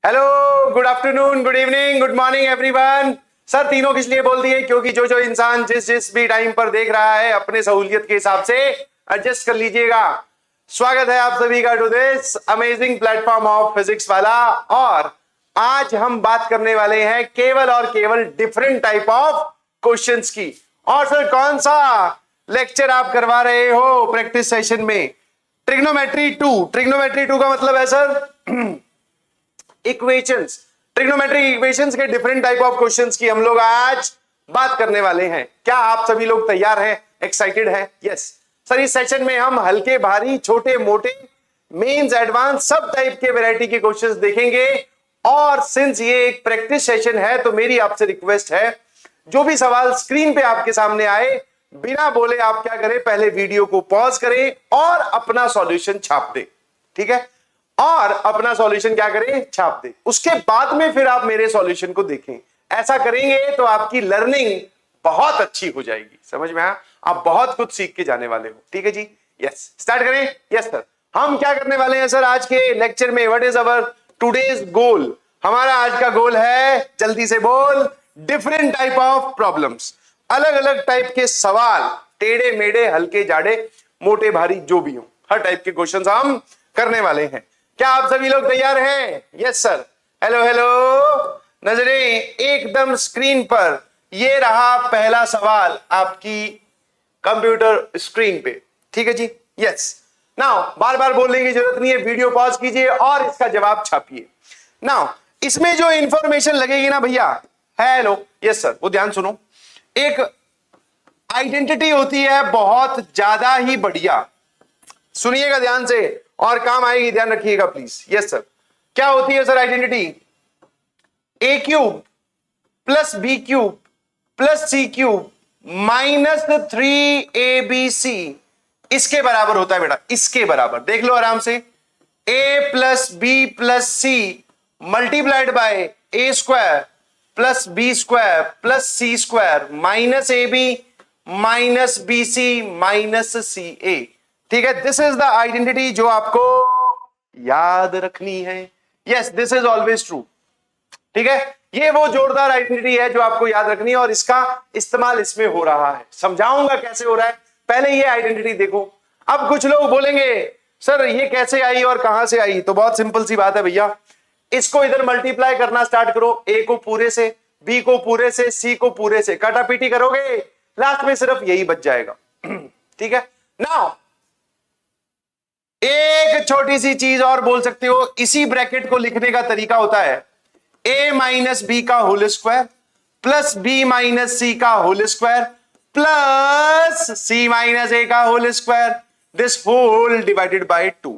Hello, good afternoon, good evening, good morning everyone. Sir तीनों किस लिए बोल दिए? क्योंकि जो जो इंसान जिस भी टाइम पर देख रहा है अपने सहूलियत के हिसाब से एडजस्ट कर लीजिएगा। स्वागत है आप सभी का to this amazing platform of Physics Wallah. और आज हम बात करने वाले हैं केवल और केवल डिफरेंट टाइप ऑफ क्वेश्चंस की। और सर कौन सा लेक्चर आप करवा रहे हो प्रैक्टिस सेशन में? ट्रिग्नोमेट्री 2। ट्रिग्नोमेट्री 2 का मतलब है सर इक्वेशंस, ट्रिग्नोमेट्रिक इक्वेशंस के डिफरेंट टाइप ऑफ क्वेश्चंस की हम लोग आज बात करने वाले हैं। क्या आप सभी लोग तैयार हैं, एक्साइटेड हैं? यस सर, इस सेशन में हम हल्के भारी, छोटे मोटे, मेंस, एडवांस सब टाइप के वैरायटी के क्वेश्चंस देखेंगे। और सिंस ये एक प्रैक्टिस सेशन है तो मेरी आपसे रिक्वेस्ट है, जो भी सवाल स्क्रीन पे आपके सामने आए बिना बोले आप क्या करें, पहले वीडियो को पॉज करें और अपना सॉल्यूशन छाप दें। ठीक है? और अपना सॉल्यूशन क्या करें, छाप दे। उसके बाद में फिर आप मेरे सॉल्यूशन को देखें। ऐसा करेंगे तो आपकी लर्निंग बहुत अच्छी हो जाएगी। समझ में आया? आप बहुत कुछ सीख के जाने वाले हो। ठीक है जी? यस, स्टार्ट करें। यस सर, हम क्या करने वाले हैं सर आज के लेक्चर में? व्हाट इज अवर टुडेज गोल? हमारा आज का गोल है, जल्दी से बोल, डिफरेंट टाइप ऑफ प्रॉब्लम्स, अलग अलग टाइप के सवाल, टेढ़े मेढ़े, हल्के जाड़े, मोटे भारी, जो भी हो, हर टाइप के क्वेश्चन हम करने वाले हैं। क्या आप सभी लोग तैयार हैं? Yes sir. हेलो हेलो, नजरें एकदम स्क्रीन पर। ये रहा पहला सवाल आपकी कंप्यूटर स्क्रीन पे। ठीक है जी? यस। नाउ बार बार बोलने की जरूरत नहीं है, वीडियो पॉज कीजिए और इसका जवाब छापिए। नाउ इसमें जो इंफॉर्मेशन लगेगी ना भैया, हेलो, यस सर, वो ध्यान सुनो। एक आइडेंटिटी होती है बहुत ज्यादा ही बढ़िया, सुनिएगा ध्यान से और काम आएगी, ध्यान रखिएगा प्लीज। यस सर, क्या होती है sir identity? A cube plus B cube plus C cube minus 3abc इसके बराबर होता है बेटा, इसके बराबर। देख लो आराम से, a plus B plus C multiplied by A square plus B square plus C square minus A B minus B C minus C A. ठीक है? दिस इज द आइडेंटिटी जो आपको याद रखनी है। Yes, this is always true. ठीक है? ये वो जोरदार आइडेंटिटी है जो आपको याद रखनी है और इसका इस्तेमाल इसमें हो रहा है। समझाऊंगा कैसे हो रहा है, पहले ये आइडेंटिटी देखो। अब कुछ लोग बोलेंगे सर ये कैसे आई और कहां से आई? तो बहुत सिंपल सी बात है भैया, इसको इधर मल्टीप्लाई करना स्टार्ट करो, ए को पूरे से, बी को पूरे से, सी को पूरे से, काटापीटी करोगे, लास्ट में सिर्फ यही बच जाएगा। ठीक है? नाउ एक छोटी सी चीज और बोल सकते हो, इसी ब्रैकेट को लिखने का तरीका होता है a माइनस बी का whole square plus B minus C का whole square plus C minus A का whole square, this whole divided by 2।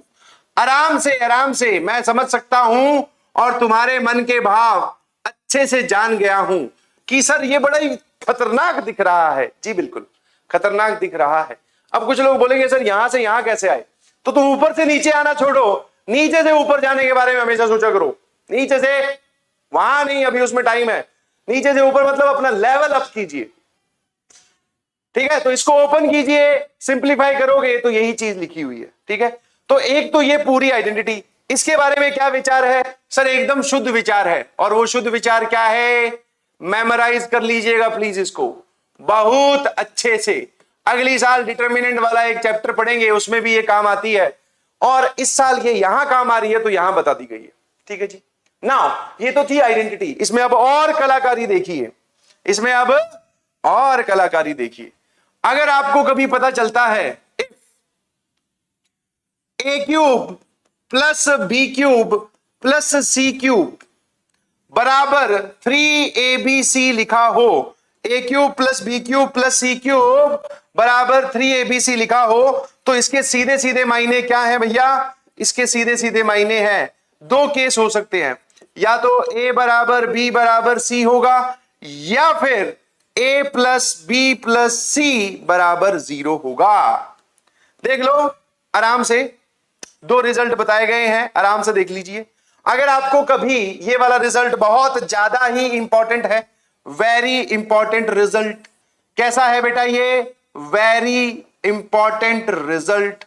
आराम से मैं समझ सकता हूं और तुम्हारे मन के भाव अच्छे से जान गया हूं कि सर ये बड़ा ही खतरनाक दिख रहा है। जी बिल्कुल खतरनाक दिख रहा है। अब कुछ लोग बोलेंगे सर यहां से यहां कैसे आए? तो तुम ऊपर से नीचे आना छोड़ो, नीचे से ऊपर जाने के बारे में हमेशा सोचा करो। नीचे से वहां नहीं, अभी उसमें टाइम है। नीचे से ऊपर मतलब अपना लेवल अप कीजिए। ठीक है? तो इसको ओपन कीजिए, सिंपलीफाई करोगे तो यही चीज लिखी हुई है। ठीक है? तो एक तो ये पूरी आइडेंटिटी, इसके बारे में क्या विचार है सर? एकदम शुद्ध विचार है। और वो शुद्ध विचार क्या है? मेमोराइज कर लीजिएगा प्लीज इसको बहुत अच्छे से। अगली साल डिटर्मिनेंट वाला एक चैप्टर पढ़ेंगे, उसमें भी ये काम आती है। और इस साल ये यहां काम आ रही है तो यहां बता दी गई है। ठीक है जी? नाउ ये तो थी आइडेंटिटी, इसमें अब और कलाकारी देखिए, इसमें अब और कलाकारी देखिए। अगर आपको कभी पता चलता है A cube plus B cube plus C cube बराबर 3abc लिखा हो, A cube plus B cube plus C cube बराबर 3abc लिखा हो, तो इसके सीधे सीधे मायने क्या है भैया? इसके सीधे सीधे मायने हैं, दो केस हो सकते हैं, या तो a बराबर b बराबर c होगा, या फिर a plus B plus C बराबर 0 होगा। देख लो आराम से, दो रिजल्ट बताए गए हैं, आराम से देख लीजिए। अगर आपको कभी ये वाला रिजल्ट बहुत ज्यादा ही इंपॉर्टेंट है, वेरी इंपॉर्टेंट रिजल्ट, कैसा है बेटा ये? वेरी इंपॉर्टेंट रिजल्ट,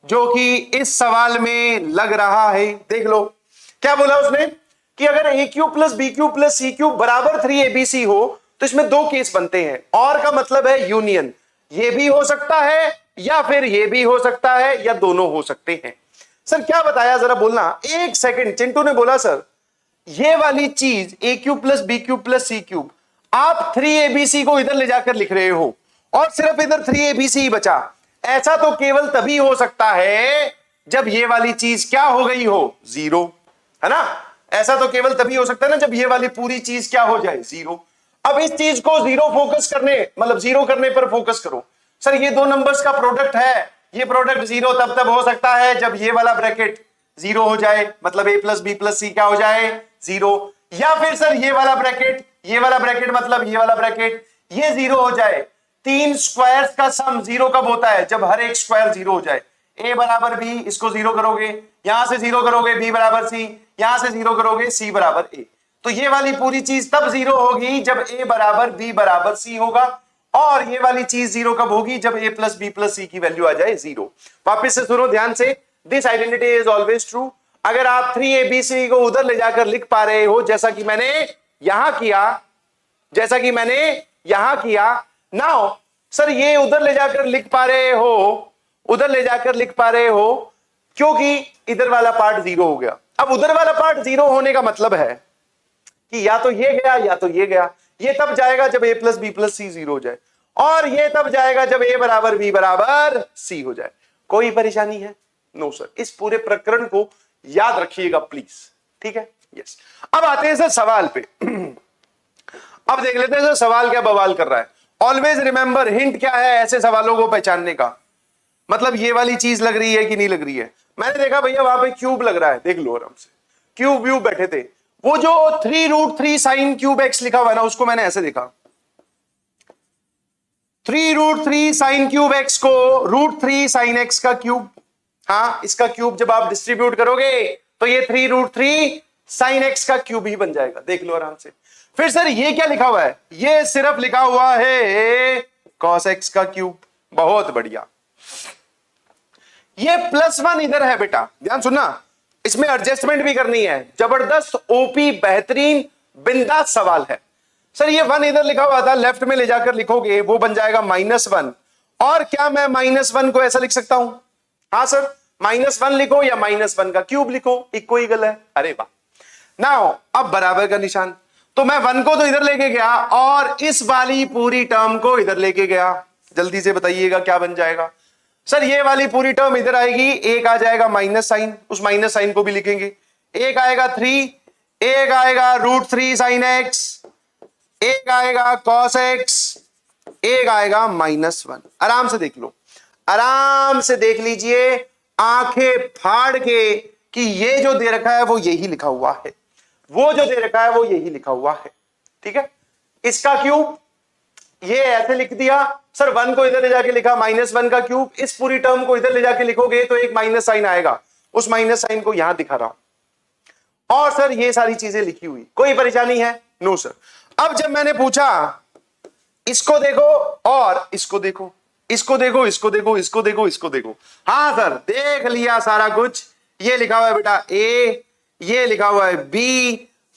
जो कि इस सवाल में लग रहा है। देख लो क्या बोला उसने, कि अगर A cube plus B cube plus C cube बराबर 3abc हो तो इसमें दो केस बनते हैं। और का मतलब है यूनियन, ये भी हो सकता है या फिर ये भी हो सकता है या दोनों हो सकते हैं। सर क्या बताया जरा बोलना। एक सेकंड, चिंटू ने बोला सर ये वाली चीज A cube plus B cube plus C cube आप 3abc को इधर ले जाकर लिख रहे हो और सिर्फ इधर 3abc ही बचा। ऐसा तो केवल तभी हो सकता है जब ये वाली चीज क्या हो गई हो, जीरो, है ना। ऐसा तो केवल तभी हो सकता है ना जब ये वाली पूरी चीज क्या हो जाए, जीरो। अब इस चीज को जीरो फोकस करने मतलब जीरो करने पर फोकस करो। सर ये दो नंबर्स का प्रोडक्ट है, ये प्रोडक्ट जीरो तब हो सकता है जब ये वाला ब्रैकेट जीरो हो जाए, मतलब a प्लस बी प्लस सी क्या हो जाए, जीरो। या फिर सर ये वाला ब्रैकेट मतलब ये वाला ब्रैकेट ये जीरो हो जाए। तीन स्क्वायर्स का सम जीरो कब होता है, जब हर एक स्क्वायर जीरो हो जाए। a बराबर b, इसको जीरो करोगे, यहां से जीरो करोगे b बराबर c, यहां से जीरो करोगे c बराबर a। तो ये वाली पूरी चीज तब जीरो होगी जब a बराबर b बराबर c होगा, और ये वाली चीज जीरो कब होगी, जब a प्लस बी प्लस सी की वैल्यू आ जाए जीरो। वापिस से सुनो ध्यान से, this identity is always true. अगर आप 3abc को उधर ले जाकर लिख पा रहे हो जैसा कि मैंने यहां किया, नाउ सर ये उधर ले जाकर लिख पा रहे हो क्योंकि इधर वाला पार्ट जीरो हो गया। अब उधर वाला पार्ट जीरो होने का मतलब है कि या तो ये गया या तो ये गया। ये तब जाएगा जब a plus B plus C zero हो जाए, और ये तब जाएगा जब a बराबर b बराबर c हो जाए। कोई परेशानी है? No sir. इस पूरे प्रकरण को याद रखिएगा प्लीज, ठीक है। यस। अब आते हैं सर सवाल पे। अब देख लेते हैं सर सवाल क्या बवाल कर रहा है। ऑलवेज रिमेंबर, हिंट क्या है ऐसे सवालों को पहचानने का, मतलब ये वाली चीज लग रही है कि नहीं लग रही है। मैंने देखा भैया वहां पे क्यूब लग रहा है, देख लो आराम से, क्यूब व्यूब बैठे थे। वो जो 3√3 साइन क्यूब एक्स लिखा हुआ है ना, उसको मैंने ऐसे देखा, 3√3 साइन क्यूब एक्स को √3 साइन एक्स का क्यूब, हाँ इसका क्यूब जब आप डिस्ट्रीब्यूट करोगे तो ये 3√3 साइन एक्स का क्यूब ही बन जाएगा, देख लो आराम से। फिर सर ये क्या लिखा हुआ है, ये सिर्फ लिखा हुआ है cos x का क्यूब। बहुत बढ़िया। ये +1 इधर है बेटा, ध्यान सुनना, इसमें एडजस्टमेंट भी करनी है। जबरदस्त ओपी बेहतरीन बिंदास सवाल है। सर ये 1 इधर लिखा हुआ था, लेफ्ट में ले जाकर लिखोगे वो बन जाएगा -1। और क्या मैं -1 को ऐसा लिख सकता हूं? हाँ सर, -1 लिखो या -1 का क्यूब लिखो, इक्वल इक्वल है। अरे वाह। नाउ अब बराबर का निशान, तो मैं 1 को तो इधर लेके गया और इस वाली पूरी टर्म को इधर लेके गया। जल्दी से बताइएगा क्या बन जाएगा। सर ये वाली पूरी टर्म इधर आएगी, एक आ जाएगा माइनस साइन, उस माइनस साइन को भी लिखेंगे। एक आएगा 3, एक आएगा √3 साइन एक्स, एक आएगा cos x, एक आएगा -1। आराम से देख लो, आराम से देख लीजिए आंखें फाड़ के कि ये जो दे रखा है वो यही लिखा हुआ है, वो जो दे रखा है वो यही लिखा हुआ है, ठीक है। इसका क्यूब ये ऐसे लिख दिया। सर 1 को इधर ले जाके लिखा -1 का क्यूब, इस पूरी टर्म को इधर ले जाके लिखोगे तो एक माइनस साइन आएगा, उस माइनस साइन को यहां दिखा रहा हूं। और सर ये सारी चीजें लिखी हुई, कोई परेशानी है? No sir. अब जब मैंने पूछा इसको देखो और इसको देखो, इसको देखो, इसको देखो, इसको देखो, इसको देखो, हाँ सर देख लिया सारा कुछ। ये लिखा हुआ है बेटा a, ये लिखा हुआ है b,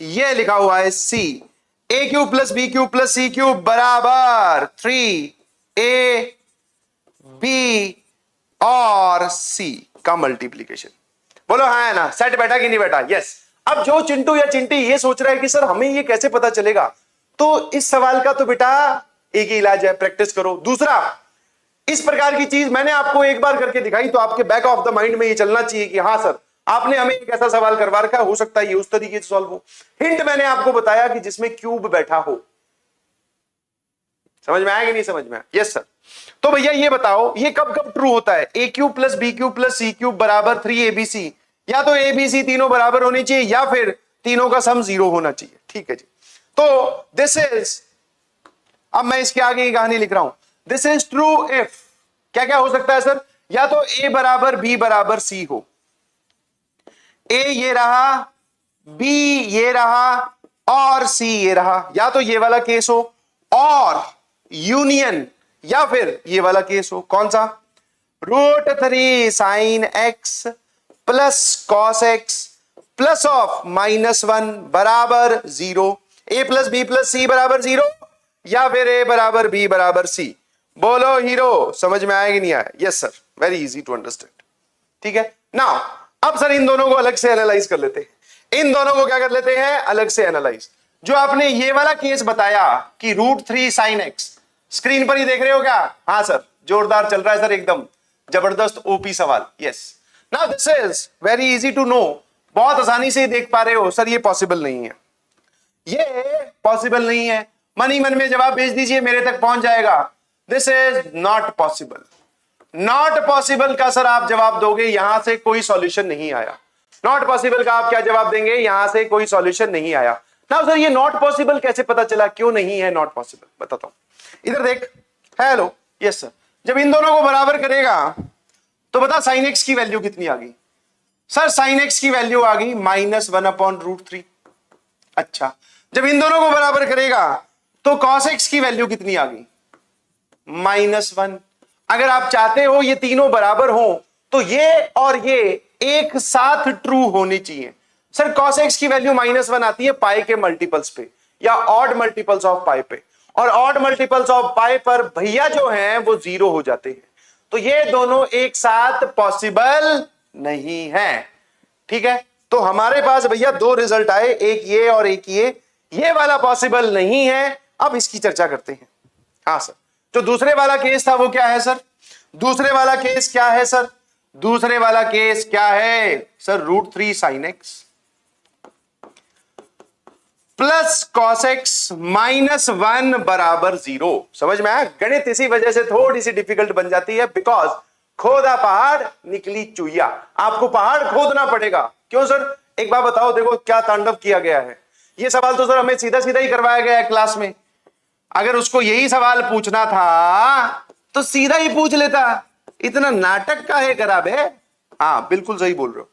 ये लिखा हुआ है c। a cube plus b cube plus c cube बराबर 3a b और c का मल्टीप्लीकेशन। बोलो हाँ है ना, सेट बैठा कि नहीं बैठा? यस। अब जो चिंटू या चिंटी ये सोच रहा है कि सर हमें ये कैसे पता चलेगा, तो इस सवाल का तो बेटा एक ही इलाज है, प्रैक्टिस करो। दूसरा, इस प्रकार की चीज मैंने आपको एक बार करके दिखाई तो आपके बैक ऑफ द माइंड में ये चलना चाहिए कि हाँ सर आपने हमें एक ऐसा सवाल करवा रखा है, हो सकता है ये उस तरीके से सॉल्व हो। हिंट मैंने आपको बताया कि जिसमें क्यूब बैठा हो। समझ में आया कि नहीं समझ में आया? Yes sir. तो भैया ये बताओ ये कब कब ट्रू होता है? a cube plus b cube plus c cube बराबर 3abc, या तो abc तीनों बराबर होनी चाहिए या फिर तीनों का सम 0 होना चाहिए, ठीक है जी। तो दिस इज, अब मैं इसके आगे की कहानी लिख रहा हूं, दिस इज ट्रू इफ क्या क्या हो सकता है सर? या तो a बराबर b बराबर c हो, a ये रहा, b ये रहा और c ये रहा, या तो ये वाला केस हो और यूनियन या फिर ये वाला केस हो। कौन सा? √3 sine x plus cos x plus of -1 बराबर 0। a plus B plus C बराबर 0 या फिर a बराबर b बराबर c। बोलो हीरो, समझ में आया कि नहीं आया? Yes sir, very easy to understand. ठीक है, नाउ अब सर इन दोनों को अलग से एनालाइज कर लेते हैं। इन दोनों को क्या कर लेते हैं? अलग से एनालाइज। जो आपने ये वाला केस बताया कि √3 sin x, स्क्रीन पर ही देख रहे हो क्या? हाँ सर, जोरदार चल रहा है सर, एकदम जबरदस्त ओपी सवाल। Yes, now this is very easy to know. बहुत आसानी से देख पा रहे हो सर, ये पॉसिबल नहीं है, ये पॉसिबल नहीं है। मन ही मन में जवाब भेज दीजिए, मेरे तक पहुंच जाएगा। This is not possible. Not possible का सर आप जवाब दोगे, यहां से कोई सॉल्यूशन नहीं आया। नॉट पॉसिबल का आप क्या जवाब देंगे? यहां से कोई सॉल्यूशन नहीं आया। ना सर ये नॉट पॉसिबल कैसे पता चला? क्यों नहीं है नॉट पॉसिबल? बताता हूं, इधर देख। हेलो, यस सर, जब इन दोनों को बराबर करेगा तो बता साइन एक्स की वैल्यू कितनी आ गई? सर साइन एक्स की वैल्यू आ गई -1/√3। अच्छा, जब इन दोनों को बराबर करेगा तो कॉस एक्स की वैल्यू कितनी आ गई? -1। अगर आप चाहते हो ये तीनों बराबर हो तो ये और ये एक साथ ट्रू होनी चाहिए। सर कॉस एक्स की वैल्यू -1 आती है पाई के मल्टीपल्स पे या ऑड मल्टीपल्स ऑफ पाई पे, और ऑड मल्टीपल्स ऑफ पाई पर भैया जो हैं वो 0 हो जाते हैं। तो ये दोनों एक साथ पॉसिबल नहीं है। ठीक है, तो हमारे पास भैया दो रिजल्ट आए, एक ये और एक ये वाला पॉसिबल नहीं है। अब इसकी चर्चा करते हैं। हाँ सर, जो दूसरे वाला केस था वो क्या है सर? दूसरे वाला केस क्या है सर? दूसरे वाला केस क्या है sir? √3 sin x plus cos x -1 बराबर 0। समझ में आया? गणित इसी वजह से थोड़ी सी डिफिकल्ट बन जाती है, बिकॉज खोदा पहाड़ निकली चुईया। आपको पहाड़ खोदना पड़ेगा। क्यों सर? एक बार बताओ, देखो क्या तांडव किया गया है। ये सवाल तो सर हमें सीधा सीधा ही करवाया गया है क्लास में। अगर उसको यही सवाल पूछना था तो सीधा ही पूछ लेता, इतना नाटक काहे करा बे? हाँ बिल्कुल सही बोल रहे हो।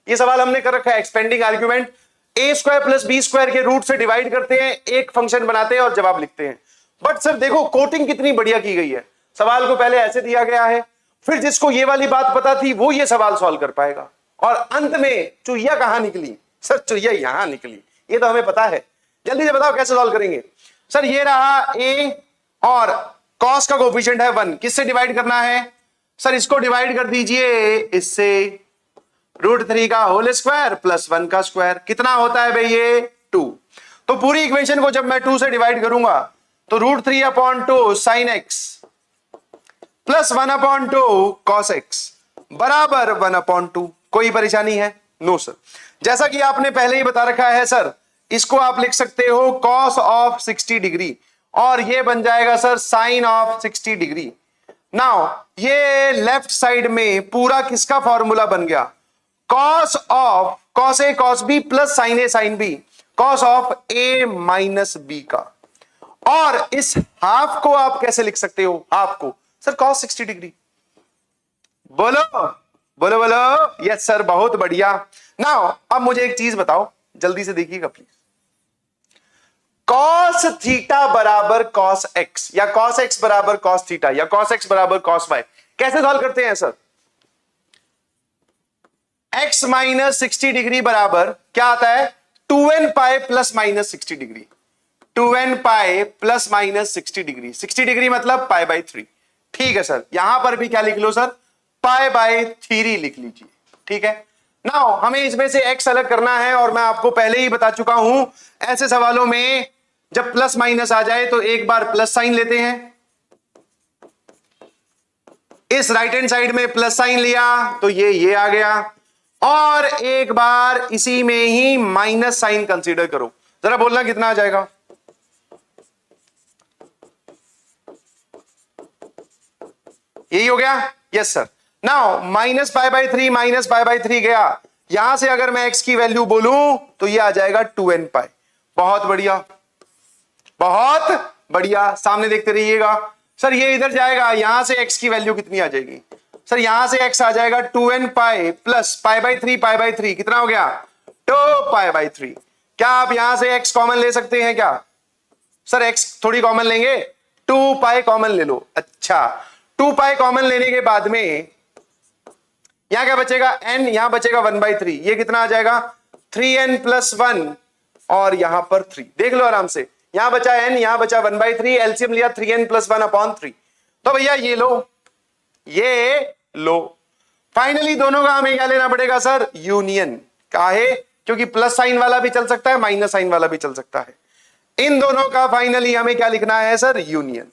ये सवाल हमने कर रखा है, एक्सपेंडिंग आर्ग्यूमेंट a² + b² के रूट से डिवाइड करते हैं, एक फंक्शन बनाते हैं और जवाब लिखते हैं। बट सर देखो कोटिंग कितनी बढ़िया की गई है। सवाल को पहले ऐसे दिया गया है, फिर जिसको ये वाली बात पता थी वो ये सवाल सॉल्व कर पाएगा, और अंत में चुईया कहां निकली? सर चुईया यहां निकली, ये तो हमें पता है। जल्दी से बताओ कैसे सॉल्व करेंगे? सर ये रहा a और cos का कोफिशिएंट है 1, किससे डिवाइड करना है? सर इसको डिवाइड कर दीजिए इससे, √3 का होल स्क्वायर प्लस 1 का स्क्वायर। कितना होता है भाई ये? 2। तो पूरी इक्वेशन को जब मैं 2 से डिवाइड करूंगा तो √3/2 sin x plus 1/2 cos x बराबर 1/2। कोई परेशानी है? No sir. जैसा कि आपने पहले ही बता रखा है सर, इसको आप लिख सकते हो cos ऑफ 60 डिग्री, और ये बन जाएगा sir sine of 60 degree. Now ये लेफ्ट साइड में पूरा किसका फॉर्मूला बन गया? cos of cos a cos b plus sin a sin b, cos of a minus b का। और इस हाफ को आप कैसे लिख सकते हो? हाफ को सर cos 60 डिग्री। बोलो बोलो बोलो। यस सर, बहुत बढ़िया। नाउ अब मुझे एक चीज बताओ, जल्दी से देखिएगा प्लीज। cos थीटा बराबर cos x या cos x बराबर cos थीटा या cos x बराबर cos y कैसे सॉल्व करते हैं सर? x माइनस 60 डिग्री बराबर क्या आता है? 2n pi plus minus 60 degree. 2n pi plus minus 60 degree. 60 degree मतलब π/3। ठीक है सर, यहां पर भी क्या लिख लो सर? π/3 लिख लीजिए। ठीक है, नाउ हमें इसमें से x अलग करना है, और मैं आपको पहले ही बता चुका हूं ऐसे सवालों में जब प्लस माइनस आ जाए तो एक बार प्लस साइन लेते हैं। इस राइट हैंड साइड में प्लस साइन लिया तो ये आ गया, और एक बार इसी में ही माइनस साइन कंसीडर करो। जरा बोलना कितना आ जाएगा? यही हो गया? Yes sir. नाउ -π/3 -π/3 गया, यहां से अगर मैं x की वैल्यू बोलूं तो ये आ जाएगा 2n पाई। बहुत बढ़िया, बहुत बढ़िया। सामने देखते रहिएगा सर, ये इधर जाएगा, यहां से x की वैल्यू कितनी आ जाएगी? सर यहां से x आ जाएगा 2n पाई प्लस π/3 कितना हो गया? 2π/3। क्या आप यहां से x कॉमन ले सकते हैं क्या? सर x थोड़ी कॉमन लेंगे, 2π कॉमन ले लो। अच्छा, 2π कॉमन लेने के बाद में यहां क्या बचेगा? n, यहां बचेगा 1/3। ये कितना आ जाएगा? 3n+1 और यहां पर 3। देख लो आराम से, यहां बचा n, यहां बचा 1/3, एलसीएम लिया 3n+1/3। तो भैया ये लो, ये लो। फाइनली दोनों का हमें क्या लेना पड़ेगा सर? यूनियन। काहे? क्योंकि प्लस साइन वाला भी चल सकता है, माइनस साइन वाला भी चल सकता है। इन दोनों का फाइनली हमें क्या लिखना है सर? यूनियन।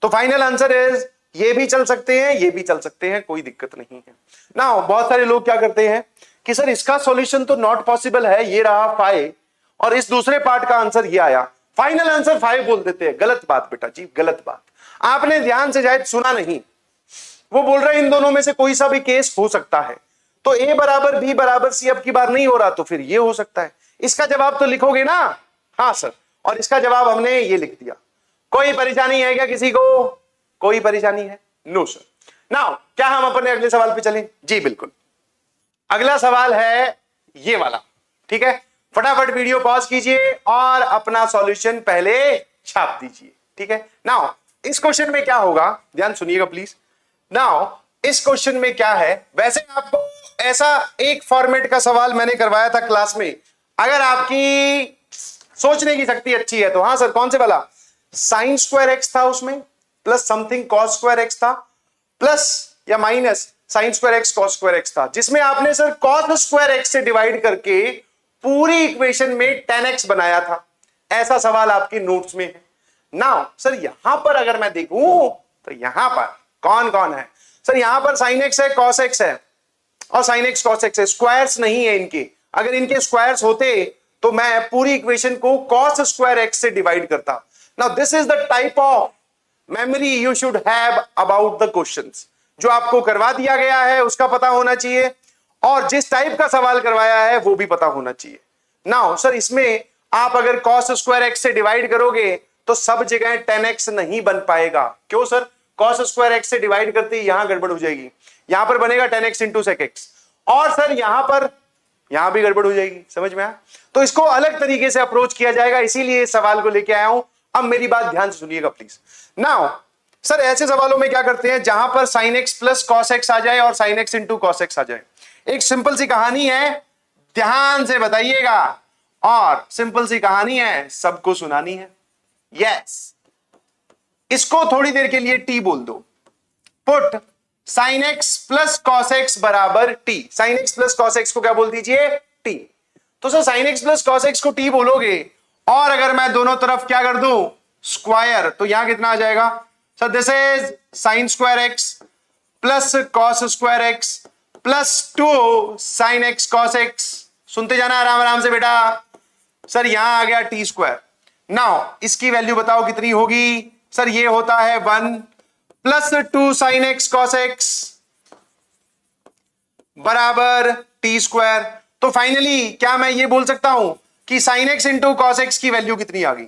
तो फाइनल आंसर इज ये भी चल सकते हैं, ये भी चल सकते हैं, कोई दिक्कत नहीं है ना। बहुत सारे लोग क्या करते हैं कि सर इसका सॉल्यूशन तो नॉट पॉसिबल है, ये रहा 5 और इस दूसरे पार्ट का आंसर ये आया, फाइनल आंसर 5 बोल देते हैं। गलत बात बेटा जी, गलत बात। आपने ध्यान से शायद सुना नहीं। वो बोल रहे हैं इन दोनों में से कोई सा भी केस हो सकता है। तो A बराबर B बराबर C अब की बार नहीं हो रहा, तो फिर ये हो सकता है। इसका जवाब तो लिखोगे ना? हाँ सर, और इसका जवाब हमने ये लिख दिया। कोई परेशानी है क्या किसी को? कोई परेशानी है? No sir. नाउ क्या हम अपने अगले सवाल पे चलें? जी बिल्कुल। अगला सवाल है ये वाला, ठीक है। फटाफट वीडियो पॉज कीजिए और अपना सॉल्यूशन पहले छाप दीजिए, ठीक है। नाउ इस क्वेश्चन में क्या होगा, ध्यान सुनिएगा प्लीज। नाउ इस क्वेश्चन में क्या है, वैसे आपको ऐसा एक फॉर्मेट का सवाल मैंने करवाया था क्लास में। अगर आपकी सोचने की शक्ति अच्छी है तो हाँ सर, कौन से वाला? साइन स्क्वायर एक्स था, उसमें plus something cos square x था, प्लस या minus sine square x cos square x था, जिसमें आपने सर कॉस स्क्वायर एक्स से डिवाइड करके पूरी इक्वेशन में 10x बनाया था। ऐसा सवाल आपके नोट्स में है। नाउ सर यहां पर अगर मैं देखूं तो यहां पर कौन कौन है सर? यहां पर साइन एक्स है, कॉस एक्स है और साइन एक्स कॉस एक्स है। स्क्वायर्स नहीं है इनके। अगर इनके स्क्वायर्स होते तो मैं पूरी इक्वेशन को कॉस स्क्वायर एक्स से डिवाइड करता। Now this is the type of memory you should have about the questions. जो आपको करवा दिया गया है उसका पता होना चाहिए और जिस टाइप का सवाल करवाया है वो भी पता होना चाहिए। नाउ सर इसमें आप अगर cos स्क्वायर एक्स से डिवाइड करोगे तो सब जगह 10x नहीं बन पाएगा। क्यों सर? cos स्क्वायर एक्स से डिवाइड करते ही यहां गड़बड़ हो जाएगी, यहां पर बनेगा 10x इंटू sec x और सर यहां भी गड़बड़ हो जाएगी। समझ में आया? तो इसको अलग तरीके से अप्रोच किया जाएगा, इसीलिए सवाल को लेके आया हूं। अब मेरी बात ध्यान से सुनिएगा प्लीज। नाउ सर ऐसे सवालों में क्या करते हैं जहां पर sin x plus cos x आ जाए और sin x into cos x आ जाए। एक सिंपल सी कहानी है, ध्यान से बताइएगा, और सिंपल सी कहानी है, सबको सुनानी है। यस, इसको थोड़ी देर के लिए t बोल दो। Put sin x plus cos x बराबर t। sin x plus cos x को क्या बोल दीजिए? t। तो sir sin x plus cos x को t बोलोगे और अगर मैं दोनों तरफ क्या कर दूं? स्क्वायर, तो यहां कितना आ जाएगा sir? This is sine square x plus cos square x plus 2 sign x cos x. सुनते जाना आराम आराम से बेटा। सर यहां आ गया टी स्क्वायर। नाउ इसकी वैल्यू बताओ कितनी होगी? सर ये होता है 1 plus 2 sign x cos x बराबर टी स्क्वायर। तो फाइनली क्या मैं ये बोल सकता हूं कि sign x into cos x की वैल्यू कितनी आ गई?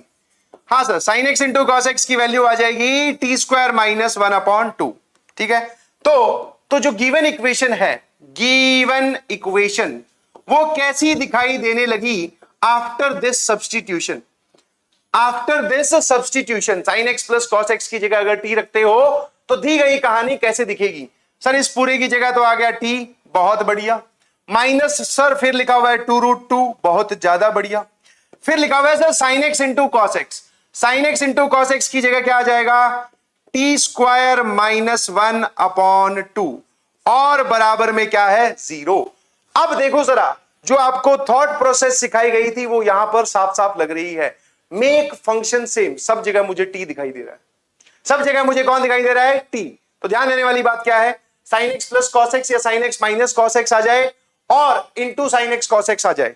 हाँ sir, sign x into cos x की वैल्यू आ जाएगी टी स्क्वायर माइनस 1/2। ठीक है, तो जो गिवन इक्वेशन है, गिवन इक्वेशन वो कैसी दिखाई देने लगी after this substitution? After this substitution sign x plus cos x की जगह अगर टी रखते हो तो दी गई कहानी कैसे दिखेगी? सर इस पूरे की जगह तो आ गया टी, बहुत बढ़िया, माइनस सर फिर लिखा हुआ है 2√2, बहुत ज्यादा बढ़िया, फिर लिखा हुआ है sir sign x into cos x. Sign x into cos x की जगह क्या आ जाएगा? टी स्क्वायर माइनस 1/2 और बराबर में क्या है? 0। अब देखो जरा, जो आपको थॉट प्रोसेस सिखाई गई थी वो यहां पर साफ साफ लग रही है। मेक फंक्शन सेम, सब जगह मुझे टी दिखाई दे रहा है, सब जगह मुझे कौन दिखाई दे रहा है? टी। तो ध्यान देने वाली बात क्या है? Sine x plus cos x या sine x minus cos x आ जाए और into sine x cos x आ जाए,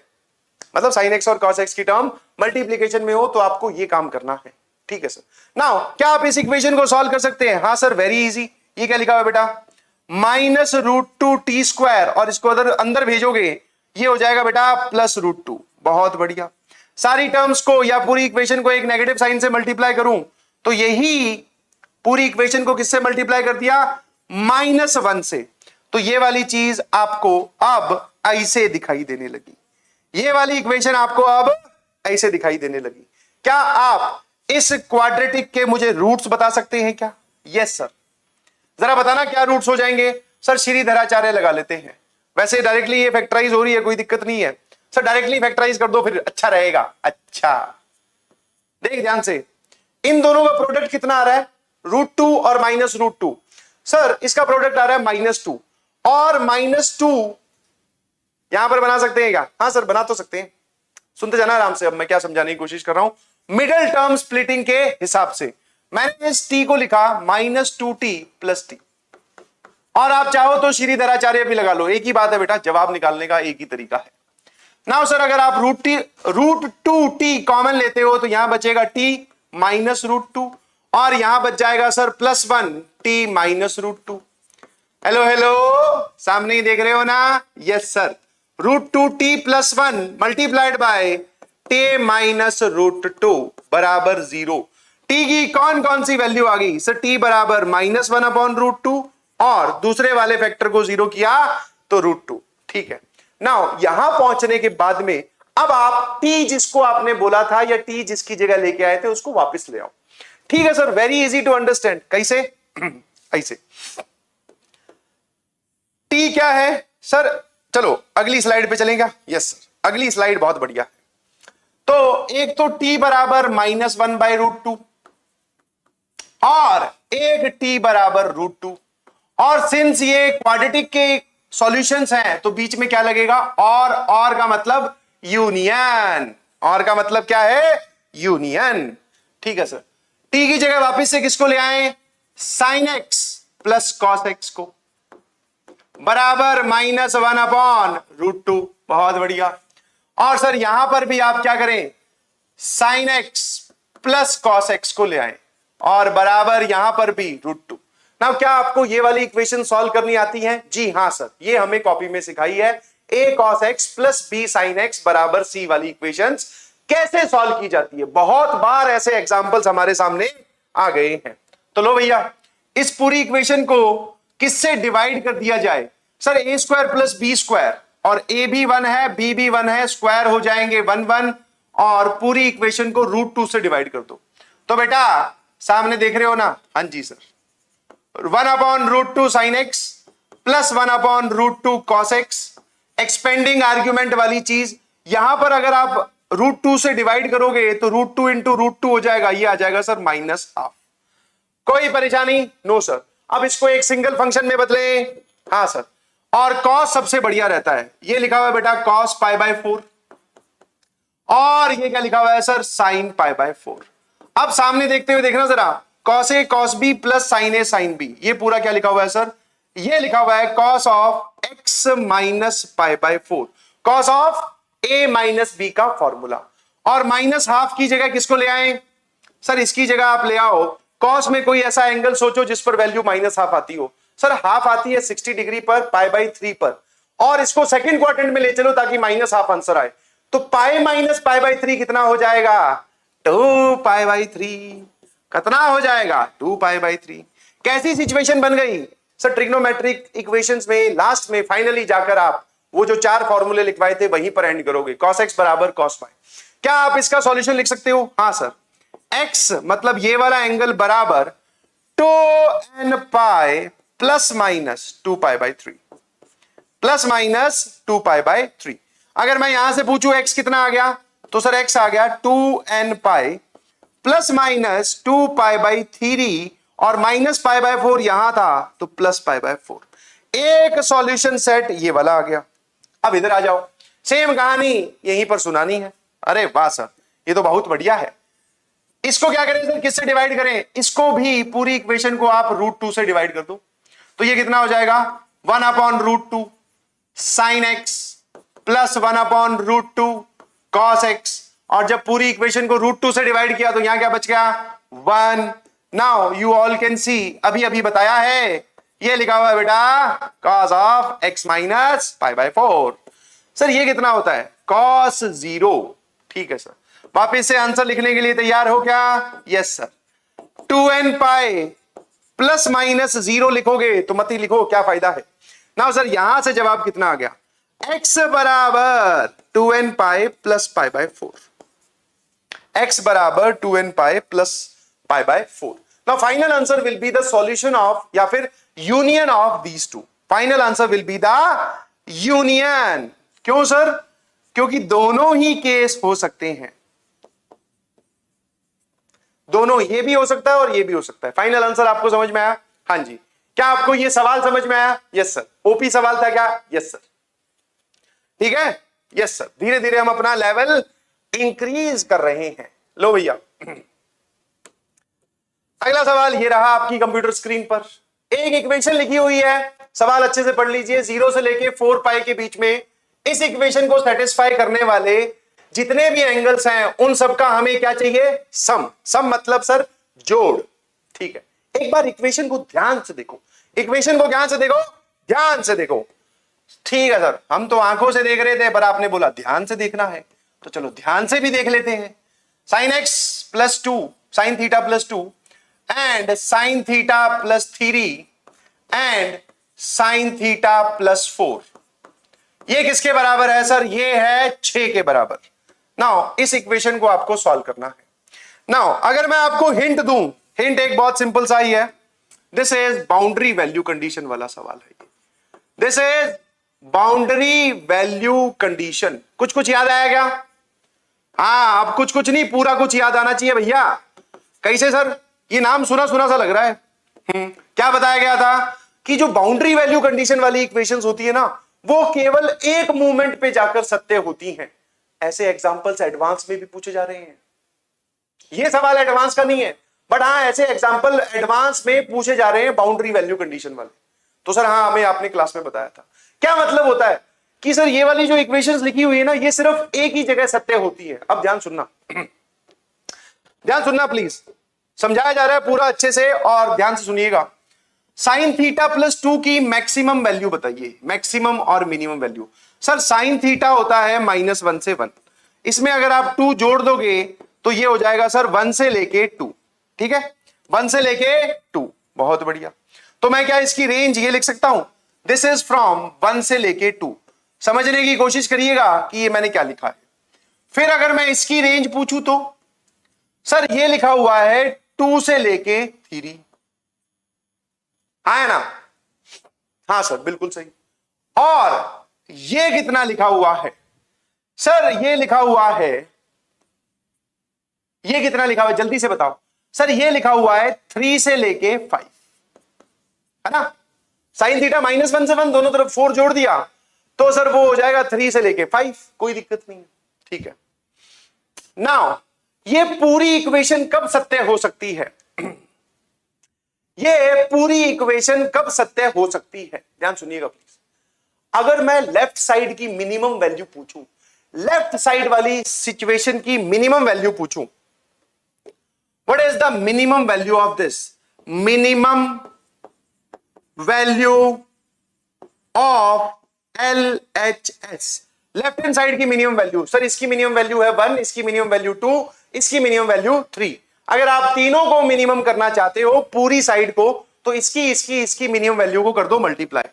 मतलब साइन एक्स और कॉस एक्स की टर्म मल्टीप्लीकेशन में हो तो आपको ये काम करना है। ठीक है सर। नाउ क्या आप इस इक्वेशन को सॉल्व कर सकते हैं? हाँ सर, वेरी इजी। ये क्या लिखा हुआ है बेटा? -√2 टी स्क्वायर और इसको अंदर भेजोगे ये हो जाएगा बेटा +√2। बहुत बढ़िया। सारी टर्म्स को या पूरी इक्वेशन को एक नेगेटिव साइन से मल्टीप्लाई करूं तो यही पूरी इक्वेशन को किससे मल्टीप्लाई कर दिया? -1 से। तो ये वाली चीज आपको अब ऐसे दिखाई देने लगी, ये वाली इक्वेशन आपको अब ऐसे दिखाई देने लगी। क्या आप इस क्वाड्रेटिक के मुझे रूट्स बता सकते हैं क्या? Yes sir. जरा बताना क्या रूट्स हो जाएंगे? सर श्रीधराचार्य लगा लेते हैं, वैसे डायरेक्टली ये फैक्टराइज हो रही है, कोई दिक्कत नहीं है। सर डायरेक्टली फैक्टराइज कर दो फिर अच्छा रहेगा। अच्छा देख ध्यान से, इन दोनों का प्रोडक्ट कितना आ रहा है, √2 और -√2। सर इसका प्रोडक्ट आ रहा है -2 और -2 यहां पर बना सकते हैं क्या? हाँ सर बना तो सकते हैं, सुनते जाना आराम से। अब मैं क्या समझाने की कोशिश कर रहा हूं, मिडिल टर्म स्प्लिटिंग के हिसाब से मैंने इस t को लिखा -2t + t, और आप चाहो तो श्रीधराचार्य भी लगा लो, एक ही बात है बेटा, जवाब निकालने का एक ही तरीका है। नाउ सर अगर आप √2t कॉमन लेते हो तो यहां बचेगा t -√2 और यहां बच जाएगा सर +1 t -√2। हेलो हेलो, सामने ही देख रहे हो ना? Yes sir, √2t + 1 multiplied by t -√2 बराबर 0। t की कौन कौन सी वैल्यू आ गई सर? t बराबर -1/√2 और दूसरे वाले फैक्टर को 0 किया तो √2। ठीक है, नाउ यहां पहुंचने के बाद में अब आप t जिसको आपने बोला था या t जिसकी जगह लेके आए थे उसको वापस ले आओ। ठीक है sir, very easy to understand. कैसे? ऐसे t क्या है सर? चलो अगली स्लाइड पे चलेंगे। यस सर, अगली स्लाइड बहुत बढ़िया है। तो एक तो t बराबर -1/√2 और एक t बराबर √2, और सिंस ये क्वाड्रेटिक के सॉल्यूशंस हैं तो बीच में क्या लगेगा? और का मतलब यूनियन। और का मतलब क्या है? यूनियन। ठीक है सर, t की जगह वापस से किसको ले आए? sin x + cos x को, बराबर -1/√2। बहुत बढ़िया। और सर यहां पर भी आप क्या करें? sin x + cos x को ले आए और बराबर यहां पर भी √2। नाउ क्या आपको ये वाली इक्वेशन सॉल्व करनी आती है? जी हां सर, ये हमें कॉपी में सिखाई है। a cos x + b sin x बराबर c वाली इक्वेशंस कैसे सॉल्व की जाती है। बहुत बार ऐसे एग्जांपल्स हमारे सामने आ गए हैं। तो लो भैया, इस पूरी इक्वेशन को किससे डिवाइड कर दिया जाए? सर a² + b², और a भी 1 है b भी 1 है, स्क्वायर हो जाएंगे 1 1, और पूरी इक्वेशन को √2 से डिवाइड कर दो। तो बेटा सामने देख रहे हो ना? हाँ जी sir, 1/√2 sin x + 1/√2 cos x। Expanding argument वाली चीज यहां पर अगर आप √2 से डिवाइड करोगे तो √2 × √2 हो जाएगा, ये आ जाएगा सर -½ कोई परेशानी? No sir. अब इसको एक सिंगल फंक्शन में बदले। हाँ सर, और cos सबसे बढ़िया रहता है, ये लिखा हुआ है बेटा cos π/4, और ये क्या लिखा हुआ है सर? sin π/4। अब सामने देखते हुए देखना जरा, cos a cos b + sin a sin b, ये पूरा क्या लिखा हुआ है सर? ये लिखा हुआ है cos of x - π/4, cos of a - b का फॉर्मूला। और -½ की जगह किसको ले आए सर? इसकी जगह आप ले आओ cos में कोई ऐसा एंगल सोचो जिस पर वैल्यू -½ आती हो। सर हाफ आती है 60 डिग्री पर, π/3 पर, और इसको सेकंड क्वाड्रेंट में ले चलो ताकि -½ आंसर आए। तो π - π/3 कितना हो जाएगा? 2π/3। कितना हो जाएगा? 2π/3। कैसी सिचुएशन बन गई सर? ट्रिग्नोमेट्रिक इक्वेशंस में लास्ट में फाइनली जाकर आप वो जो 4 फॉर्मूले लिखवाए थे वहीं पर एंड करोगे। cos x बराबर cos y। क्या आप इसका सॉल्यूशन लिख सकते हो? हाँ सर, x मतलब ये वाला एंगल बराबर 2nπ ± 2π/3 ±2π/3। अगर मैं यहां से पूछूं x कितना आ गया, तो सर x आ गया 2nπ ± 2π/3, और -π/4 यहां था तो +π/4। एक सॉल्यूशन सेट ये वाला आ गया। अब इधर आ जाओ, सेम कहानी यहीं पर सुनानी है। अरे वाह सर, ये तो बहुत बढ़िया है। इसको क्या करें सर? किससे डिवाइड करें? इसको भी पूरी इक्वेशन को आप √2 से डिवाइड कर दो, तो ये कितना हो जाएगा? 1/√2 sin x + 1/√2 cos x, और जब पूरी इक्वेशन को √2 से डिवाइड किया तो यहां क्या बच गया? 1। Now you all can see, अभी अभी बताया है, ये लिखा हुआ है बेटा cos of x - π/4। सर ये कितना होता है? cos 0। ठीक है सर, वापिस से आंसर लिखने के लिए तैयार हो क्या? यस सर, 2nπ ±0 लिखोगे तो मत ही लिखो, क्या फायदा है। ना सर यहां से जवाब कितना आ गया? x बराबर 2nπ + π/4, x बराबर 2nπ + π/4। Now final answer will be the solution of, या फिर union of these two. Final answer will be the union. क्यों सर? क्योंकि दोनों ही केस हो सकते हैं, दोनों, ये भी हो सकता है और ये भी हो सकता है। फाइनल आंसर आपको समझ में आया? हाँ जी। क्या आपको ये सवाल समझ में आया? Yes sir. ओपी सवाल था क्या? Yes sir. ठीक है, यस सर। धीरे धीरे हम अपना लेवल इंक्रीज कर रहे हैं। लो भैया, अगला सवाल ये रहा आपकी कंप्यूटर स्क्रीन पर। एक इक्वेशन लिखी हुई है, सवाल अच्छे से पढ़ लीजिए। 0 से लेके 4 पाई के बीच में इस इक्वेशन को सेटिस्फाई करने वाले जितने भी एंगल्स हैं उन सबका हमें क्या चाहिए? सम। सम मतलब सर जोड़। ठीक है, एक बार इक्वेशन को ध्यान से देखो, इक्वेशन को ध्यान से देखो, ध्यान से देखो। ठीक है सर, हम तो आंखों से देख रहे थे पर आपने बोला ध्यान से देखना है, तो चलो ध्यान से भी देख लेते हैं। Sign x plus 2, sign theta plus 2 and sign theta plus 3 and sign theta plus 4, ये किसके बराबर है सर? ये है 6 के बराबर। नाउ इस इक्वेशन को आपको सॉल्व करना है। नाउ अगर मैं आपको हिंट दूं, हिंट एक बहुत सिंपल सा ही है। This is boundary value condition वाला सवाल है। This is boundary value condition. कुछ कुछ याद आया क्या? हाँ, अब कुछ कुछ नहीं, पूरा कुछ याद आना चाहिए भैया। कैसे सर? ये नाम सुना सुना सा लग रहा है। क्या बताया गया था कि जो बाउंड्री वैल्यू कंडीशन वाली इक्वेशंस होती है ना, वो केवल एक मूवमेंट पे जाकर सत्य होती हैं। ऐसे एग्जांपल्स एडवांस में भी पूछे जा रहे हैं। ये सवाल एडवांस का नहीं है, बट हाँ ऐसे एग्जांपल एडवांस में पूछे जा रहे हैं बाउंड्री वैल्यू कंडीशन वाले। तो सर हाँ, हमें आपने क्लास में बताया था। क्या मतलब होता है कि सर ये वाली जो इक्वेशंस लिखी हुई है ना, ये सिर्फ एक ही जगह सत्य होती है। अब ध्यान सुनना, ध्यान सुनना प्लीज, समझाया जा रहा है पूरा अच्छे से और ध्यान से सुनिएगा। साइन थीटा प्लस 2 की मैक्सिमम वैल्यू बताइए, मैक्सिमम और minimum value. Sir sine theta होता है -1 से 1, इसमें अगर आप 2 जोड़ दोगे तो ये हो जाएगा सर 1 से लेके 2। ठीक है, 1 से लेके 2, बहुत बढ़िया। तो मैं क्या इसकी रेंज ये लिख सकता हूं, दिस इज फ्रॉम 1 से लेके 2। समझने की कोशिश करिएगा कि ये मैंने क्या लिखा है। फिर अगर मैं इसकी रेंज पूछूं तो सर ये लिखा हुआ है 2 से लेके 3। है ना? हाँ सर बिल्कुल सही। और ये कितना लिखा हुआ है सर? ये लिखा हुआ है, ये कितना लिखा हुआ है जल्दी से बताओ सर? ये लिखा हुआ है 3 से लेके 5, है ना? साइन थीटा -1 से 1, दोनों तरफ 4 जोड़ दिया तो सर वो हो जाएगा 3 से लेके 5, कोई दिक्कत नहीं है। ठीक है, नाउ ये पूरी इक्वेशन कब सत्य हो सकती है? ये पूरी इक्वेशन कब सत्य हो सकती है? ध्यान सुनिएगा प्लीज। अगर मैं लेफ्ट साइड की मिनिमम वैल्यू पूछूं, लेफ्ट साइड वाली सिचुएशन की मिनिमम वैल्यू पूछूं, what is the minimum value of this? Minimum value of LHS, left hand side की मिनिमम वैल्यू। सर इसकी मिनिमम वैल्यू है 1, इसकी मिनिमम वैल्यू 2, इसकी मिनिमम वैल्यू 3। अगर आप तीनों को मिनिमम करना चाहते हो पूरी साइड को, तो इसकी मिनिमम वैल्यू को कर दो मल्टीप्लाई।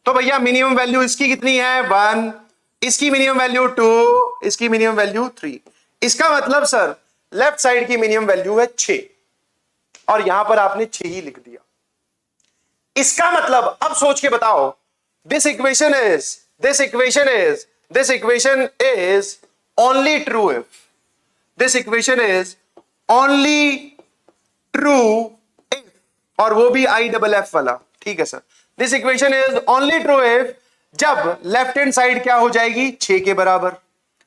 तो भैया मिनिमम वैल्यू इसकी कितनी है? 1, इसकी मिनिमम वैल्यू 2, इसकी मिनिमम वैल्यू 3। इसका मतलब सर लेफ्ट साइड की मिनिमम वैल्यू है 6 और यहां पर आपने 6 ही लिख दिया। इसका मतलब अब सोच के बताओ, this equation is only true if, this equation is only true if, और वो भी IFF वाला। ठीक है sir, this equation is only true if जब लेफ्ट हैंड साइड क्या हो जाएगी? 6 के बराबर।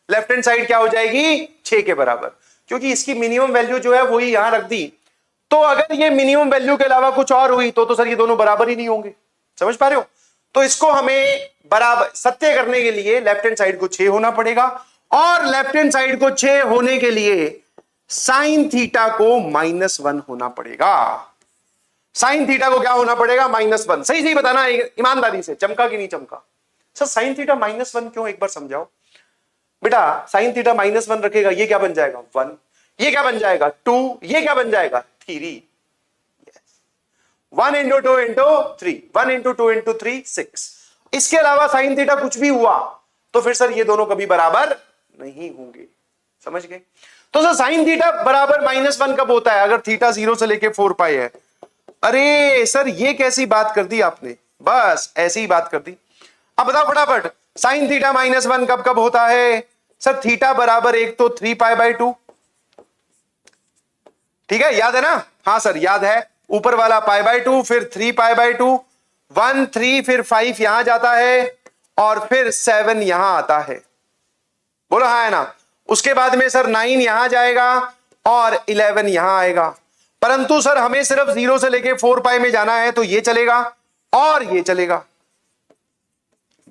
लेफ्ट हैंड साइड क्या हो जाएगी? 6 के बराबर, क्योंकि इसकी मिनिमम वैल्यू जो है वही यहां रख दी। तो अगर ये मिनिमम वैल्यू के अलावा कुछ और हुई तो सर ये दोनों बराबर ही नहीं होंगे। समझ पा रहे हो? तो इसको हमें बराबर सत्य करने के लिए लेफ्ट हैंड साइड को 6 होना पड़ेगा, और लेफ्ट हैंड साइड को 6 होने के लिए साइन थीटा को -1 होना पड़ेगा। साइन थीटा को क्या होना पड़ेगा? -1। सही सही बताना ईमानदारी से, चमका कि नहीं चमका? सर साइन थीटा -1 क्यों, एक बार समझाओ बेटा। साइन थीटा -1 रखेगा, ये क्या बन जाएगा? 1। ये क्या बन जाएगा? 2। ये क्या बन जाएगा? 3। 1 × 2 × 3, 1 × 2 × 3 6। इसके अलावा साइन थीटा कुछ भी हुआ तो फिर सर ये दोनों कभी बराबर नहीं होंगे। समझ गए? तो सर साइन थीटा बराबर -1 कब होता है? अगर थीटा 0 से लेके 4 पाई है। अरे सर ये कैसी बात कर दी आपने, बस ऐसी ही बात कर दी। अब बताओ फटाफट, साइन थीटा -1 कब कब होता है सर? थीटा बराबर एक तो 3π/2, ठीक है, याद है ना? हाँ सर याद है, ऊपर वाला π/2 फिर 3π/2, 1 3 फिर 5 यहां जाता है और फिर 7 यहां आता है, बोलो हाँ है ना? उसके बाद में सर 9 यहां जाएगा और 11 यहां आएगा, परंतु सर हमें सिर्फ 0 से लेके 4π में जाना है, तो ये चलेगा और ये चलेगा,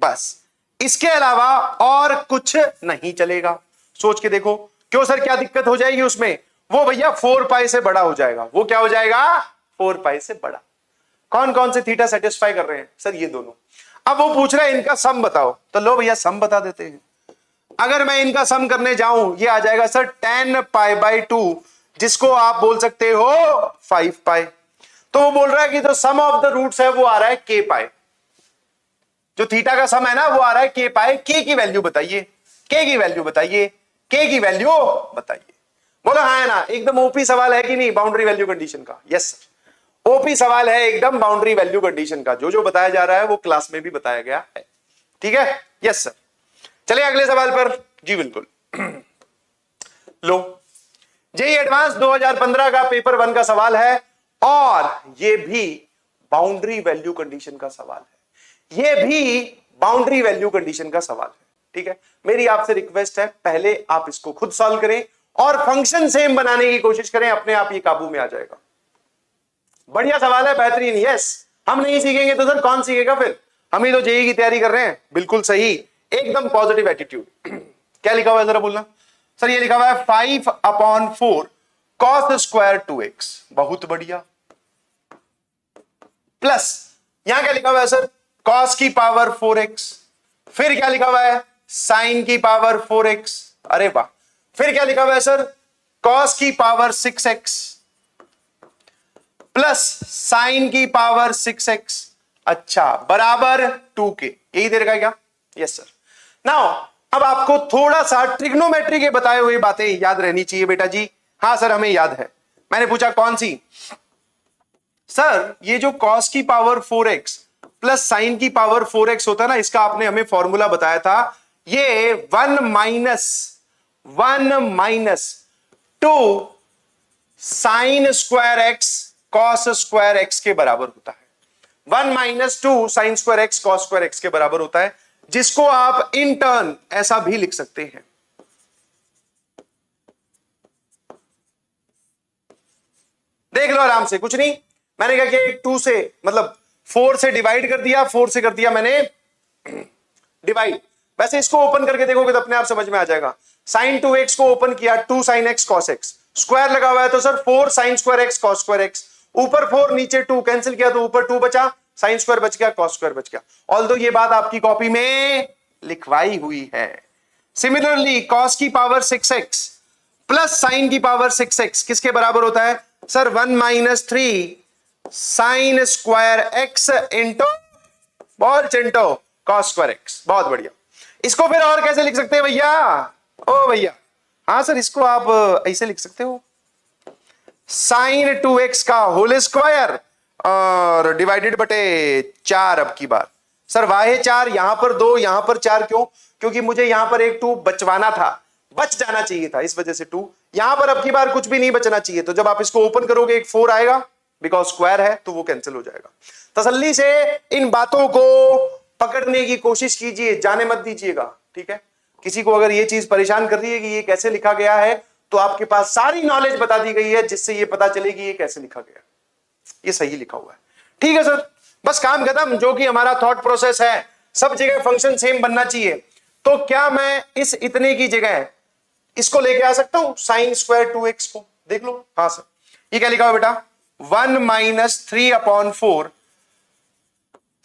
बस इसके अलावा और कुछ नहीं चलेगा। सोच के देखो, क्यों सर क्या दिक्कत हो जाएगी उसमें? वो भैया 4π से बड़ा हो जाएगा। वो क्या हो जाएगा? 4π से बड़ा। कौन कौन से थीटा सेटिस्फाई कर रहे हैं सर? ये दोनों। अब वो पूछ रहा है इनका सम बताओ, तो लो भैया सम बता देते हैं। अगर मैं इनका सम करने जाऊं, ये आ जाएगा सर tan π/2, जिसको आप बोल सकते हो 5π। तो वो बोल रहा है कि जो सम ऑफ द रूट्स है वो आ रहा है kπ। जो थीटा का सम है ना वो आ रहा है kπ। k की वैल्यू बताइए, k की वैल्यू बताइए, k की वैल्यू बताइए। बोलो हाँ है ना? एकदम ओपी सवाल है कि नहीं बाउंड्री वैल्यू कंडीशन का? यस सर, ओपी सवाल है एकदम बाउंड्री वैल्यू कंडीशन का। जो जो बताया जा रहा है वो क्लास में भी बताया गया है, ठीक है? Yes sir. चलिए अगले सवाल पर। जी बिल्कुल। लो, जेईई एडवांस 2015 का पेपर 1 का सवाल है और ये भी बाउंड्री वैल्यू कंडीशन का सवाल है। ये भी बाउंड्री वैल्यू कंडीशन का सवाल है, ठीक है? मेरी आपसे रिक्वेस्ट है, पहले आप इसको खुद सॉल्व करें और फंक्शन सेम बनाने की कोशिश करें, अपने आप ये काबू में आ जाएगा। बढ़िया सवाल है, बेहतरीन। यस, हम नहीं सीखेंगे तो सर कौन सीखेगा फिर? हम ही तो जेईई की तैयारी कर रहे हैं। बिल्कुल सही, एकदम पॉजिटिव एटीट्यूड। क्या लिखा हुआ है जरा बोलना। सर ये लिखा हुआ है 5/4 cos² 2x, बहुत बढ़िया। प्लस यहां क्या लिखा हुआ है सर? cos की पावर 4x। फिर क्या लिखा हुआ है? sin की पावर 4x। अरे वाह। फिर क्या लिखा हुआ है सर? cos की पावर 6x प्लस sin की पावर 6x, अच्छा, बराबर 2k। यही दे रखा है क्या? Yes sir. नाउ अब आपको थोड़ा सा ट्रिग्नोमेट्री के बताए हुए बातें याद रहनी चाहिए बेटा जी। हाँ सर हमें याद है। मैंने पूछा कौन सी? सर ये जो cos की पावर 4x प्लस साइन की पावर 4x होता है ना, इसका आपने हमें फॉर्मूला बताया था, ये 1 minus 2 sign square x cos square x के बराबर होता है। 1 minus 2 sign square x cos square x के बराबर होता है, जिसको आप इन टर्न ऐसा भी लिख सकते हैं। देख लो आराम से, कुछ नहीं। मैंने क्या किया, 2 से मतलब 4 से डिवाइड कर दिया, 4 से कर दिया मैंने डिवाइड। वैसे इसको ओपन करके देखोगे तो अपने आप समझ में आ जाएगा। साइन 2x को ओपन किया, 2 sign x cos x, square लगा हुआ है तो sir 4 sign square x cos square x, ऊपर 4 नीचे 2, कैंसिल किया तो ऊपर 2 बचा, साइन स्क्वायर बच गया, कॉस स्क्वायर बच गया। ऑल्दो ये बात आपकी कॉपी में लिखवाई हुई है। सिमिलरली कॉस की पावर 6x प्लस साइन की पावर 6x किसके बराबर होता है? Sir 1 minus 3 sine square x into बॉल चिंटो कॉस स्क्वायर एक्स। बहुत बढ़िया। इसको फिर और कैसे लिख सकते हैं भैया? ओ भैया, हाँ सर इसको आप ऐसे लिख सकते हो, साइन 2x का होल स्क्वायर और डिवाइडेड बटे 4। अब की बार सर वाहे 4, यहां पर 2, यहां पर 4, क्यों? क्योंकि मुझे यहां पर एक 2 बचवाना था, बच जाना चाहिए था, इस वजह से 2। यहां पर अब की बार कुछ भी नहीं बचना चाहिए, तो जब आप इसको ओपन करोगे एक 4 आएगा, बिकॉज स्क्वायर है तो वो कैंसिल हो जाएगा। तसल्ली से इन बातों को पकड़ने की कोशिश कीजिए, जाने मत दीजिएगा, ठीक है? किसी को अगर ये चीज परेशान कर रही है कि ये कैसे लिखा गया है, तो आपके पास सारी नॉलेज बता दी गई है जिससे ये पता चले कि ये कैसे लिखा गया, ये सही लिखा हुआ है। ठीक है सर, बस काम खत्म। जो कि हमारा थॉट प्रोसेस है, सब जगह फंक्शन सेम बनना चाहिए। तो क्या मैं इस इतने की जगह इसको लेके आ सकता हूं, साइन स्क्वायर 2x को? देख लो। हाँ सर, ये क्या लिखा हुआ बेटा? 1 माइनस 3/4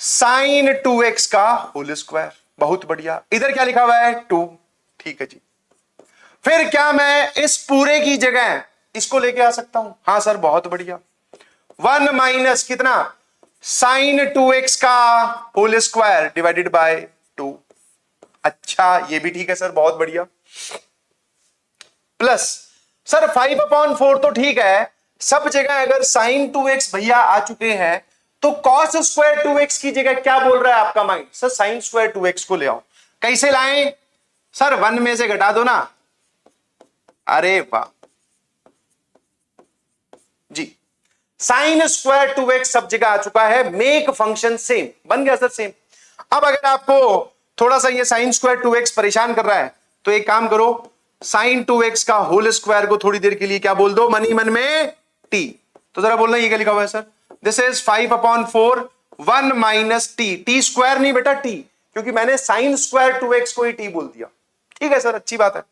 साइन 2x का होल स्क्वायर। बहुत बढ़िया। इधर क्या लिखा हुआ है? 2। ठीक है जी। फिर क्या मैं इस पूरे की जगह इसको लेके आ सकता हूं? हाँ सर, बहुत बढ़िया। 1 माइनस कितना? साइन 2x का होल स्क्वायर डिवाइडेड बाय 2। अच्छा, ये भी ठीक है सर, बहुत बढ़िया। प्लस सर 5/4 तो ठीक है, सब जगह अगर साइन 2x भैया आ चुके हैं तो कॉस स्क्वायर 2x की जगह क्या बोल रहा है आपका mind? Sir sine square 2x को ले आओ। कैसे लाएं सर? 1 में से घटा दो ना। अरे वाह जी, साइन स्क्वायर 2x सब जगह आ चुका है। मेक फंक्शन सेम बन गया सर, सेम। अब अगर आपको थोड़ा सा ये साइन स्क्वायर 2x परेशान कर रहा है तो एक काम करो, साइन 2x का होल स्क्वायर को थोड़ी देर के लिए क्या बोल दो, मन ही मन में t। तो जरा बोलना ये क्या लिखा हुआ है sir? This is 5/4 1 minus T. T square नहीं बेटा, टी, क्योंकि मैंने साइन स्क्वायर 2x को ही टी बोल दिया। ठीक है सर, अच्छी बात है।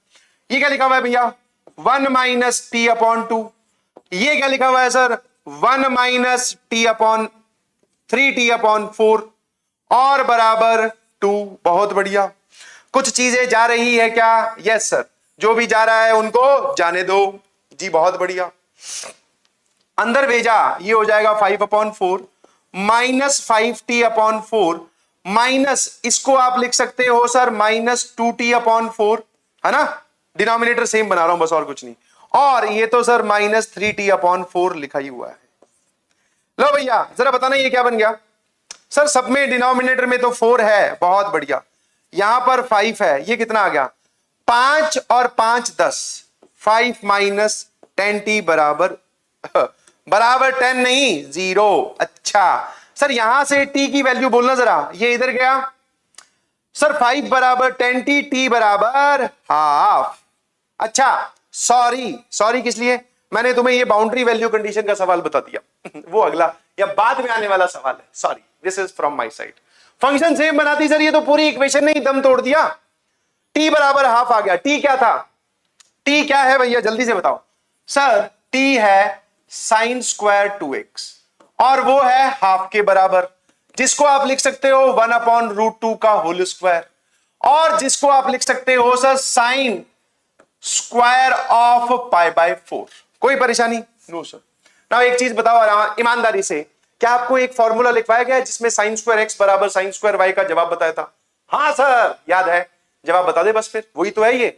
ये क्या लिखा हुआ है भैया? 1 माइनस टी अपॉन 2। ये क्या लिखा हुआ है sir? 1 minus T upon 3t upon 4 और बराबर 2। बहुत बढ़िया। कुछ चीजें जा रही है क्या? यस सर, जो भी जा रहा है उनको जाने दो जी। बहुत बढ़िया, अंदर भेजा, ये हो जाएगा 5/4 माइनस 5t अपॉन 4 माइनस, इसको आप लिख सकते हो सर माइनस 2t अपॉन 4, है ना? डिनोमिनेटर सेम बना रहा हूं बस, और कुछ नहीं। और ये तो सर माइनस 3t अपॉन 4 लिखा ही हुआ है। लो भैया जरा बताना ये क्या बन गया? सर सब में डिनोमिनेटर में तो 4 है, बहुत बढ़िया। यहां पर 5 है, ये कितना आ गया? 5 और 5 10, 5 माइनस 10t बराबर 10 नहीं 0। अच्छा सर, यहां से t की वैल्यू बोलना जरा, ये इधर गया सर 5 बराबर 10t, t बराबर हाफ। अच्छा सॉरी किस लिए? मैंने तुम्हें ये बाउंड्री वैल्यू कंडीशन का सवाल बता दिया वो अगला या बाद में आने वाला सवाल है। Sorry, this is from my side. Function same बनाती सर, ये तो पूरी इक्वेशन ने ही दम तोड़ दिया। t बराबर हाफ आ गया। t क्या था? t क्या है भैया, जल्दी से बताओ सर। t है साइन स्क्वायर 2x और वो है हाफ के बराबर, जिसको आप लिख सकते हो 1/√2 का होल स्क्वायर, और जिसको आप लिख सकते हो सर साइन स्क्वायर ऑफ π/4। कोई परेशानी? No sir. ना एक चीज बताओ ईमानदारी से, क्या आपको एक फॉर्मूला लिखवाया गया है जिसमें साइन स्क्वायर x बराबर साइन स्क्वायर y का जवाब बताया था? हाँ सर याद है, जवाब बता दे बस, फिर वही तो है ये।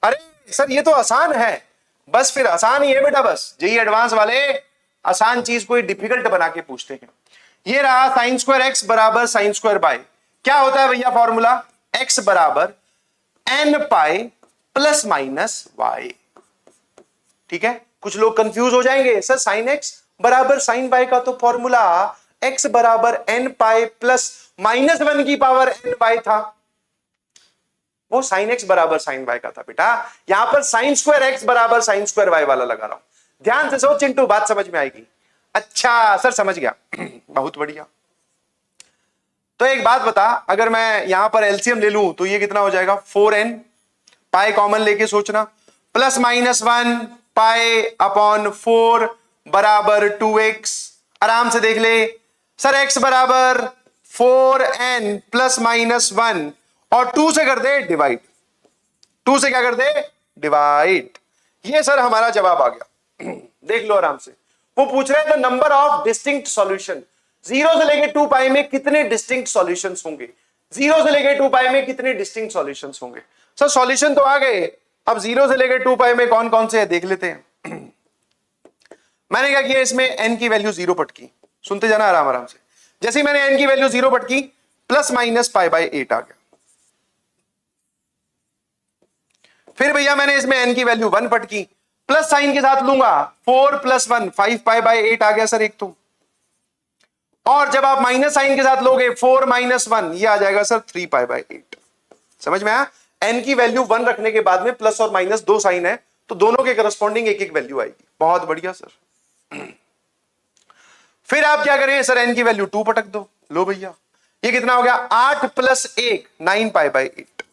अरे सर ये तो आसान है, बस फिर आसान ही है बेटा, बस जेईई एडवांस वाले आसान चीज को डिफिकल्ट बना के पूछते हैं। ये रहा साइन स्क्वायर x बराबर साइन स्क्वायर y। क्या होता है भैया फॉर्मूला? x बराबर n pi plus minus y। ठीक है, कुछ लोग कंफ्यूज हो जाएंगे, सर साइन x बराबर साइन y का तो फॉर्मूला x बराबर n पाई प्लस माइनस 1 की पावर n y था। वो साइन x बराबर साइन y का था बेटा, यहां पर साइन स्क्वायर x बराबर साइन स्क्वायर y वाला लगा रहा हूं। ध्यान से सोच चिंटू, बात समझ में आएगी। अच्छा सर समझ गया बहुत बढ़िया। तो एक बात बता, अगर मैं यहां पर एलसीएम ले लूं तो ये कितना हो जाएगा? 4n, पाई कॉमन लेके सोचना, प्लस माइनस 1 पाई अपॉन 4 बराबर 2x। आराम से देख ले सर, x बराबर 4n प्लस माइनस 1 और 2 से कर दे डिवाइड। 2 से क्या कर दे? डिवाइड। ये सर हमारा जवाब आ गया देख लो आराम से। वो पूछ रहे थे नंबर ऑफ डिस्टिंक्ट सॉल्यूशन, 0 से लेके 2 पाई में कितने डिस्टिंक्ट सॉल्यूशंस होंगे? 0 से लेके 2 पाई में कितने डिस्टिंक्ट सॉल्यूशंस होंगे? सर सॉल्यूशन तो आ गए, अब 0 से लेके 2 पाई में कौन कौन से है देख लेते हैं। मैंने क्या किया, इसमें n की वैल्यू 0 पटकी, सुनते जाना आराम आराम से। जैसे ही मैंने n की वैल्यू 0 पटकी, प्लस माइनस π/8 आ गया। फिर भैया मैंने इसमें n की वैल्यू 1 पटकी, प्लस साइन के साथ लूंगा, 4 + 1 5 π/8 आ गया सर एक तो। और जब आप माइनस साइन के साथ लोगे 4 - 1 ये आ जाएगा सर 3 π/8। समझ में आया? n की वैल्यू 1 रखने के बाद में प्लस और माइनस दो साइन है तो दोनों के करस्पॉन्डिंग एक एक वैल्यू आएगी। बहुत बढ़िया सर। फिर आप क्या करें सर, n की वैल्यू 2 पटक दो। लो भैया ये कितना हो गया? 8 + 1 9 π/8।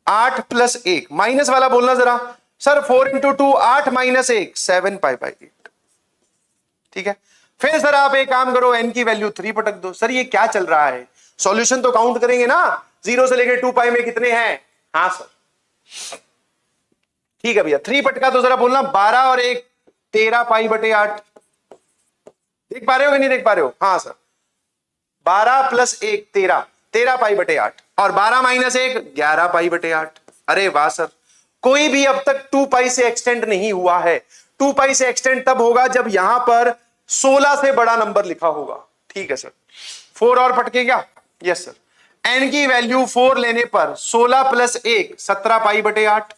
8 + 1 माइनस वाला बोलना जरा सर, 4 × 2 8 - 1 7 π/8। ठीक है, फिर सर आप एक काम करो, n की वैल्यू 3 पटक दो। सर ये क्या चल रहा है? सॉल्यूशन तो काउंट करेंगे ना, 0 से लेकर 2 पाई में कितने हैं? हाँ सर ठीक है भैया, 3 पटका तो जरा बोलना 12 और 1 13 π/8। देख पा रहे हो कि नहीं देख पा रहे हो? हाँ सर, 12 + 1 13 13 π/8 और 12 - 1 11 π/8। अरे वाह सर, कोई भी अब तक 2 पाई से एक्सटेंड नहीं हुआ है। 2 पाई से एक्सटेंड तब होगा जब यहां पर 16 से बड़ा नंबर लिखा होगा। ठीक है सर, 4 और पटके क्या? Yes sir. n की वैल्यू 4 लेने पर 16 प्लस 1 17 पाई बटे 8,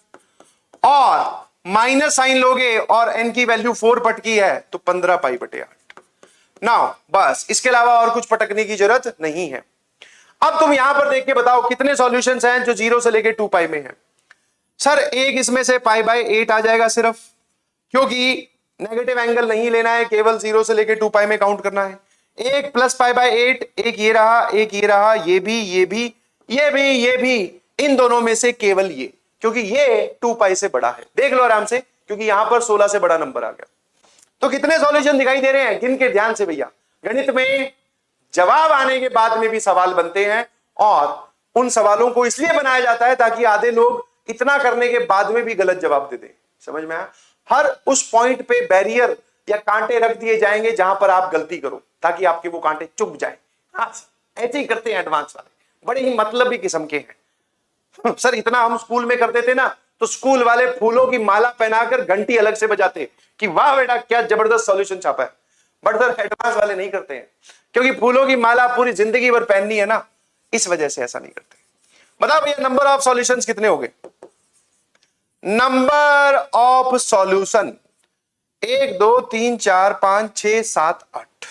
और माइनस साइन लोगे और n की वैल्यू 4 पटकी है तो 15 पाई बटे 8। नाउ बस इसके अलावा और कुछ पटकने की जरूरत नहीं है। अब तुम यहां पर देख के बताओ कितने सॉल्यूशंस हैं जो 0 से लेके 2 पाई में है। सर एक इसमें से पाई बाय 8 आ जाएगा सिर्फ, क्योंकि नेगेटिव एंगल नहीं लेना है, केवल 0 से लेके 2 पाई में काउंट करना है। एक प्लस पाई बाय 8, एक ये रहा, एक ये रहा, ये भी, ये भी, ये भी, ये भी, इन दोनों में से केवल ये, क्योंकि ये 2 पाई से बड़ा है। देख लो आराम से, क्योंकि यहां पर 16 से बड़ा नंबर आ गया। तो कितने सॉल्यूशन दिखाई दे रहे हैं, गिन के ध्यान से भैया। गणित में जवाब आने के बाद में भी सवाल बनते हैं, और उन सवालों को इसलिए बनाया जाता है ताकि आधे लोग इतना करने के बाद में भी गलत जवाब दे दें। समझ में आया? हर उस पॉइंट पे बैरियर या कांटे रख दिए जाएंगे जहां पर आप गलती करो, ताकि आपके वो कांटे चुभ जाए। हाँ, ऐसे ही करते हैं एडवांस वाले, बड़े ही मतलबी किस्म के हैं। सर इतना हम स्कूल में करते थे ना, तो स्कूल वाले फूलों की माला पहनाकर घंटी अलग से बजाते कि वाह बेटा क्या जबरदस्त सॉल्यूशन छापा है। बट सर एडवांस वाले नहीं करते हैं, क्योंकि फूलों की माला पूरी जिंदगी भर पहननी है ना, इस वजह से ऐसा नहीं करते। बताओ भैया नंबर ऑफ सॉल्यूशंस कितने हो गए? Number of solution 1 2 3 4 5 6 7 8।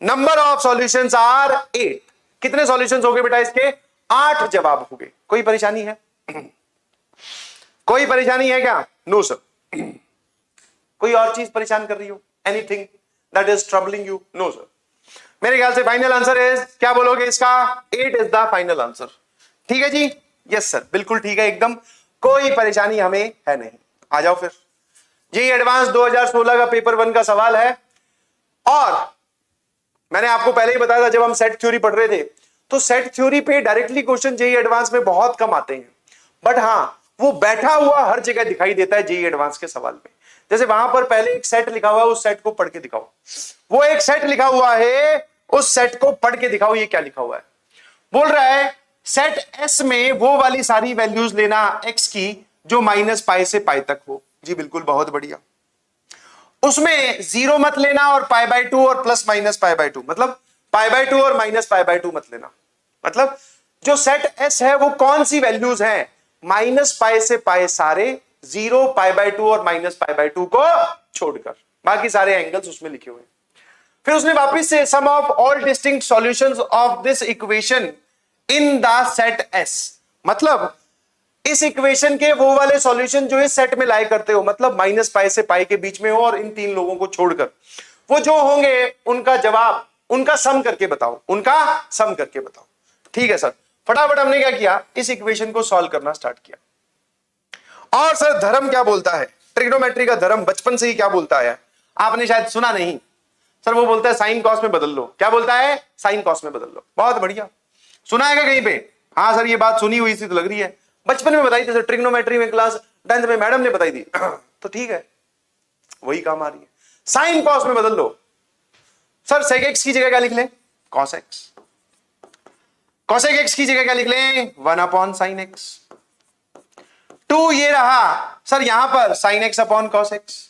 Number of solutions are 8। कितने सॉल्यूशंस हो गए बेटा इसके? 8 जवाब हो गए। कोई परेशानी है? कोई परेशानी है क्या? No sir. कोई और चीज परेशान कर रही हो? Anything that is troubling you? No sir. मेरे ख्याल से फाइनल आंसर इज, क्या बोलोगे इसका? 8 इज द फाइनल आंसर। ठीक है जी? यस सर, बिल्कुल ठीक है एकदम, कोई परेशानी हमें है नहीं। आ जाओ फिर। ये एडवांस 2016 का पेपर 1 का सवाल है, और मैंने आपको पहले ही बताया था जब हम सेट थ्योरी पढ़ रहे थे, तो सेट थ्योरी पे डायरेक्टली क्वेश्चन जेईई एडवांस में बहुत कम आते हैं, बट हां वो बैठा हुआ हर जगह दिखाई देता है जेईई एडवांस के सवाल में। जैसे वहां पर पहले एक सेट लिखा हुआ है, उस सेट को पढ़ के दिखाओ। वो एक सेट लिखा हुआ है, उस सेट को पढ़ के दिखाओ, ये क्या लिखा हुआ है। बोल रहा है सेट एस में वो वाली सारी वैल्यूज लेना एक्स की जो माइनस पाई से पाई तक हो। जी बिल्कुल, बहुत बढ़िया। उसमें 0 मत लेना, और पाई बाय 2 और प्लस माइनस पाई बाय 2, मतलब पाई बाय 2 और माइनस पाई बाय 2 मत लेना। मतलब जो सेट एस है वो कौन सी वैल्यूज है? माइनस पाई से पाई सारे, 0 पाई बाय 2 और माइनस पाई बाय 2 को छोड़कर बाकी सारे एंगल्स उसमें लिखे हुए। फिर उसने वापिस से sum of all distinct solutions of this equation in the set S, मतलब इस इक्वेशन के वो वाले सॉल्यूशन जो इस सेट में लाई करते हो, मतलब माइनस पाई से पाई के बीच में हो और इन 3 लोगों को छोड़कर, वो जो होंगे उनका जवाब, उनका सम करके बताओ, उनका सम करके बताओ। ठीक है सर। फटाफट हमने क्या किया, इस इक्वेशन को सॉल्व करना स्टार्ट किया। और सर धर्म क्या बोलता है, ट्रिग्नोमेट्री का धर्म बचपन से ही क्या बोलता है, आपने शायद सुना नहीं। सर वो बोलता है साइन कॉस में बदल लो। क्या बोलता है? साइन कॉस में बदल लो। बहुत बढ़िया, सुना है क्या कहीं पे? हाँ सर ये बात सुनी हुई सी तो लग रही है, बचपन में बताई थी सर, ट्रिग्नोमेट्री में क्लास 10th में मैडम ने बताई थी। तो ठीक है, वही काम आ रही है। साइन कॉस में बदल लो। सर सेक एक्स की जगह क्या लिख लें? Cos x. कॉसेक एक्स की जगह क्या लिख लें? 1 अपॉन साइन एक्स। 2 ये रहा सर, यहां पर sine x upon cos x,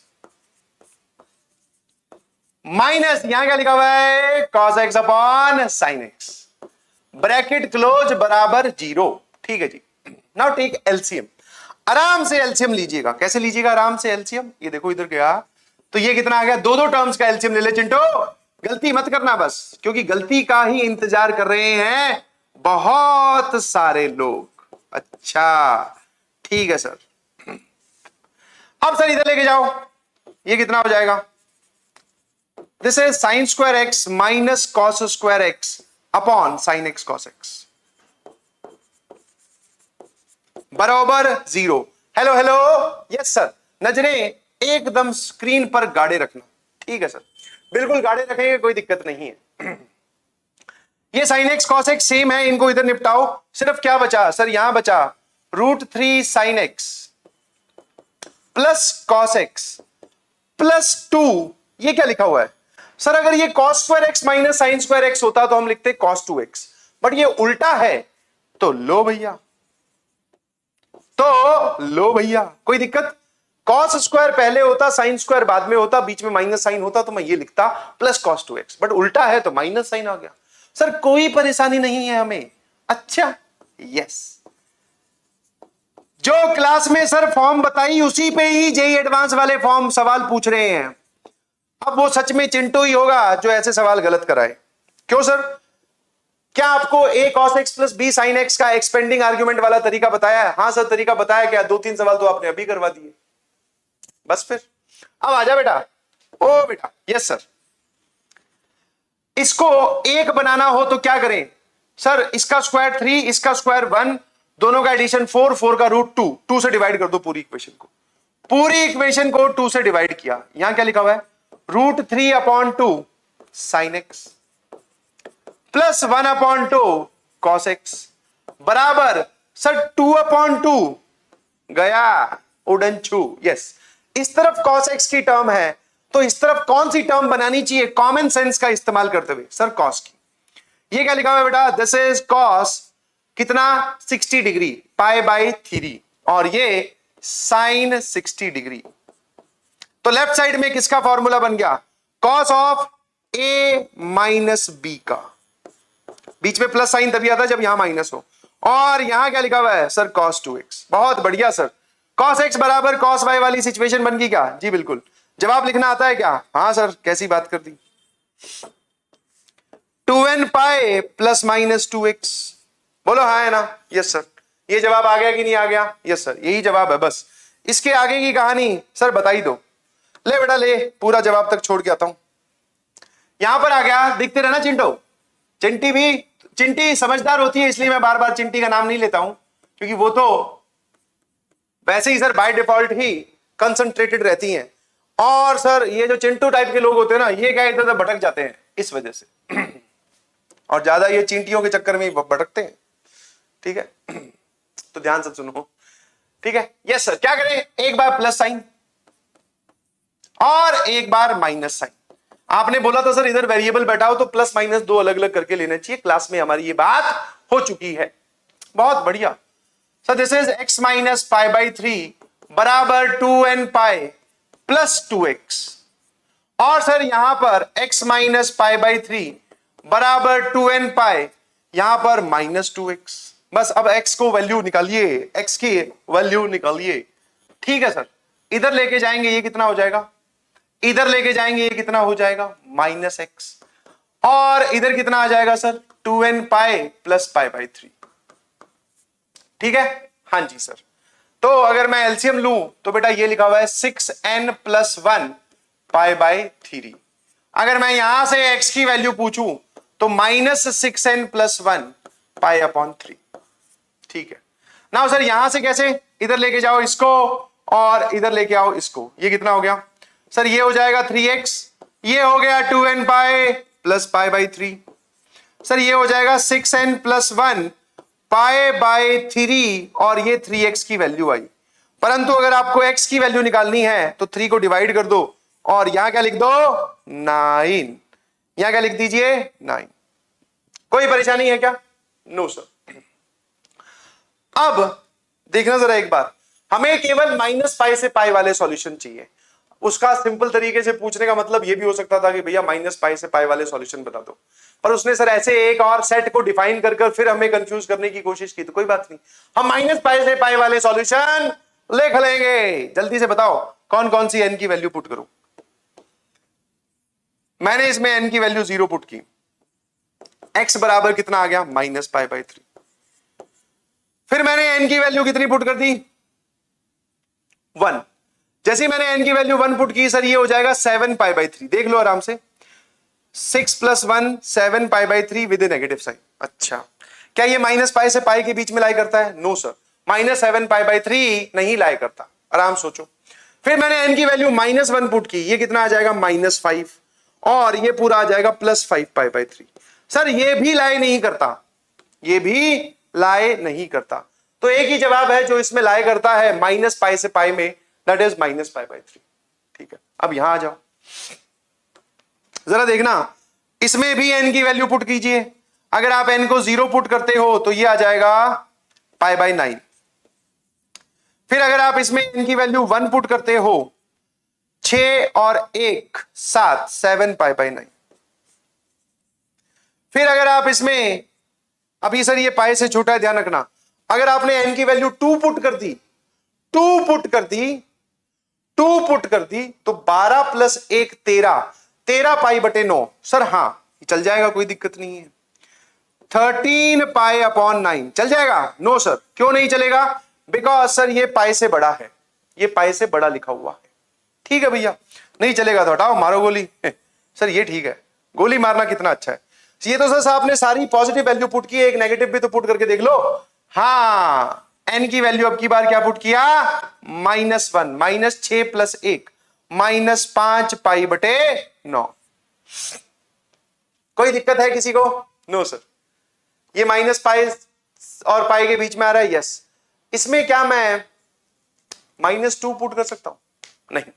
minus यहां क्या लिखा हुआ है? Cos x upon sine x, bracket close बराबर 0। ठीक है जी। Now take LCM. आराम से एलसीएम लीजिएगा। कैसे लीजिएगा आराम से एलसीएम? ये देखो इधर गया तो ये कितना आ गया? दो टर्म्स का एलसीएम ले ले चिंटू, गलती मत करना बस, क्योंकि गलती का ही इंतजार कर रहे हैं बहुत सारे लोग। अच्छा ठीक है सर। अब सर इधर लेके जाओ, ये कितना हो जाएगा? This is sine square x minus cos square x upon sine x cos x बराबर 0। Hello hello, yes sir. नजरें एकदम स्क्रीन पर गाड़े रखना। ठीक है सर, बिल्कुल गाड़े रखेंगे, कोई दिक्कत नहीं है। ये sine x cos x same है, इनको इधर निपटाओ। सिर्फ क्या बचा सर? यहां बचा √3 sign x plus cos x plus 2। ये क्या लिखा हुआ है सर? अगर ये cos square x minus sine square x होता तो हम लिखते कॉस 2x, बट ये उल्टा है तो लो भैया, तो लो भैया, कोई दिक्कत? कॉस स्क्वायर पहले होता, साइन स्क्वायर बाद में होता, बीच में माइनस साइन होता तो मैं ये लिखता प्लस कॉस 2x, बट उल्टा है तो माइनस साइन आ गया। सर कोई परेशानी नहीं है हमें, अच्छा, यस, जो क्लास में सर फॉर्म बताई उसी पे ही जेई एडवांस वाले फॉर्म सवाल पूछ रहे हैं। अब वो सच में चिंटू ही होगा जो ऐसे सवाल गलत कराए। क्यों सर? क्या आपको a cos x plus b sin x का एक्सपेंडिंग आर्ग्यूमेंट वाला तरीका बताया है? हाँ सर, तरीका बताया। क्या 2-3 सवाल तो आपने अभी करवा दिए। बस फिर अब आजा बेटा। ओ बेटा, यस सर। इसको एक बनाना हो तो क्या करें सर? इसका स्क्वायर 3, इसका स्क्वायर 1, दोनों का एडिशन 4, 4 का रूट 2, 2 से डिवाइड कर दो पूरी इक्वेशन को। पूरी इक्वेशन को 2 से डिवाइड किया। यहां क्या लिखा हुआ है? Root 3/2 sine x plus 1/2 cos x बराबर सर 2/2 गया उड़नछू। यस, इस तरफ कॉस एक्स की टर्म है तो इस तरफ कौन सी टर्म बनानी चाहिए कॉमन सेंस का इस्तेमाल करते हुए? सर कॉस की। ये क्या लिखा हुआ है बेटा? दिस इज कॉस कितना? 60 डिग्री π/3 और ये साइन 60 डिग्री। तो लेफ्ट साइड में किसका फॉर्मूला बन गया? Cos of a minus b का। बीच में प्लस साइन तभी आता है जब यहां माइनस हो। और यहां क्या लिखा हुआ है सर? cos 2x। बहुत बढ़िया सर। cos x बराबर cos y वाली सिचुएशन बन गई क्या? जी बिल्कुल। जवाब लिखना आता है क्या? हाँ सर, कैसी बात कर दी। 2n pi plus minus 2x। बोलो हाँ है ना? Yes sir. ये जवाब आ गया कि नहीं आ गया? यस सर, यही जवाब है। बस इसके आगे की कहानी सर बता ही दो। ले बेटा ले, पूरा जवाब तक छोड़ के आता हूं। यहां पर आ गया, दिखते रहना चिंटो। चिंटी भी, चिंटी समझदार होती है इसलिए मैं बार बार चिंटी का नाम नहीं लेता हूं, क्योंकि वो तो वैसे ही सर बाय डिफॉल्ट ही कंसंट्रेटेड रहती हैं। और सर ये जो चिंटू टाइप के लोग होते हैं ना, ये क्या इधर उधर भटक जाते हैं इस वजह से। और ज्यादा ये चींटियों के चक्कर में भटकते हैं। ठीक है, तो ध्यान से सुनो। ठीक है, यस सर। क्या करें? एक बार प्लस साइन और एक बार माइनस साइन। आपने बोला था सर इधर वेरिएबल बैठाओ तो प्लस माइनस 2 अलग अलग करके लेना चाहिए। क्लास में हमारी ये बात हो चुकी है। बहुत बढ़िया sir. This is x minus π/3 बराबर 2n पाई प्लस 2x। और सर यहां पर x माइनस π/3 बराबर 2n पाई, यहां पर माइनस 2x। बस अब x को वैल्यू निकालिए, x की वैल्यू निकालिए। ठीक है सर, इधर लेके जाएंगे ये कितना हो जाएगा? इधर लेके जाएंगे ये कितना हो जाएगा? Minus x. और इधर कितना आ जाएगा सर? 2n pi plus π/3। ठीक है, हाँ जी सर। तो अगर मैं एलसीएम लूं तो बेटा ये लिखा हुआ है 6n प्लस 1 π/3। अगर मैं यहां से x की वैल्यू पूछूं तो माइनस 6n प्लस 1 π/3। ठीक है ना सर। यहां से कैसे? इधर लेके जाओ इसको और इधर लेके आओ इसको। ये कितना हो गया सर? ये हो जाएगा 3x, ये हो गया 2n पाई प्लस π/3। सर ये हो जाएगा 6n प्लस 1 π/3 और ये 3x की वैल्यू आई। परंतु अगर आपको x की वैल्यू निकालनी है तो 3 को डिवाइड कर दो और यहां क्या लिख दो? 9। यहां क्या लिख दीजिए? 9। कोई परेशानी है क्या? No sir. अब देखना जरा एक बार, हमें केवल माइनस पाई से पाई वाले सॉल्यूशन चाहिए। उसका सिंपल तरीके से पूछने का मतलब यह भी हो सकता था कि भैया माइनस पाई से पाई वाले सॉल्यूशन बता दो, पर उसने सर ऐसे एक और सेट को डिफाइन कर फिर हमें कंफ्यूज करने की कोशिश की। तो कोई बात नहीं, हम माइनस पाई से पाई वाले सॉल्यूशन लिख लेंगे। जल्दी से बताओ कौन कौन सी n की वैल्यू पुट करूं? मैंने इसमें n की वैल्यू 0 पुट की। x बराबर कितना आ गया? माइनस π/3। फिर मैंने n की वैल्यू कितनी पुट कर दी? 1। जैसे मैंने n की वैल्यू 1 पुट की सर, ये हो जाएगा 7 π/3। देख लो आराम से, 6 प्लस 1 7 π/3 विद नेगेटिव साइन। अच्छा, क्या ये माइनस पाई से पाई के बीच में लाई करता है? नो सर, माइनस 7 π/3 नहीं लाई करता। आराम सोचो। फिर मैंने n की वैल्यू माइनस 1 पुट की, ये कितना आ जाएगा? माइनस 5 और ये पूरा आ जाएगा प्लस 5 π/3। सर ये भी लाई नहीं करता, ये भी लाई नहीं करता। तो एक ही जवाब है जो इसमें लाई करता है माइनस पाई से पाई में, दैट इज माइनस π/3। ठीक है, अब यहां आ जाओ जरा देखना, इसमें भी n की वैल्यू पुट कीजिए। अगर आप n को 0 पुट करते हो तो ये आ जाएगा π/9। फिर अगर आप इसमें n की वैल्यू 1 पुट करते हो, 6 और 1 7 7 π/9। फिर अगर आप इसमें अभी सर ये पाई से छोटा है, ध्यान रखना। अगर आपने एन की वैल्यू 2 पुट कर दी, 2 पुट कर दी, 2 पुट कर दी, तो 12 प्लस 1 13, 13 पाई बटे 9। सर हाँ चल जाएगा, कोई दिक्कत नहीं है। 13 पाई अपॉन 9 चल जाएगा? No sir. क्यों नहीं चलेगा? बिकॉज सर ये पाई से बड़ा है, ये पाई से बड़ा लिखा हुआ है। ठीक है भैया, नहीं चलेगा तो हटाओ, मारो गोली। सर ये ठीक है, गोली मारना कितना अच्छा है। ये तो सर आपने सारी पॉजिटिव वैल्यू पुट की है, एक नेगेटिव भी तो पुट करके देख लो। हाँ, एन की वैल्यू अब की बार क्या पुट किया? -1, -6 प्लस 1, -5 पाई बटे 9। कोई दिक्कत है किसी को? No sir. ये माइनस पाई और पाई के बीच में आ रहा है, यस। इसमें क्या मैं -2 पुट कर सकता हूं? नहीं।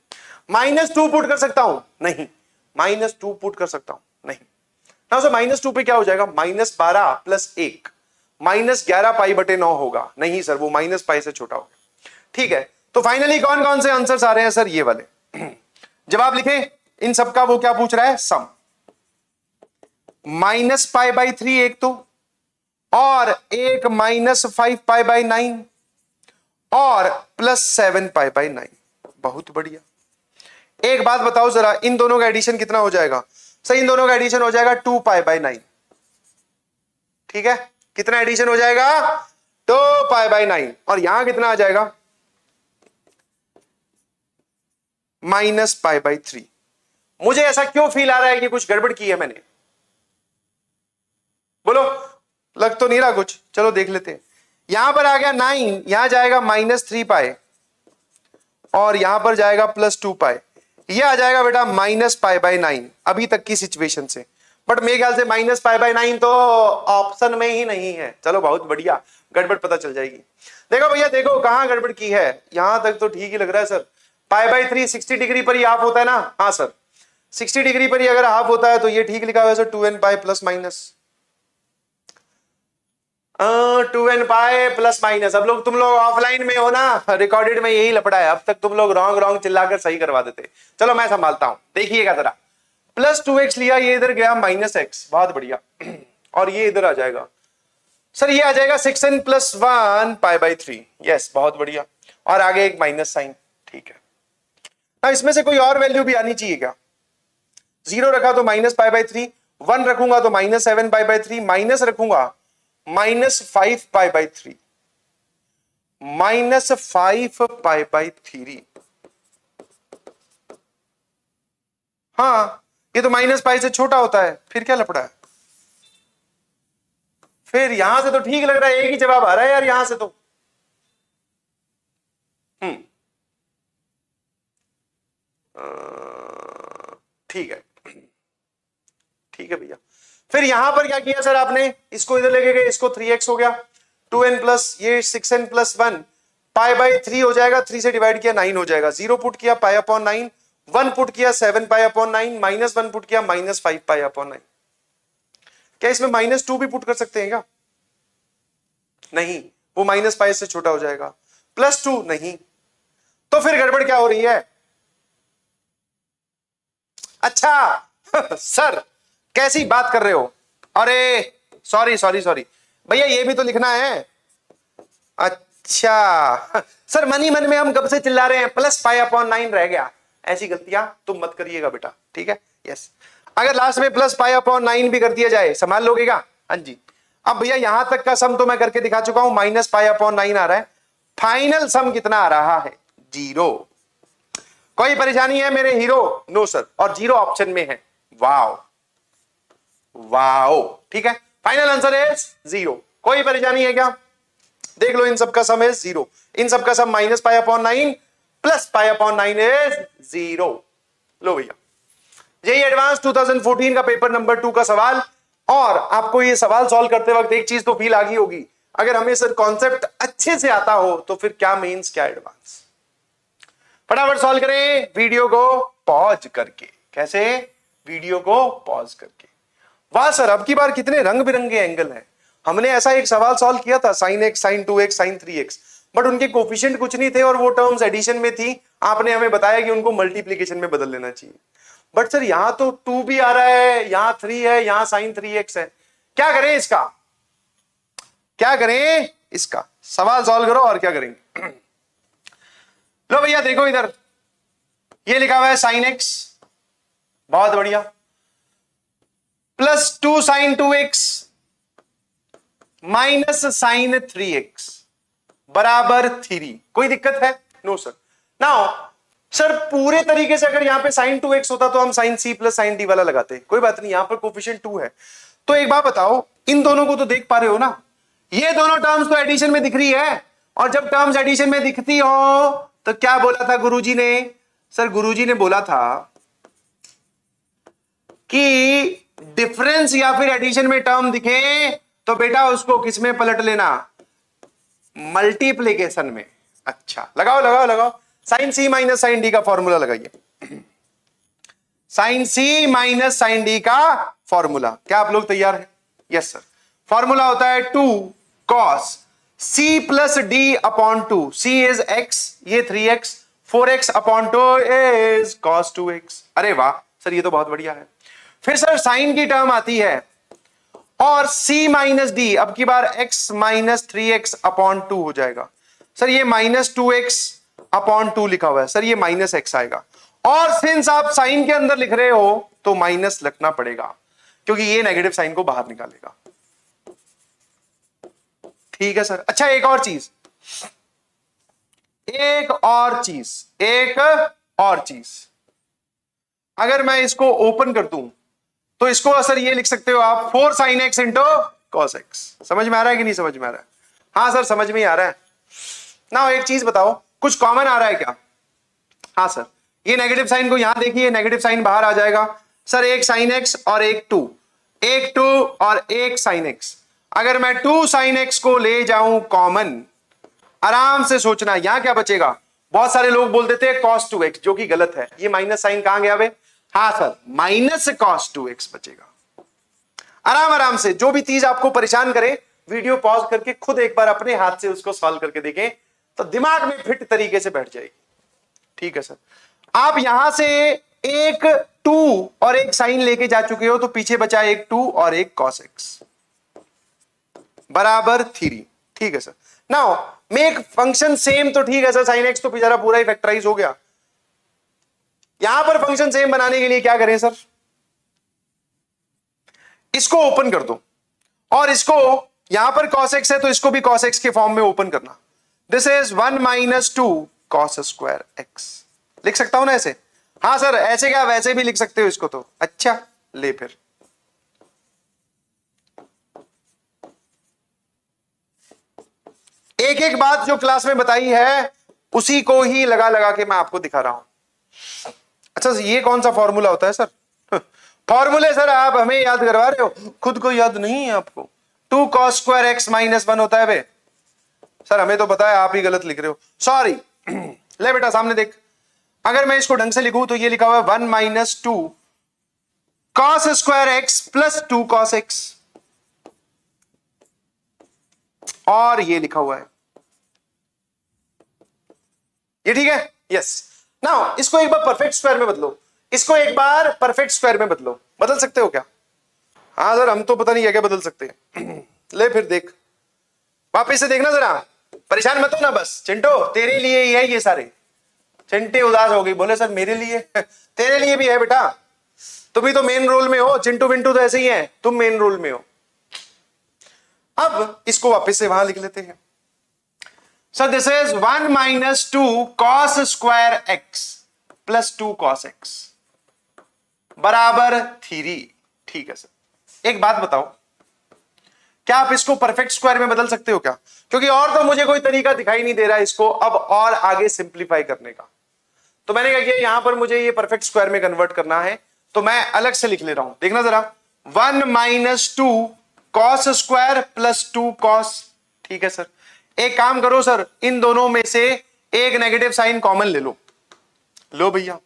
-2 पुट कर सकता हूं? नहीं। -2 पुट कर सकता हूं? नहीं। ना सर -2 पे क्या हो जाएगा? -12 प्लस 1, -11 पाई बटे 9 होगा। नहीं सर, वो माइनस पाई से छोटा होगा। ठीक है, तो फाइनली कौन कौन से आंसर्स आ रहे हैं सर? ये वाले। जवाब लिखें इन सबका। वो क्या पूछ रहा है? सम। -π/3 एक तो, और एक -5 π/9, और +7 π/9। बहुत बढ़िया। एक बात बताओ जरा, इन दोनों का एडिशन कितना हो जाएगा? सही, इन दोनों का एडिशन हो जाएगा 2 π/9। ठीक है, कितना एडिशन हो जाएगा? 2 π/9। और यहां कितना आ जाएगा? -π/3। मुझे ऐसा क्यों फील आ रहा है कि कुछ गड़बड़ की है मैंने? बोलो, लग तो नहीं रहा कुछ। चलो देख लेते हैं। यहां पर आ गया 9, यहां जाएगा -3 पाई, और यहां पर जाएगा +2 पाई। ये आ जाएगा बेटा -π/9 अभी तक की सिचुएशन से। बट मेरे ख्याल से -π/9 तो ऑप्शन में ही नहीं है। चलो बहुत बढ़िया, गड़बड़ पता चल जाएगी। देखो भैया, देखो कहां गड़बड़ की है। यहां तक तो ठीक ही लग रहा है सर। π/3 60 डिग्री पर ही हाफ होता है ना? हाँ सर, 60 डिग्री पर ही अगर हाफ होता है तो ये ठीक लिखा हुआ है sir. 2n pi plus minus 2n pi plus minus. अब लोग, तुम लोग ऑफलाइन में हो ना, रिकॉर्डेड में यही लपड़ा है। अब तक तुम लोग रॉन्ग चिल्लाकर सही करवा देते। चलो मैं संभालता हूं, देखिएगा जरा। +2x लिया, ये इधर गया -x, बहुत बढ़िया। और ये इधर आ जाएगा सर, ये आ जाएगा 6n + 1 π/3। यस, बहुत बढ़िया। और आगे एक माइनस साइन। ठीक है, ना इसमें से कोई और वैल्यू भी आनी चाहिए क्या? 0 रखा तो -π/3, 1 रखूंगा तो -7 π/3, माइनस रखूंगा -5 π/3, -5 π/3। हाँ, ये तो -π से छोटा होता है, फिर क्या लपड़ा है? फिर यहां से तो ठीक लग रहा है, एक ही जवाब आ रहा है यार यहां से तो। ठीक है, ठीक है भैया। फिर यहां पर क्या किया सर आपने? इसको इधर लेके गए, इसको 3x हो गया, 2n प्लस ये 6n + 1 π/3 हो जाएगा। 3 से डिवाइड किया 9 हो जाएगा। 0 पुट किया π/9, 1 पुट किया 7 π/9, -1 पुट किया -5 π/9। क्या इसमें -2 भी पुट कर सकते हैं क्या? नहीं, वो -π से छोटा हो जाएगा। +2 नहीं, तो फिर गड़बड़ क्या हो रही है? अच्छा सर कैसी बात कर रहे हो? अरे सॉरी भैया, ये भी तो लिखना है। अच्छा सर, मन ही मन में हम कब से चिल्ला रहे हैं, +π/9 रह गया। ऐसी गलतियां तुम मत करिएगा बेटा, ठीक है? यस, अगर लास्ट में +π/9 भी कर दिया जाए, संभाल लोगे क्या? हाँ जी। अब भैया यहां तक का सम तो मैं करके दिखा चुका हूं, -π/9 आ रहा है। फाइनल सम कितना आ रहा है? 0। कोई परेशानी है मेरे हीरो? No sir. और 0 ऑप्शन में है। वाओ वाओ, ठीक है, फाइनल आंसर है 0। कोई परेशानी है क्या? देख लो, इन सबका सम है 0। इन सबका सम -π/9 + π/9 इज 0। लो भैया, यही एडवांस 2014 का पेपर नंबर 2 का सवाल। और आपको ये सवाल सॉल्व करते वक्त एक चीज तो फील आ गई होगी, अगर हमें सर कॉन्सेप्ट अच्छे से आता हो तो फिर क्या मेंस क्या एडवांस। फटाफट सॉल्व करें वीडियो को पॉज करके। कैसे? वीडियो को पॉज करके। वाह सर, अब की बार कितने रंग बिरंगे एंगल हैं। हमने ऐसा एक सवाल सॉल्व किया था, sin x, sin 2x, sin 3x, but उनके कोफिशिएंट कुछ नहीं थे और वो टर्म्स एडिशन में थी। आपने हमें बताया कि उनको मल्टीप्लीकेशन में बदल लेना चाहिए। बट सर यहां तो 2 भी आ रहा है, यहां 3 है, यहां sin 3x है। क्या करें इसका? क्या करें, इसका सवाल सॉल्व करो और क्या करेंगे। लो भैया देखो इधर, ये लिखा हुआ है साइन एक्स, बहुत बढ़िया, plus 2 sign 2x minus sign 3x बराबर 3। कोई दिक्कत है? No sir. नाउ सर पूरे तरीके से अगर यहां पे साइन 2x होता तो हम sine c plus sine d वाला लगाते, कोई बात नहीं, यहां पर कोफिशिएंट 2 है। तो एक बात बताओ, इन दोनों को तो देख पा रहे हो ना, ये दोनों टर्म्स तो एडिशन में दिख रही है, और जब टर्म्स एडिशन में दिखती हो तो क्या बोला था गुरुजी ने? सर गुरुजी ने बोला था कि डिफरेंस या फिर एडिशन में टर्म दिखे तो बेटा उसको किसमें पलट लेना? मल्टीप्लीकेशन में। अच्छा लगाओ लगाओ लगाओ, साइन सी माइनस साइन डी का फॉर्मूला लगाइए, साइन सी माइनस साइन डी का फॉर्मूला। क्या आप लोग तैयार हैं? Yes sir. फॉर्मूला होता है 2 cos c plus D upon 2, c is x, ये 3x, 4x upon 2 is cos 2x। अरे वाह सर, ये तो बहुत बढ़िया है। फिर सर साइन की टर्म आती है और c माइनस डी, अब की बार x माइनस 3x अपॉन 2 हो जाएगा। सर ये माइनस 2x अपॉन 2 लिखा हुआ है, सर ये माइनस x आएगा, और सिंस आप साइन के अंदर लिख रहे हो तो माइनस लगना पड़ेगा, क्योंकि ये नेगेटिव साइन को बाहर निकालेगा। ठीक है सर। अच्छा एक और चीज, अगर मैं इसको ओपन कर दूं तो इसको असर ये लिख सकते हो आप 4 sin x into cos x। समझ में आ रहा है कि नहीं समझ में आ रहा है? हाँ सर समझ में आ रहा है ना। एक चीज बताओ, कुछ कॉमन आ रहा है क्या? हाँ सर, ये नेगेटिव साइन को यहां देखिए, नेगेटिव साइन बाहर आ जाएगा। सर एक sin x और एक 2, एक 2 और एक sin x। अगर मैं 2 sin x को ले जाऊं कॉमन, आराम से सोचना यहां क्या बचेगा। बहुत सारे लोग बोल देते हैं cos 2x, जो कि गलत है। ये माइनस साइन कहां गया बे? हाँ सर, माइनस cos 2x बचेगा। आराम आराम से, जो भी चीज आपको परेशान करे वीडियो पॉज करके खुद एक बार अपने हाथ से उसको सॉल्व करके देखें तो दिमाग में फिट तरीके से बैठ जाएगी। ठीक है सर। आप यहां से एक 2 और एक साइन लेके जा चुके हो, तो पीछे बचा एक 2 और एक cos x बराबर 3। ठीक है sir. Now make function same, तो ठीक है सर, साइन एक्स तो बेचारा पूरा ही फैक्टराइज हो गया। यहां पर फंक्शन सेम बनाने के लिए क्या करें सर? इसको ओपन कर दो, और इसको यहां पर cos x है तो इसको भी cos x के फॉर्म में ओपन करना। This is 1 minus 2 cos square x। लिख सकता हूं ना ऐसे? हाँ सर, ऐसे क्या, वैसे भी लिख सकते हो इसको तो। अच्छा ले फिर, एक एक बात जो क्लास में बताई है उसी को ही लगा लगा के मैं आपको दिखा रहा हूं। अच्छा ये कौन सा फॉर्मूला होता है सर? फॉर्मूले सर आप हमें याद करवा रहे हो, खुद को याद नहीं है आपको। 2 cos स्क्वायर x माइनस 1 होता है बे। सर हमें तो पता है, आप ही गलत लिख रहे हो, सॉरी। ले बेटा सामने देख, अगर मैं इसको ढंग से लिखूं तो ये लिखा हुआ है 1 minus 2 cos square x plus 2 cos x, और ये लिखा हुआ है ये। ठीक है? यस। नाउ इसको एक बार परफेक्ट स्क्वायर में बदलो, इसको एक बार परफेक्ट स्क्वायर में बदलो। बदल सकते हो क्या? हाँ सर, हम तो पता नहीं क्या क्या बदल सकते हैं। ले फिर देख, वापस से देखना जरा, परेशान मत हो ना बस। चिंटो तेरे लिए ही है ये सारे। चिंटी उदास हो गई, बोले सर मेरे लिए तेरे लिए भी है बेटा, तुम ही तो मेन रोल में हो। चिंटू विंटू तो ऐसे ही है, तुम मेन रोल में हो। अब इसको वापस से वहां लिख लेते हैं। So this is 1 minus 2 cos square x plus 2 cos x बराबर 3। ठीक है सर। एक बात बताओ, क्या आप इसको परफेक्ट स्क्वायर में बदल सकते हो क्या? क्योंकि और तो मुझे कोई तरीका दिखाई नहीं दे रहा इसको अब और आगे सिंप्लीफाई करने का। तो मैंने क्या किया, यहां पर मुझे ये परफेक्ट स्क्वायर में कन्वर्ट करना है, तो मैं अलग से लिख ले रहा हूं। देखना जरा, 1 minus 2 cos square plus 2 cos। ठीक है सर। एक काम करो सर, इन दोनों में से एक नेगेटिव साइन कॉमन ले लो। लो भैया,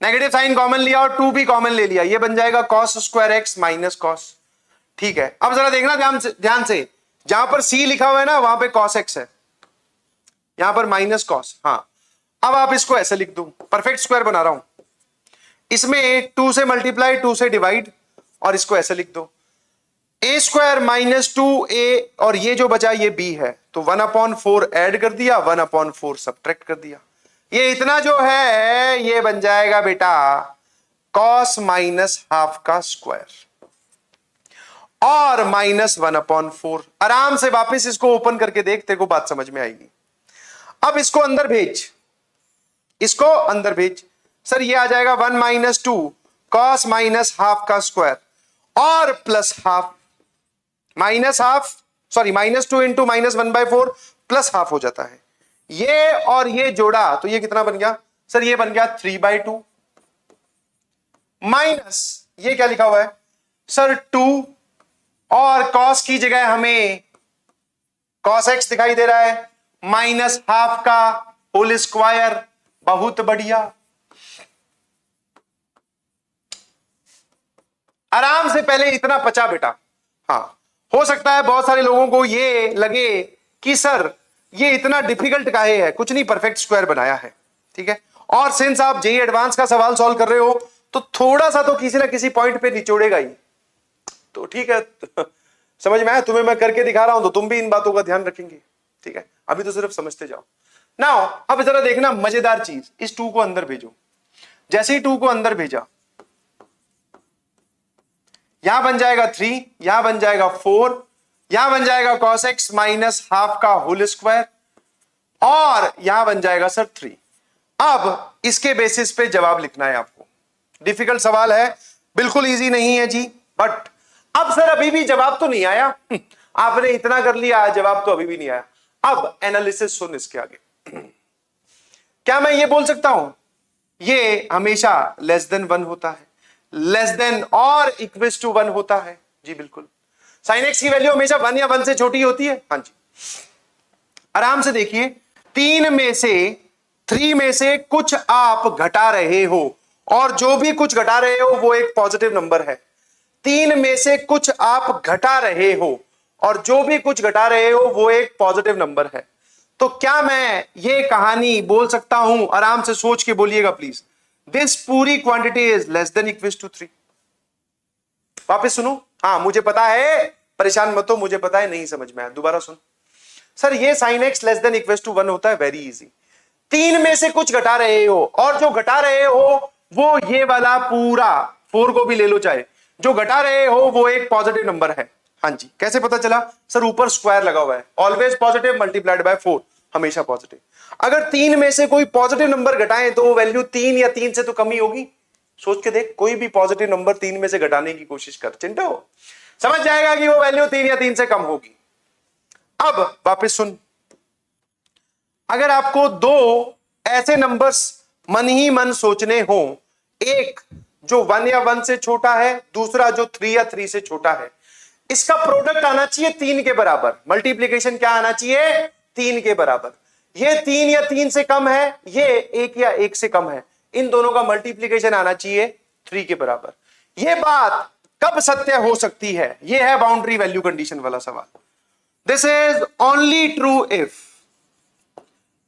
नेगेटिव साइन कॉमन लिया और 2 भी कॉमन ले लिया, ये बन जाएगा cos square x minus cos। ठीक है। अब जरा देखना ध्यान से, जहां पर c लिखा हुआ है ना वहां पे cos x है, यहां पर माइनस cos। हाँ, अब आप इसको ऐसे लिख दो, परफेक्ट स्क्वायर बना रहा हूं, इसमें 2 से मल्टीप्लाई 2 से डिवाइड, और इसको ऐसे लिख दो। ए स्क्वायर माइनस 2a और ये जो बचा ये b है, तो 1/4 ऐड कर दिया, 1/4 सब्ट्रैक्ट कर दिया। ये इतना जो है ये बन जाएगा बेटा cos माइनस हाफ का स्क्वायर और माइनस 1/4। आराम से वापस इसको ओपन करके देख, तेरे को बात समझ में आएगी। अब इसको अंदर भेज, इसको अंदर भेज। सर ये आ जाएगा 1 - 2 cos माइनस हाफ का स्क्वायर और plus half, minus half sorry -2 into -1/4 plus half हो जाता है। ये और ये जोड़ा तो ये कितना बन गया सर? ये बन गया 3/2 माइनस ये क्या लिखा हुआ है सर 2 और cos की जगह हमें cos x दिखाई दे रहा है माइनस हाफ का होल स्क्वायर। बहुत बढ़िया, आराम से पहले इतना बचा बेटा। हाँ, हो सकता है बहुत सारे लोगों को ये लगे कि सर ये इतना डिफिकल्ट काहे है, कुछ नहीं, परफेक्ट स्क्वायर बनाया है, ठीक है। और सिंस आप जेईई एडवांस का सवाल सॉल्व कर रहे हो तो थोड़ा सा तो किसी ना किसी पॉइंट पे निचोड़ेगा ही, तो ठीक है। समझ में आया? तुम्हें मैं करके दिखा रहा हूं तो तुम भी इन बातों का ध्यान रखेंगे, ठीक है। अभी तो सिर्फ समझते जाओ। नाउ अब जरा देखना मजेदार चीज, इस 2 को अंदर भेजो। जैसे ही 2 को अंदर भेजा, यहां बन जाएगा 3, यहां बन जाएगा 4, यहां बन जाएगा cos x माइनस हाफ का होल स्क्वायर और यहां बन जाएगा सर 3। अब इसके बेसिस पे जवाब लिखना है आपको। डिफिकल्ट सवाल है, बिल्कुल इजी नहीं है जी, बट अब सर अभी भी जवाब तो नहीं आया। आपने इतना कर लिया, जवाब तो अभी भी नहीं आया। अब एनालिसिस सुन इसके आगे। क्या मैं ये बोल सकता हूं ये हमेशा लेस देन 1 होता है, लेस देन और इक्वल्स टू 1 होता है? जी बिल्कुल। साइन एक्स की वैल्यू हमेशा 1 या 1 से छोटी होती है? हाँ जी। आराम से देखिए, 3 में से 3 में से कुछ आप घटा रहे हो और जो भी कुछ घटा रहे हो वो एक पॉजिटिव नंबर है। 3 में से कुछ आप घटा रहे हो और जो भी कुछ घटा रहे हो वो एक पॉजिटिव नंबर है। तो क्या मैं ये कहानी बोल सकता हूं? आराम से सोच के बोलिएगा प्लीज। दिस पूरी quantity is less than equals to 3। वापस सुनो। हाँ मुझे पता है, परेशान मत हो, मुझे पता है नहीं समझ में आया, दोबारा सुन। सर ये sine x less than equals to 1 होता है, वेरी इजी। 3 में से कुछ घटा रहे हो और जो घटा रहे हो वो ये वाला पूरा 4 को भी ले लो चाहे, जो घटा रहे हो वो एक पॉजिटिव नंबर है। हाँ जी। कैसे पता चला? सर ऊपर स्क्वायर लगा हुआ है, ऑलवेज पॉजिटिव मल्टीप्लाइड बाय 4, हमेशा पॉजिटिव। अगर 3 में से कोई पॉजिटिव नंबर घटाएं तो वो वैल्यू 3 या 3 से तो कम ही होगी। सोच के देख, कोई भी पॉजिटिव नंबर 3 में से घटाने की कोशिश कर, चिंता हो समझ जाएगा कि वो वैल्यू 3 या 3 से कम होगी। अब वापस सुन, अगर आपको 2 ऐसे नंबर्स मन ही मन सोचने हो, एक जो 1 या 1 से छोटा है, दूसरा जो 3 या 3 से छोटा है, इसका प्रोडक्ट आना चाहिए 3 के बराबर। मल्टीप्लीकेशन क्या आना चाहिए? 3 के बराबर। ये 3 या 3 से कम है, ये 1 या 1 से कम है, इन दोनों का मल्टीप्लीकेशन आना चाहिए 3 के बराबर। ये बात कब सत्य हो सकती है? ये है बाउंड्री वैल्यू कंडीशन वाला सवाल। This is only true if,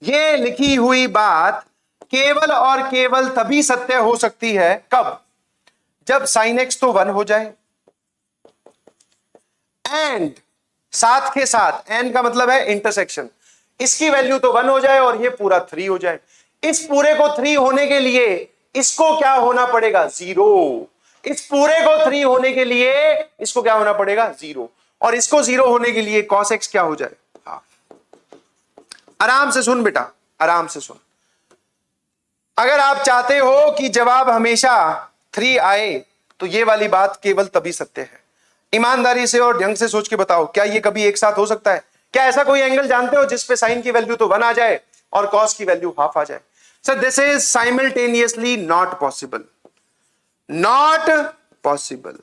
ये लिखी हुई बात केवल और केवल तभी सत्य हो सकती है कब? जब साइन एक्स तो 1 हो जाए एंड साथ के साथ, एंड का मतलब है इंटरसेक्शन, इसकी वैल्यू तो 1 हो जाए और ये पूरा 3 हो जाए। इस पूरे को 3 होने के लिए इसको क्या होना पड़ेगा? 0। इस पूरे को 3 होने के लिए इसको क्या होना पड़ेगा? 0। और इसको 0 होने के लिए cos x क्या हो जाए? हाफ। आराम से सुन बेटा, आराम से सुन। अगर आप चाहते हो कि जवाब हमेशा 3 आए तो ये वाली बात केवल तभी सत्य है। ईमानदारी से और ढंग से सोच के बताओ, क्या ये कभी एक साथ हो सकता है? क्या ऐसा कोई एंगल जानते हो जिसपे साइन की वैल्यू तो 1 आ जाए और कॉस की वैल्यू हाफ आ जाए? Sir this is simultaneously not possible, not possible.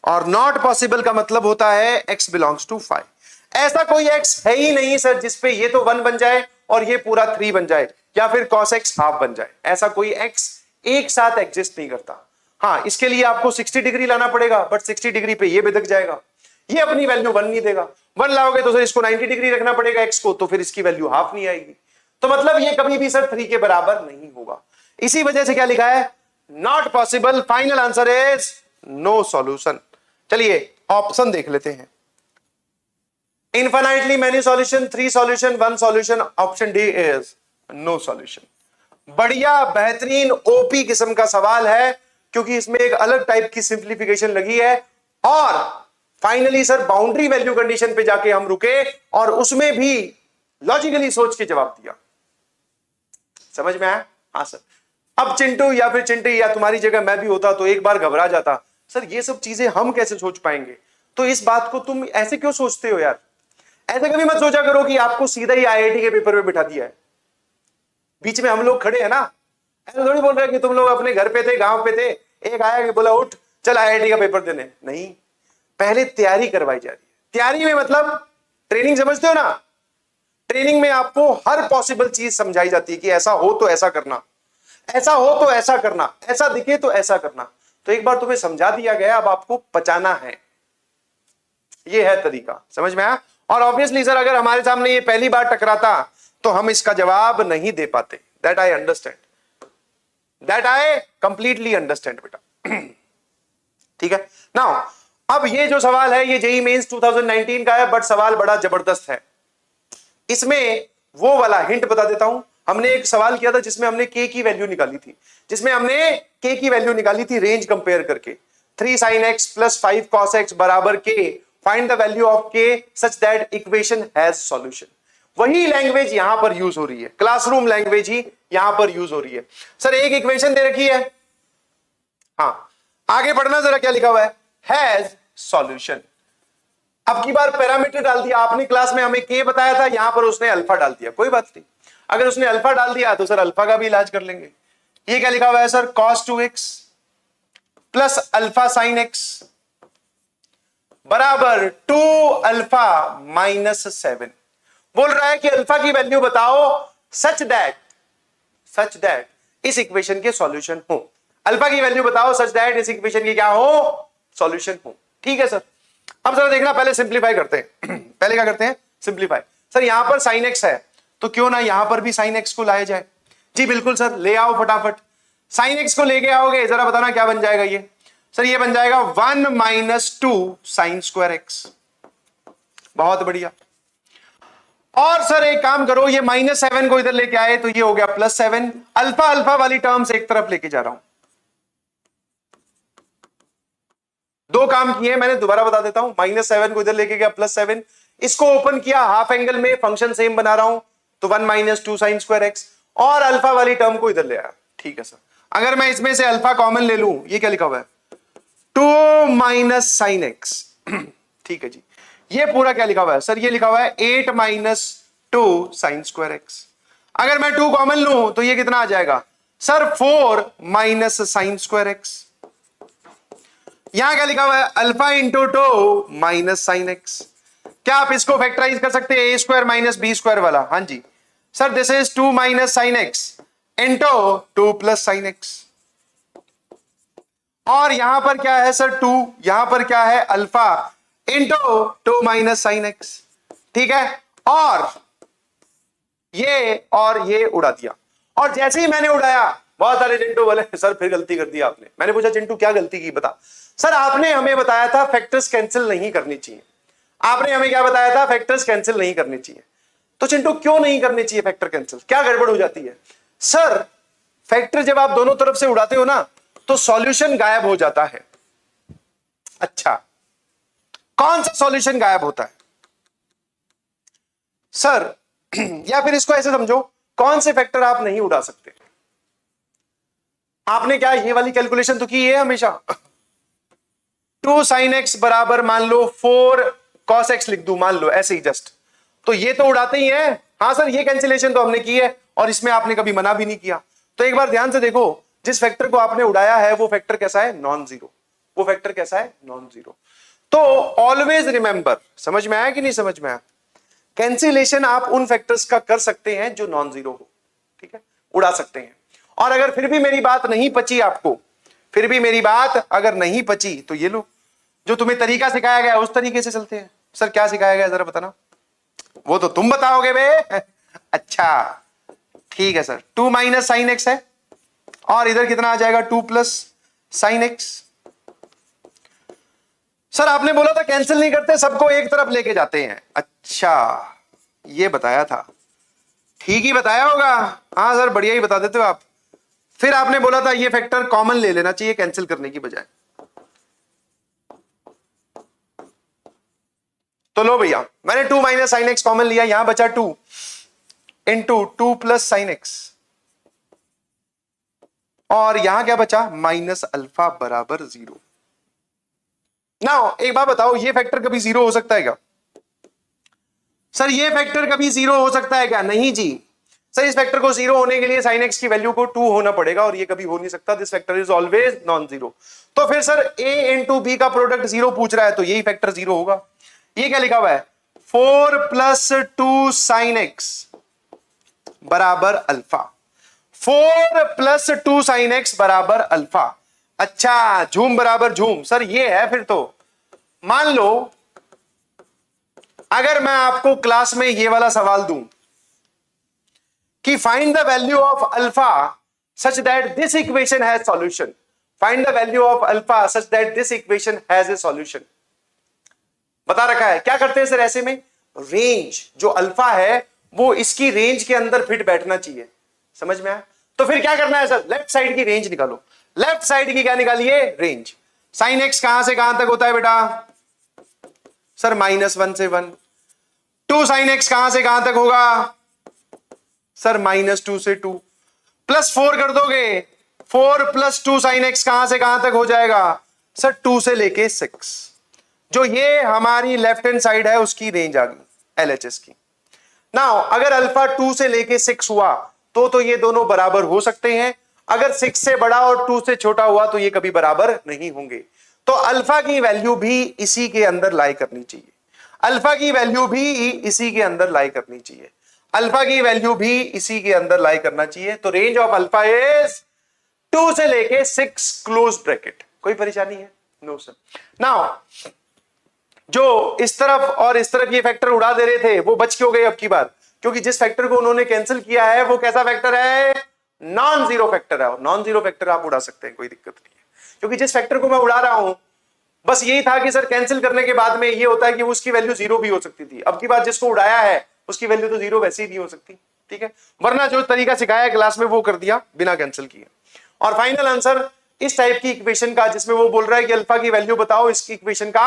और नॉट पॉसिबल का मतलब होता है x बिलोंग्स टू 5। ऐसा कोई x है ही नहीं सर जिसपे ये तो 1 बन जाए और ये पूरा 3 बन जाए या फिर cos x हाफ बन जाए। ऐसा कोई x एक साथ एग्जिस्ट नहीं करता। हाँ, इसके लिए आपको 60 डिग्री लाना पड़ेगा, बट 60 डिग्री पे ये बिदक जाएगा, ये अपनी वैल्यू 1 नहीं देगा। 1 लाओगे तो सर इसको 90 डिग्री रखना पड़ेगा x को, तो फिर इसकी वैल्यू हाफ नहीं आएगी। तो मतलब ये कभी भी सर 3 के बराबर नहीं होगा। इसी वजह से क्या लिखा है? Not possible. Final answer is no solution. चलिए ऑप्शन देख लेते हैं। Infinitely many solution, 3 solution, 1 solution, option D is no solution. बढ़िया बेहतरीन ओपी किस्म का सवाल है, क्योंकि इसमें एक अलग टाइप की सिंप्लीफिकेशन लगी है। और finally sir boundary value condition पे जाके हम रुके और उसमें भी लॉजिकली सोच के जवाब दिया। समझ में आया? हाँ सर। अब चिंटू या फिर चिंटी या तुम्हारी जगह मैं भी होता तो एक बार घबरा जाता, सर ये सब चीजें हम कैसे सोच पाएंगे। तो इस बात को तुम ऐसे क्यों सोचते हो यार? ऐसे कभी मत सोचा करो कि आपको सीधा ही आईआईटी के पेपर में बिठा दिया है। बीच में हम लोग खड़े हैं ना, ऐसा थोड़ी बोल रहे कि तुम लोग अपने घर पे थे, गांव पे थे, एक आया कि बोला उठ चल आईआईटी का पेपर देने। नहीं, पहले तैयारी करवाई जा रही है। तैयारी में मतलब ट्रेनिंग, समझते हो ना? ट्रेनिंग में आपको हर पॉसिबल चीज समझाई जाती है कि ऐसा हो तो ऐसा करना, ऐसा हो तो ऐसा करना, ऐसा दिखे तो ऐसा करना। तो एक बार तुम्हें समझा दिया गया, अब आपको बचाना है। ये है तरीका, समझ में आया? और ऑब्वियसली सर अगर हमारे सामने ये पहली बार टकराता तो हम इसका जवाब नहीं दे पाते। That I understand, that I completely understand बेटा। ठीक है। नाउ अब ये जो सवाल है ये जेईई मेंस 2019 का है, बट सवाल बड़ा जबरदस्त है। इसमें वो वाला हिंट बता देता हूं। हमने एक सवाल किया था जिसमें हमने के की वैल्यू निकाली थी, रेंज कंपेयर करके। 3 sin x plus 5 cos x बराबर के, फाइंड द वैल्यू ऑफ के such that equation has solution. वही लैंग्वेज यहां पर यूज हो रही है, क्लासरूम लैंग्वेज ही यहां पर यूज हो रही है। सर एक इक्वेशन दे रखी है, हाँ आगे पढ़ना जरा क्या लिखा हुआ है, हैज सॉल्यूशन। अब की बार पैरामीटर डाल दिया आपने, क्लास में हमें के बताया था, यहां पर उसने अल्फा डाल दिया। कोई बात नहीं, अगर उसने अल्फा डाल दिया तो सर अल्फा का भी इलाज कर लेंगे। ये क्या लिखा हुआ है sir, cos 2x plus alpha sine x बराबर 2 अल्फा माइनस 7। बोल रहा है कि अल्फा की वैल्यू बताओ सच दैट इस इक्वेशन के सॉल्यूशन हो। अल्फा की वैल्यू बताओ सच दैट इस इक्वेशन की क्या हो, सॉल्यूशन हो। ठीक है सर। अब जरा देखना, पहले सिंप्लीफाई करते हैं। पहले क्या करते हैं, सिंप्लीफाई। सर यहां पर साइन एक्स है तो क्यों ना यहां पर भी साइन एक्स को लाया जाए। जी बिल्कुल सर, ले आओ फटाफट। साइन एक्स को लेके आओगे, जरा बताना क्या बन जाएगा ये। सर ये बन जाएगा 1 माइनस 2 साइन स्क्वायर एक्स। बहुत बढ़िया। और सर एक काम करो, ये -7 को इधर लेके आए तो ये हो गया +7। अल्फा अल्फा वाली टर्म्स एक तरफ लेके जा रहा हूं। दो काम किए मैंने, दोबारा बता देता हूं। -7 को इधर लेके गया +7, इसको ओपन किया हाफ एंगल में, फंक्शन सेम बना रहा हूं तो 1 माइनस 2 साइन स्क्वायर एक्स, और अल्फा वाली टर्म को इधर ले आया। ठीक है सर। अगर मैं इसमें से अल्फा कॉमन ले लूं, ये क्या लिखा हुआ है, 2 माइनस साइन एक्स। ठीक है जी। ये पूरा क्या लिखा हुआ है सर, ये लिखा हुआ है 8 माइनस 2 साइन स्क्वायर एक्स। अगर मैं 2 कॉमन लूं तो ये कितना आ जाएगा sir, 4 minus sine square x. यहां क्या लिखा हुआ है, alpha into 2 minus sine x. क्या आप इसको फैक्टराइज कर सकते हैं, A square minus B square वाला? हाँ जी sir, this is 2 minus sine x into 2 plus sine x. और यहां पर क्या है सर 2, यहां पर क्या है alpha into 2 minus sine x. ठीक है। और ये उड़ा दिया, और जैसे ही मैंने उड़ाया बहुत सारे चिंटू बोले सर फिर गलती कर दी आपने। मैंने पूछा चिंटू क्या गलती की बता। सर आपने हमें बताया था फैक्टर्स कैंसिल नहीं करनी चाहिए। आपने हमें क्या बताया था, फैक्टर्स कैंसिल नहीं करनी चाहिए। तो चिंटू क्यों नहीं करनी चाहिए फैक्टर कैंसिल, क्या गड़बड़ हो जाती है? सर फैक्टर जब आप दोनों तरफ से उड़ाते हो ना तो सॉल्यूशन गायब हो जाता है। अच्छा, कौन सा सॉल्यूशन गायब होता है सर? या फिर इसको ऐसे समझो, कौन से फैक्टर आप नहीं उड़ा सकते? आपने क्या ये वाली कैलकुलेशन तो की है हमेशा। 2 साइन एक्स बराबर मान लो 4 कॉस एक्स लिख दूं, मान लो ऐसे ही जस्ट, तो ये तो उड़ाते ही है। हाँ सर, ये कैंसिलेशन तो हमने की है और इसमें आपने कभी मना भी नहीं किया। तो एक बार ध्यान से देखो, जिस फैक्टर को आपने उड़ाया है वो फैक्टर कैसा है, नॉन जीरो। वो फैक्टर कैसा है, नॉन जीरो। तो ऑलवेज रिमेंबर, समझ में आया कि नहीं समझ में आया? कैंसिलेशन आप उन फैक्टर्स का कर सकते हैं जो नॉन जीरो हो। ठीक है, उड़ा सकते हैं। और अगर फिर भी मेरी बात नहीं पची आपको, फिर भी मेरी बात अगर नहीं पची तो ये लो, जो तुम्हें तरीका सिखाया गया उस तरीके से चलते हैं। सर क्या सिखाया गया जरा बताना? वो तो तुम बताओगे बे। अच्छा ठीक है सर, 2 माइनस साइन एक्स है और इधर कितना आ जाएगा 2 प्लस साइन एक्स। सर आपने बोला था कैंसिल नहीं करते, सबको एक तरफ लेके जाते हैं। अच्छा ये बताया था, ठीक ही बताया होगा। हाँ सर बढ़िया ही बता देते हो आप। फिर आपने बोला था ये फैक्टर कॉमन ले लेना चाहिए कैंसिल करने की बजाय। तो लो भैया, मैंने 2 माइनस साइन एक्स कॉमन लिया, यहां बचा 2 इंटू 2 प्लस साइन एक्स, और यहां क्या बचा माइनस अल्फा बराबर 0। नाउ एक बात बताओ, ये फैक्टर कभी 0 हो सकता है क्या? सर ये फैक्टर कभी 0 हो सकता है क्या? नहीं जी। सर इस फैक्टर को 0 होने के लिए साइन एक्स की वैल्यू को 2 होना पड़ेगा, और ये कभी हो नहीं सकता। This factor is always non zero. तो फिर सर a इंटू बी का प्रोडक्ट 0 पूछ रहा है, तो यही फैक्टर 0 होगा। ये क्या लिखा हुआ है, 4 प्लस 2 साइन एक्स बराबर अल्फा। 4 प्लस 2 साइन एक्स बराबर अल्फा। अच्छा झूम बराबर झूम, सर ये है। फिर तो मान लो अगर मैं आपको क्लास में ये वाला सवाल दूं कि find the value of alpha such that this equation has solution, find the value of alpha such that this equation has a solution, बता रखा है। क्या करते हैं सर ऐसे में, रेंज जो अल्फा है वो इसकी रेंज के अंदर फिट बैठना चाहिए। समझ में आया? तो फिर क्या करना है सर, लेफ्ट साइड की रेंज निकालो। लेफ्ट साइड की क्या निकालिए, रेंज। साइन एक्स कहां से कहां तक होता है बेटा? सर -1 से 1। 2 साइन एक्स कहां से कहां तक होगा? सर -2 से 2। प्लस 4 कर दोगे, 4 प्लस 2 साइन एक्स कहां से कहां तक हो जाएगा? सर 2 से लेके 6। जो ये हमारी लेफ्ट हैंड साइड है उसकी रेंज आ गई LHS की। नाउ अगर अल्फा 2 से लेके 6 हुआ तो ये दोनों बराबर हो सकते हैं। अगर 6 से बड़ा और 2 से छोटा हुआ तो ये कभी बराबर नहीं होंगे। तो अल्फा की वैल्यू भी इसी के अंदर लाई करनी चाहिए। अल्फा की वैल्यू भी इसी के अंदर लाई करनी चाहिए। अल्फा की वैल्यू भी इसी के अंदर लाई करना चाहिए। तो रेंज ऑफ अल्फा इज 2 से लेके 6 क्लोज ब्रैकेट। कोई परेशानी है? No sir. नाउ जो इस तरफ और इस तरफ ये फैक्टर उड़ा दे रहे थे वो बच क्यों गए अब की बार? क्योंकि जिस फैक्टर को उन्होंने कैंसिल किया है वो कैसा फैक्टर है? नॉन जीरो फैक्टर है। और नॉन जीरो फैक्टर आप उड़ा सकते हैं, कोई दिक्कत नहीं है। क्योंकि जिस फैक्टर को मैं उड़ा रहा हूं बस यही था कि सर कैंसिल करने के बाद में ये होता है कि उसकी वैल्यू 0 भी हो सकती थी। अब की बार जिसको उड़ाया है उसकी वैल्यू तो 0 वैसे ही नहीं हो सकती, ठीक है। वरना जो तरीका सिखाया है क्लास में वो कर दिया बिना कैंसिल किए। और फाइनल आंसर इस टाइप की इक्वेशन का जिसमें वो बोल रहा है कि अल्फा की वैल्यू बताओ इसकी इक्वेशन का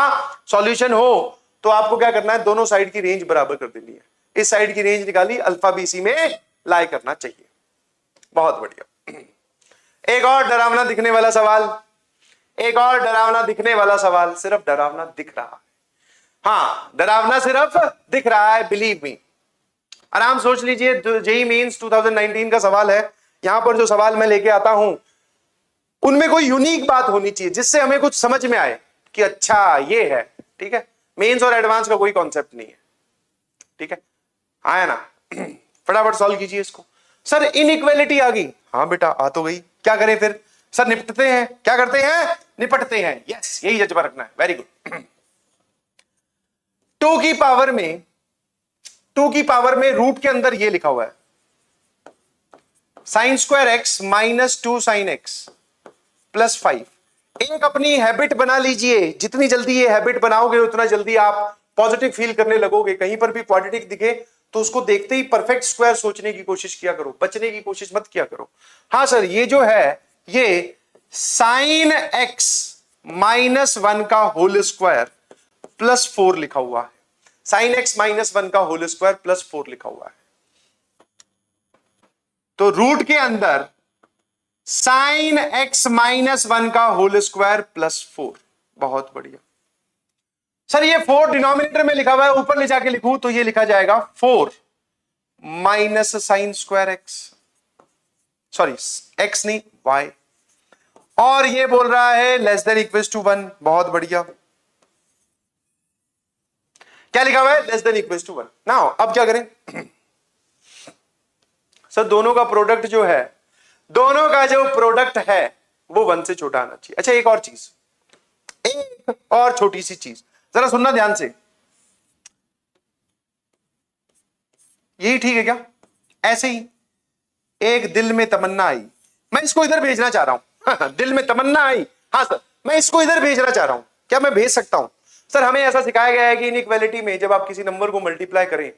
सॉल्यूशन हो, तो आपको क्या करना है, दोनों साइड की रेंज बराबर कर देनी है। इस साइड की रेंज निकाली, अल्फा भी इसी में लाई करना चाहिए। बहुत बढ़िया। एक और डरावना दिखने वाला सवाल, एक और डरावना दिखने वाला सवाल। सिर्फ डरावना दिख रहा है, हाँ डरावना सिर्फ दिख रहा है, बिलीव मी। आराम सोच लीजिए, जेईई मेंस 2019 का सवाल है। यहां पर जो सवाल मैं लेके आता हूं उनमें कोई यूनिक बात होनी चाहिए जिससे हमें कुछ समझ में आए कि अच्छा ये है, ठीक है। मेंस और एडवांस का कोई कॉन्सेप्ट नहीं है, ठीक है। आया ना? फटाफट सॉल्व कीजिए इसको। सर इनइक्वालिटी आ गई, हाँ बेटा आ तो गई, क्या करें फिर? सर निपटते हैं। क्या करते हैं? निपटते हैं। यस यही जज्बा रखना है, वेरी गुड। 2 की पावर में, 2 की पावर में रूट के अंदर ये लिखा हुआ है sign square x minus 2 sign x plus 5। एक अपनी हैबिट बना लीजिए, जितनी जल्दी ये हैबिट बनाओगे उतना जल्दी आप पॉजिटिव फील करने लगोगे। कहीं पर भी क्वाड्रेटिक दिखे तो उसको देखते ही परफेक्ट स्क्वायर सोचने की कोशिश किया करो, बचने की कोशिश मत किया करो। हाँ सर ये जो है ये साइन एक्स -1 का होल स्क्वायर प्लस 4 लिखा हुआ है। साइन एक्स -1 का होल स्क्वायर प्लस 4 लिखा हुआ है। तो रूट के अंदर साइन एक्स -1 का होल स्क्वायर प्लस 4। बहुत बढ़िया। सर ये 4 डिनोमिनेटर में लिखा हुआ है, ऊपर ले जाके लिखूं तो ये लिखा जाएगा 4 minus sine square x, sorry x नहीं वाई, और ये बोल रहा है लेस देन इक्वल टू 1। बहुत बढ़िया। क्या लिखा हुआ है? Less than equal to 1। Now अब क्या करें? सर दोनों का प्रोडक्ट जो है, दोनों का जो प्रोडक्ट है वो 1 से छोटा आना चाहिए। अच्छा एक और चीज, एक और छोटी सी चीज जरा सुनना ध्यान से। यही ठीक है क्या? ऐसे ही एक दिल में तमन्ना आई, मैं इसको इधर भेजना चाह रहा हूं। दिल में तमन्ना आई, हाँ सर मैं इसको इधर भेजना चाह रहा हूं। क्या मैं भेज सकता हूं? सर हमें ऐसा सिखाया गया है कि इनइक्वालिटी में जब आप किसी नंबर को मल्टीप्लाई करें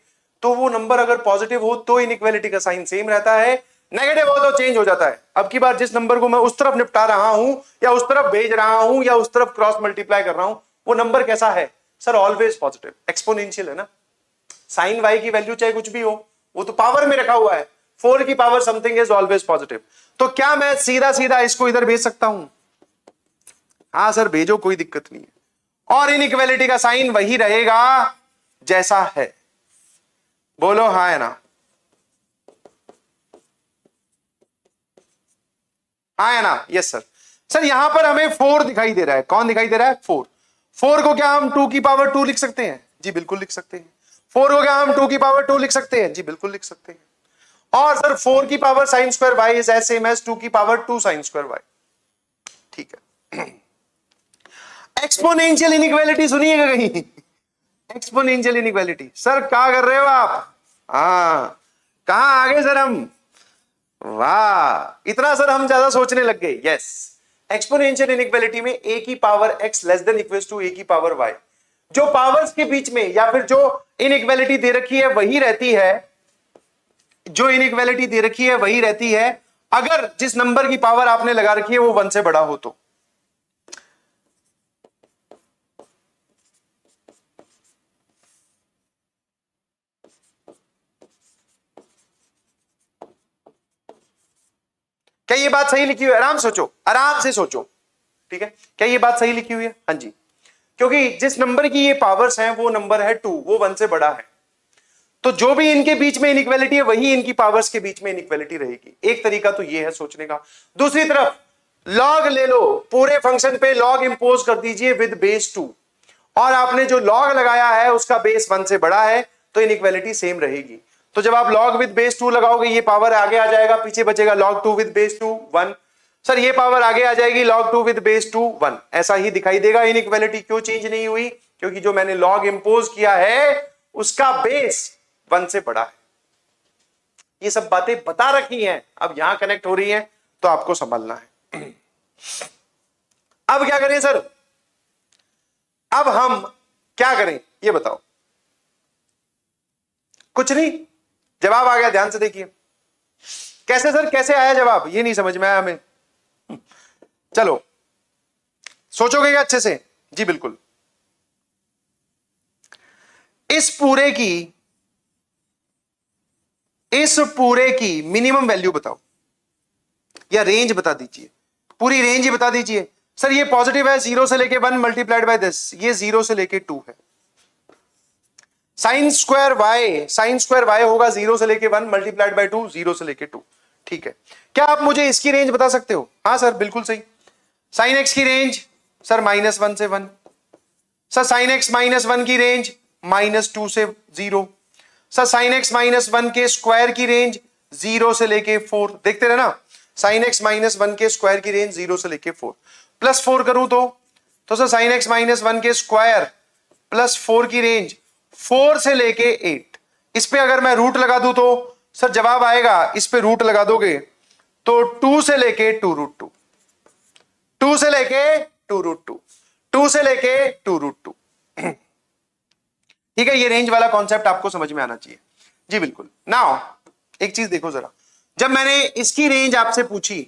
तो वो नंबर अगर पॉजिटिव हो तो इनइक्वालिटी का साइन सेम रहता है, नेगेटिव हो तो चेंज हो जाता है। अब की बार जिस नंबर को मैं उस तरफ निपटा रहा हूं या उस तरफ भेज रहा हूं या उस तरफ क्रॉस मल्टीप्लाई कर रहा हूं, वो नंबर कैसा है? सर ऑलवेज पॉजिटिव, एक्सपोनेंशियल है ना। साइन वाई की वैल्यू चाहे कुछ भी हो, वो तो पावर में रखा हुआ है। 4 की power something is always positive. तो क्या मैं सीधा सीधा इसको इधर भेज सकता हूं? हाँ सर भेजो, कोई दिक्कत नहीं है। और इनइक्वालिटी का साइन वही रहेगा जैसा है। बोलो हाँ है ना? हाँ है ना? Yes sir. सर यहां पर हमें 4 दिखाई दे रहा है। कौन दिखाई दे रहा है? 4। 4 को क्या हम 2 की पावर 2 लिख सकते हैं? जी बिल्कुल लिख सकते हैं। 4 को क्या हम 2 की पावर 2 लिख सकते हैं? जी बिल्कुल लिख सकते हैं। और सर 4 की power sine square y is as same as 2 की पावर 2 साइन स्क्वायर वाई। ठीक है। एक्सपोनेंशियल इनइक्वालिटी सुनिएगा कहीं? Exponential inequality. सर क्या कर रहे हो आप? हाँ कहां आगे सर हम? वाह, इतना सर हम ज्यादा सोचने लग गए। यस, एक्सपोनेंशियल इनइक्वालिटी में a की power x less than equals to a की पावर y, जो पावर्स के बीच में या फिर जो इनइक्वालिटी दे रखी है वही रहती है, जो इनइक्वालिटी दे रखी है वही रहती है अगर जिस नंबर की पावर आपने लगा रखी है वो 1 से बड़ा हो तो। क्या ये बात सही लिखी हुई है? आराम सोचो, आराम से सोचो। ठीक है, क्या ये बात सही लिखी हुई है? हाँ जी, क्योंकि जिस नंबर की ये पावर्स हैं वो नंबर है 2, वो 1 से बड़ा है, तो जो भी इनके बीच में इनइक्वालिटी है वही इनकी पावर्स के बीच में इनइक्वालिटी रहेगी। एक तरीका तो ये है सोचने का। दूसरी तरफ लॉग ले लो, पूरे फंक्शन पे लॉग इंपोज कर दीजिए विद बेस 2, और आपने जो लॉग लगाया है उसका बेस 1 से बड़ा है तो इनइक्वालिटी सेम रहेगी। तो जब आप log विद बेस 2 लगाओगे ये पावर आगे आ जाएगा, पीछे बचेगा log 2 विद बेस 2 1। सर ये पावर आगे आ जाएगी log 2 विद बेस 2 1, ऐसा ही दिखाई देगा। इनइक्वालिटी क्यों चेंज नहीं हुई? क्योंकि जो मैंने log इंपोज किया है उसका बेस 1 से बड़ा है। ये सब बातें बता रखी हैं, अब यहां कनेक्ट हो रही हैं तो आपको संभालना है। अब क्या करें सर? अब हम क्या करें ये बताओ? कुछ नहीं, जवाब आ गया, ध्यान से देखिए। कैसे सर, कैसे आया जवाब? ये नहीं समझ में आया हमें। चलो सोचोगे क्या अच्छे से? जी बिल्कुल। इस पूरे की मिनिमम वैल्यू बताओ या रेंज बता दीजिए, पूरी रेंज ही बता दीजिए। सर ये पॉजिटिव है 0 से लेके 1 मल्टीप्लाइड बाय दिस, ये 0 से लेके 2 है। साइन स्क्वायर वाई होगा 0 से लेके 1 मल्टीप्लाइड बाय 2, 0 से लेके 2। ठीक है, क्या आप मुझे इसकी रेंज बता सकते हो? हाँ सर बिल्कुल सही। साइन एक्स की रेंज सर -1 से 1। सर साइन एक्स -1 की रेंज -2 से 0। सर साइन एक्स -1 के स्क्वायर की रेंज 0 से लेके 4। देखते रहना, साइन एक्स -1 के स्क्वायर की रेंज 0 से लेके 4। प्लस 4 करूं तो सर साइन एक्स -1 के स्क्वायर प्लस 4 की रेंज 4 से लेके 8। इस पे अगर मैं रूट लगा दूं तो सर जवाब आएगा, इस पे रूट लगा दोगे तो 2 से लेके 2√2, 2 से लेके 2√2, 2 से लेके 2√2। ठीक है, ये रेंज वाला कॉन्सेप्ट आपको समझ में आना चाहिए। जी बिल्कुल। नाउ एक चीज देखो जरा, जब मैंने इसकी रेंज आपसे पूछी,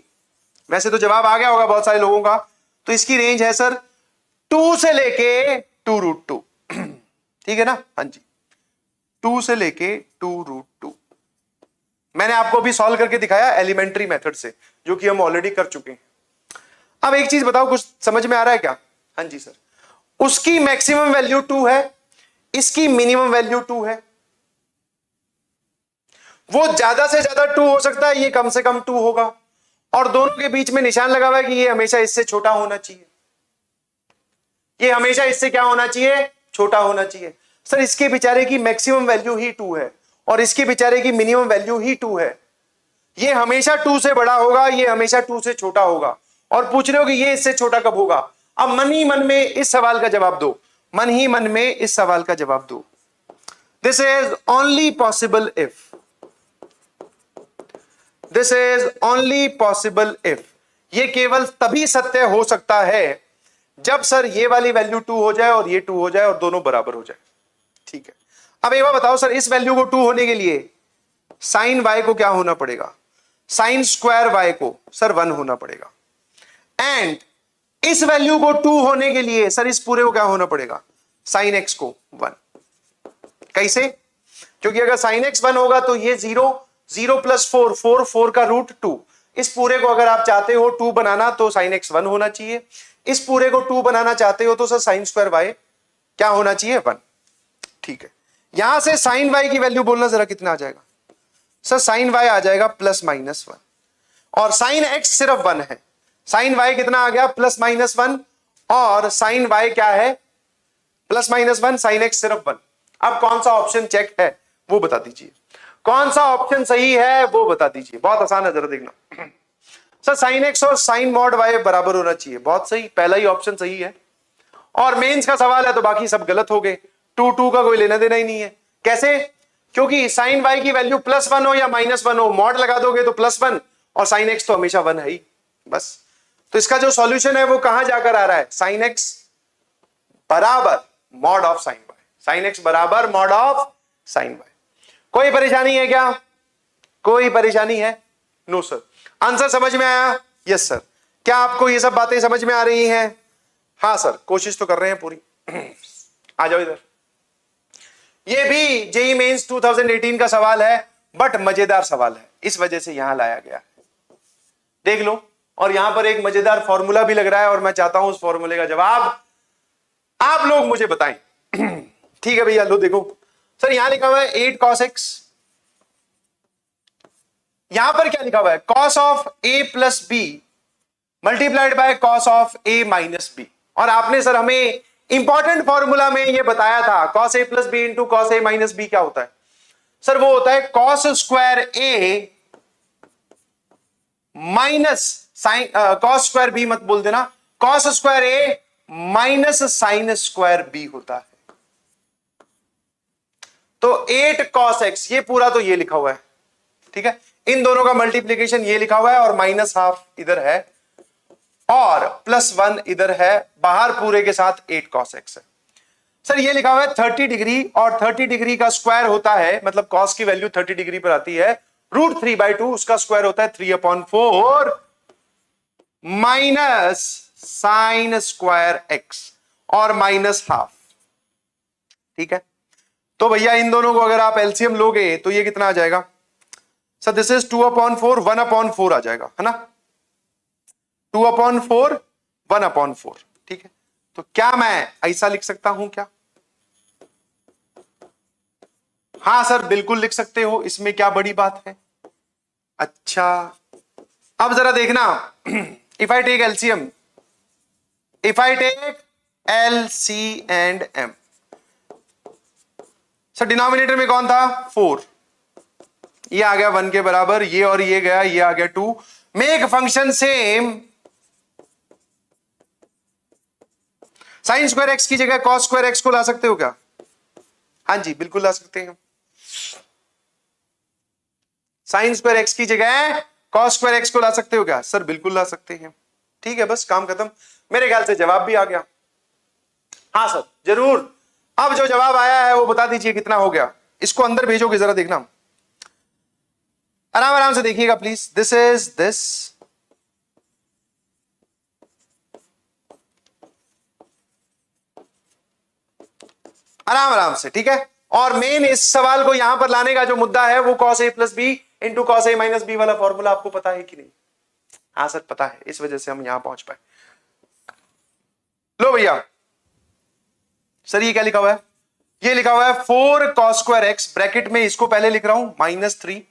वैसे तो जवाब आ गया होगा बहुत सारे लोगों का, तो इसकी रेंज है सर 2 से लेके 2√2। ठीक है ना? हाँ जी, 2 से लेके 2√2। मैंने आपको भी सॉल्व करके दिखाया एलिमेंट्री मेथड से, जो कि हम ऑलरेडी कर चुके हैं। अब एक चीज बताओ, कुछ समझ में आ रहा है क्या? हाँ जी सर, उसकी मैक्सिमम वैल्यू 2 है, इसकी मिनिमम वैल्यू 2 है। वो ज्यादा से ज्यादा 2 हो सकता है, ये कम से कम 2 होगा, और दोनों के बीच में निशान लगा हुआ है कि ये हमेशा इससे छोटा होना चाहिए, ये हमेशा इससे क्या होना चाहिए? छोटा होना चाहिए। सर इसके बेचारे की मैक्सिमम वैल्यू ही 2 है और इसके बेचारे की मिनिमम वैल्यू ही 2 है, ये हमेशा 2 से बड़ा होगा, ये हमेशा 2 से छोटा होगा, और पूछ रहे हो कि ये इससे छोटा कब होगा? अब मन ही मन में इस सवाल का जवाब दो, मन ही मन में इस सवाल का जवाब दो। This is only possible if, this is only possible if, ये केवल तभी सत्य हो सकता है जब सर ये वाली वैल्यू 2 हो जाए और ये 2 हो जाए और दोनों बराबर हो जाए। ठीक है, अब एक बार बताओ सर, इस वैल्यू को 2 होने के लिए साइन y को क्या होना पड़ेगा? साइन स्क्वायर y को सर 1 होना पड़ेगा। एंड इस वैल्यू को 2 होने के लिए सर इस पूरे को क्या होना पड़ेगा? साइन x को 1। कैसे? क्योंकि अगर साइन x 1 होगा तो ये 0, 0 प्लस 4, 4, 4 का रूट 2। इस पूरे को अगर आप चाहते हो 2 बनाना तो साइन x 1 होना चाहिए। इस पूरे को 2 बनाना चाहते हो तो सर साइन स्क्वायर y क्या होना चाहिए? 1। ठीक है, यहां से साइन y की वैल्यू बोलना जरा कितना आ जाएगा? सर साइन y आ जाएगा +-1 और साइन x सिर्फ 1 है। साइन y कितना आ गया? +-1 और साइन y क्या है? +-1, साइन x सिर्फ 1। अब कौन सा ऑप्शन चेक है वो बता दीजिए, कौन सा ऑप्शन सही है वो बता दीजिए। बहुत आसान है, जरा देखना। सर साइन x और साइन मॉड y बराबर होना चाहिए। बहुत सही, पहला ही ऑप्शन सही है। और मेंस का सवाल है तो बाकी सब गलत हो गए। 2 का कोई लेना देना ही नहीं है। कैसे? क्योंकि साइन y की वैल्यू +1 हो या -1 हो, मॉड लगा दोगे तो +1 और साइन x तो हमेशा 1 है ही बस। तो इसका जो सॉल्यूशन है वो कहां जाकर आ रहा है? साइन x बराबर mod of sine y। Sine x बराबर मॉड ऑफ साइन y। कोई परेशानी है क्या? कोई परेशानी है? No sir. आंसर समझ में आया? Yes sir. क्या आपको ये सब बातें समझ में आ रही हैं? हाँ सर, कोशिश तो कर रहे हैं पूरी। आ जाओ इधर। ये भी जेई मेंस 2018 का सवाल है, बट मजेदार सवाल है, इस वजह से यहां लाया गया है। देख लो, और यहां पर एक मजेदार फॉर्मूला भी लग रहा है और मैं चाहता हूं उस फॉर्मूले का जवाब आप लोग मुझे बताएं। ठीक है भैया, लो देखो सर, यहां लिखा हुआ है 8 cos x। यहां पर क्या लिखा हुआ है? cos of a plus B multiplied by cos of a minus B. और आपने सर हमें इंपॉर्टेंट फॉर्मूला में ये बताया था, cos a plus B into cos a minus B क्या होता है? सर वो होता है cos square a minus sine, cos square b मत बोल देना, cos square a minus sine square b होता है। तो 8 cos x, ये पूरा तो ये लिखा हुआ है। ठीक है, इन दोनों का मल्टीप्लीकेशन ये लिखा हुआ है और -1/2 इधर है और +1 इधर है। बाहर पूरे के साथ 8 cos x है। सर ये लिखा हुआ है 30 डिग्री और 30 डिग्री का स्क्वायर होता है, मतलब cos की वैल्यू 30 डिग्री पर आती है, √3/2, उसका स्क्वायर होता है 3/4 माइनस साइन स्क्वायर x और -1/2। ठीक है, तो भैया इन दोनों को अगर आप एलसीएम लोगे तो ये कितना आ जाएगा? सर दिस इज 2/4, 1/4 आ जाएगा, है ना? 2/4, 1/4। ठीक है, तो क्या मैं ऐसा लिख सकता हूं क्या? हां सर बिल्कुल लिख सकते हो, इसमें क्या बड़ी बात है। अच्छा, अब जरा देखना, if I take LCM, if I take LC and M, sir denominator में कौन था? 4, ये आ गया 1 के बराबर, ये और ये गया, ये आ गया 2। Make function same, sine square x की जगह cos स्क्वायर x को ला सकते हो क्या? हाँ जी बिल्कुल ला सकते हैं। साइन स्क्वायर x की जगह cos स्क्वायर x को ला सकते हो क्या? सर बिल्कुल ला सकते हैं। ठीक है, बस काम खत्म। मेरे ख्याल से जवाब भी आ गया। हाँ सर जरूर। अब जो जवाब आया है वो बता दीजिए कितना हो गया। इसको अंदर भेजोगे, जरा देखना, आराम आराम से देखिएगा प्लीज। दिस इज दिस, आराम आराम से। ठीक है, और मेन इस सवाल को यहां पर लाने का जो मुद्दा है वो cos a plus B into cos a minus B वाला फॉर्मूला आपको पता है कि नहीं? हाँ सर पता है, इस वजह से हम यहां पहुंच पाए। लो भैया, सर ये क्या लिखा हुआ है? ये लिखा हुआ है 4 cos स्क्वायर x, ब्रैकेट में इसको पहले लिख रहा हूं -3,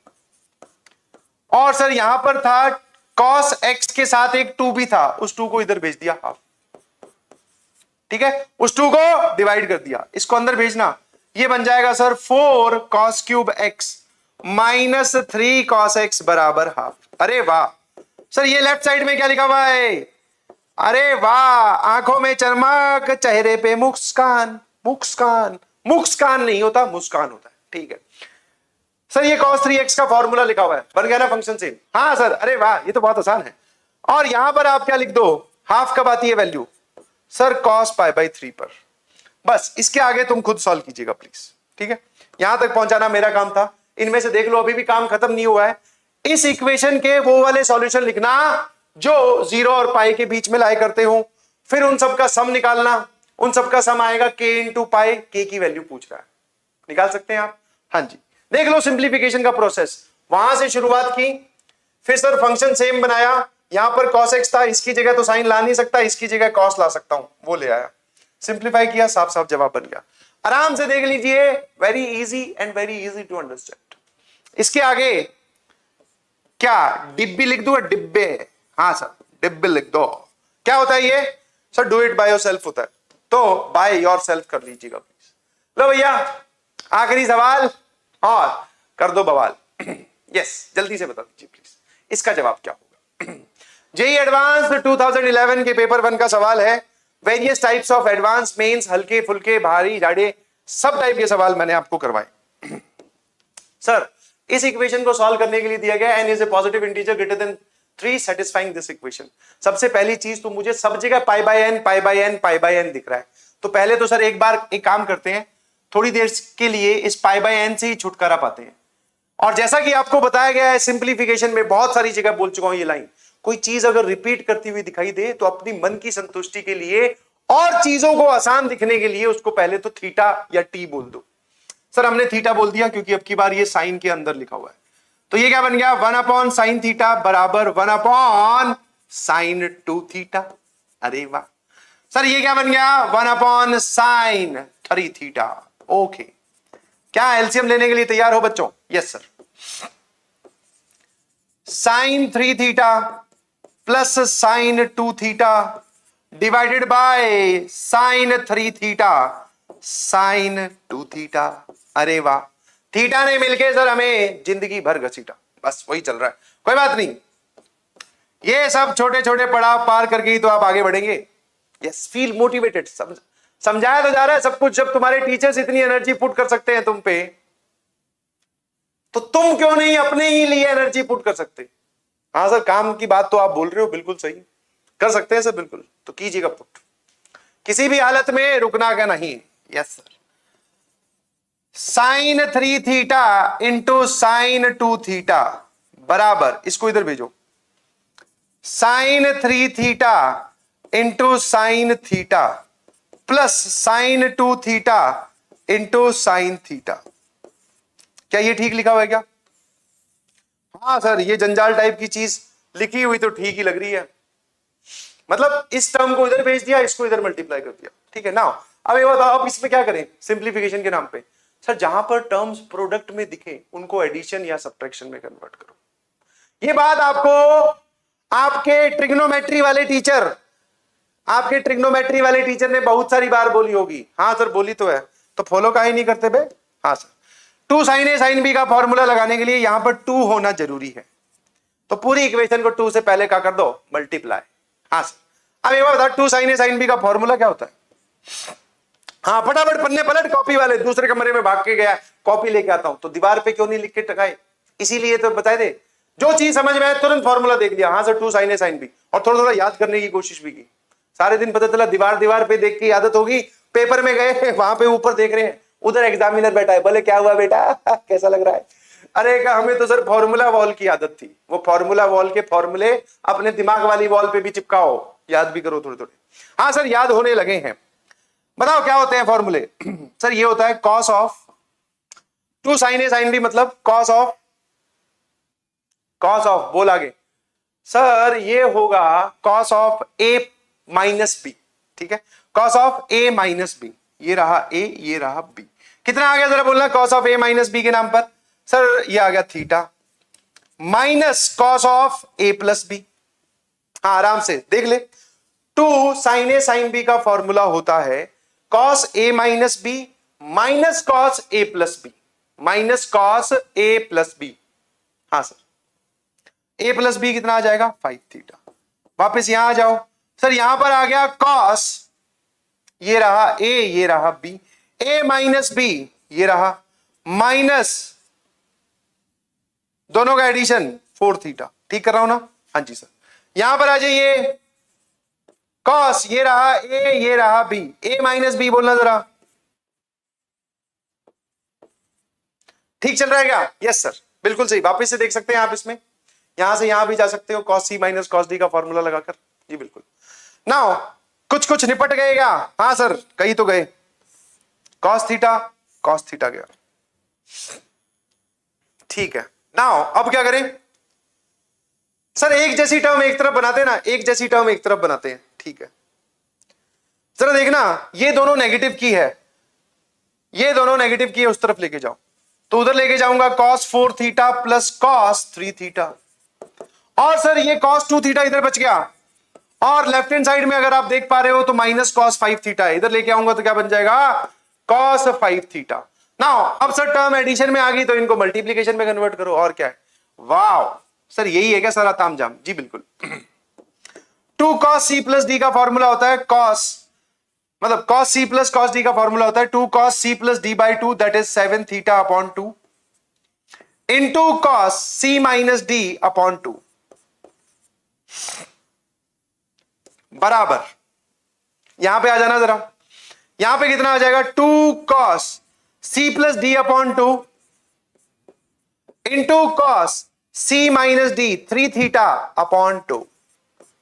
और सर यहां पर था cos x के साथ एक 2 भी था, उस 2 को इधर भेज दिया हाफ। ठीक है, उस 2 को डिवाइड कर दिया, इसको अंदर भेजना, ये बन जाएगा sir 4 cos cube x minus 3 cos x बराबर हाफ। अरे वाह सर, ये लेफ्ट साइड में क्या लिखा हुआ है? अरे वाह, आंखों में चमक, चेहरे पे मुस्कान। मुस्कान, मुस्कान नहीं होता, मुस्कान होता है। ठीक है सर, ये cos 3x का फॉर्मूला लिखा हुआ है, बन गया ना फंक्शन सेम? हाँ सर, अरे वाह, ये तो बहुत आसान है। और यहां पर आप क्या लिख दो? हाफ कब आती है value? Sir cos pi by 3 पर। बस इसके आगे तुम खुद सॉल्व कीजिएगा प्लीज, ठीक है। यहां तक पहुंचाना मेरा काम था। इनमें से देख लो अभी भी काम खत्म नहीं हुआ है। इस इक्वेशन के वो वाले सॉल्यूशन लिखना जो 0 और पाई के बीच में लाई करते हो, फिर उन सब का सम निकालना। उन सब का सम आएगा k इंटू पाई, k की वैल्यू पूछ रहा है, निकाल सकते हैं आप। हाँ जी, देख लो सिंप्लीफिकेशन का प्रोसेस। वहां से शुरुआत की, फिर सर फंक्शन सेम बनाया, यहां पर cos x था, इसकी जगह तो साइन ला नहीं सकता, इसकी जगह cos ला सकता हूं, वो ले आया, सिंप्लीफाई किया, साफ साफ जवाब बन गया। आराम से देख लीजिए, very easy and very easy to understand. इसके आगे क्या डिब्बी लिख दूंगा, डिब्बे, हाँ सर डिब्बे लिख दो। क्या होता है ये sir, do it by yourself होता है, तो बाय योरसेल्फ कर लीजिएगा प्लीज। लो भैया आखिरी सवाल और कर दो बवाल। यस जल्दी से बता दीजिए प्लीज, इसका जवाब क्या होगा। जेई एडवांस 2011 के पेपर 1 का सवाल है। Various types of advance mains, हल्के फुल्के भारी जाड़े सब टाइप के सवाल मैंने आपको करवाए। सर इस इक्वेशन को सॉल्व करने के लिए दिया गया n is a positive integer greater than 3 satisfying this equation. सबसे पहली चीज तो मुझे सब जगह pi by N pi by N pi by N दिख रहा है, तो पहले तो सर एक बार एक काम करते हैं, थोड़ी देर के लिए इस पाई बाय एन से ही छुटकारा पाते हैं। और जैसा कि आपको बताया गया है सिंप्लीफिकेशन में, बहुत सारी जगह बोल चुका हूं ये लाइन, कोई चीज अगर रिपीट करती हुई दिखाई दे तो अपनी मन की संतुष्टि के लिए और चीजों को आसान दिखने के लिए उसको पहले तो थीटा या टी बोल दो। सर हमने थीटा बोल दिया क्योंकि अब की बार ये साइन के अंदर लिखा हुआ है, तो ये क्या बन गया 1 अपॉन साइन थीटा बराबर 1 अपॉन साइन 2 थीटा। अरे वाह सर, ये क्या बन गया 1 अपॉन साइन 3 थीटा। ओके, क्या एलसीएम लेने के लिए तैयार हो बच्चों? Yes sir. Sine 3 theta plus sine 2 theta divided by sine 3 theta sine 2 theta. अरे वाह, थीटा ने मिलके सर हमें जिंदगी भर घसीटा, बस वही चल रहा है, कोई बात नहीं, ये सब छोटे छोटे पड़ाव पार करके ही तो आप आगे बढ़ेंगे। Yes, feel motivated. समझाया तो जा रहा है सब कुछ। जब तुम्हारे टीचर्स इतनी एनर्जी पुट कर सकते हैं तुम पे, तो तुम क्यों नहीं अपने ही लिए एनर्जी पुट कर सकते? हाँ सर, काम की बात तो आप बोल रहे हो, बिल्कुल सही, कर सकते हैं सर, बिल्कुल, तो कीजिएगा पुट, किसी भी हालत में रुकना का नहीं। Yes sir. Sine 3 theta into sine 2 theta बराबर, इसको इधर भेजो, sine 3 theta into sine theta plus sine 2 theta into sine theta. क्या ये ठीक लिखा हुआ है क्या? हाँ सर, ये जंजाल टाइप की चीज लिखी हुई तो ठीक ही लग रही है, मतलब इस टर्म को इधर भेज दिया, इसको इधर मल्टीप्लाई कर दिया, ठीक है ना। अब ये बताओ, अब इसमें क्या करें सिंप्लीफिकेशन के नाम पे? सर जहां पर टर्म्स प्रोडक्ट में दिखे उनको एडिशन या सब्ट्रैक्शन में कन्वर्ट करो। ये बात आपको आपके ट्रिग्नोमेट्री वाले टीचर ने बहुत सारी बार बोली होगी। हाँ सर बोली तो है, तो फॉलो काहे नहीं करते बे? हाँ sir, 2 sin a sin b का फॉर्मूला लगाने के लिए यहां पर 2 होना जरूरी है, तो पूरी इक्वेशन को 2 से पहले क्या कर दो, मल्टीप्लाई। हाँ सर, अब ये बता 2 sin a sin b का फॉर्मूला क्या होता है? हाँ फटाफट पन्ने पलट, कॉपी वाले दूसरे कमरे में भाग के गया, कॉपी लेके आता हूं, तो दीवार पे क्यों नहीं लिख के टकाए? इसीलिए तो बताए दे, जो चीज समझ में आए तुरंत फॉर्मूला देख लिया। हाँ sir 2 sin a sin b, और थोड़ा थोड़ा याद करने की कोशिश भी की। सारे दिन पता चला दीवार पे देख के आदत होगी, पेपर में गए वहां पे ऊपर देख रहे हैं, उधर एग्जामिनर बैठा है, बोले क्या हुआ बेटा कैसा लग रहा है? अरे कहा हमें तो सर फॉर्मूला वॉल की आदत थी, वो फॉर्मूला वॉल के फॉर्मूले अपने दिमाग वाली वॉल पे भी चिपकाओ, याद भी करो थोड़े थोड़े। हाँ सर याद होने लगे हैं, बताओ क्या होते हैं फॉर्मूले? सर ये होता है cos of 2 sin a sin b, मतलब cos ऑफ बोल आगे सर, ये होगा cos of a minus b, ठीक है, cos of a minus b, ये रहा a ये रहा b, कितना आ गया जरा बोलना cos of a minus b के नाम पर? सर ये आ गया theta minus cos of a plus b। हाँ आराम से देख ले, 2 sin a sin b का फॉर्मूला होता है cos a minus b minus cos a plus b, minus cos a plus b। हाँ सर, a प्लस b कितना आ जाएगा 5 थीटा। वापस यहां आ जाओ सर, यहां पर आ गया cos, ये रहा a ये रहा b, a माइनस b ये रहा माइनस, दोनों का एडिशन 4 थीटा, ठीक कर रहा हूं ना? हाँ जी सर, यहां पर आ जाइए कॉस ये रहा ए, ये रहा बी, ए माइनस बी बोलना जरा, ठीक चल रहा है क्या? यस सर, बिल्कुल सही। वापस से देख सकते हैं आप इसमें, यहां से यहां भी जा सकते हो, कॉस सी माइनस कॉस डी का फॉर्मूला लगाकर। जी बिल्कुल। नाउ कुछ कुछ निपट गए क्या? हाँ सर, कई तो गए। कॉस थीटा गया, ठीक है। नाउ अब क्या करें सर? एक जैसी टर्म एक तरफ बनाते हैं ना, एक जैसी टर्म एक तरफ बनाते हैं, ठीक है। जरा देखना, ये दोनों नेगेटिव की है, ये दोनों नेगेटिव की है, उस तरफ लेके जाओ, तो उधर लेके जाऊंगा cos 4 theta plus cos 3 theta, और सर ये cos 2 थीटा इधर बच गया, और लेफ्ट हैंड साइड में अगर आप देख पा रहे हो तो माइनस cos 5 थीटा इधर लेके आऊंगा तो क्या बन जाएगा? cos 5 theta. नाउ अब सर टर्म एडिशन में आ गई तो इनको मल्टीप्लीकेशन में कन्वर्ट करो, और क्या है? वाह सर, यही है क्या सारा तामझाम? जी बिल्कुल। 2 cos c प्लस डी का फॉर्मूला होता है cos, मतलब cos c plus cos d का फॉर्मूला होता है 2 cos c plus d by 2, that is 7 theta upon 2 into cos c minus d upon 2 बराबर, यहां पे आ जाना जरा, यहां पे कितना आ जाएगा? 2 cos c plus D upon 2 into cos c minus D 3 theta upon 2।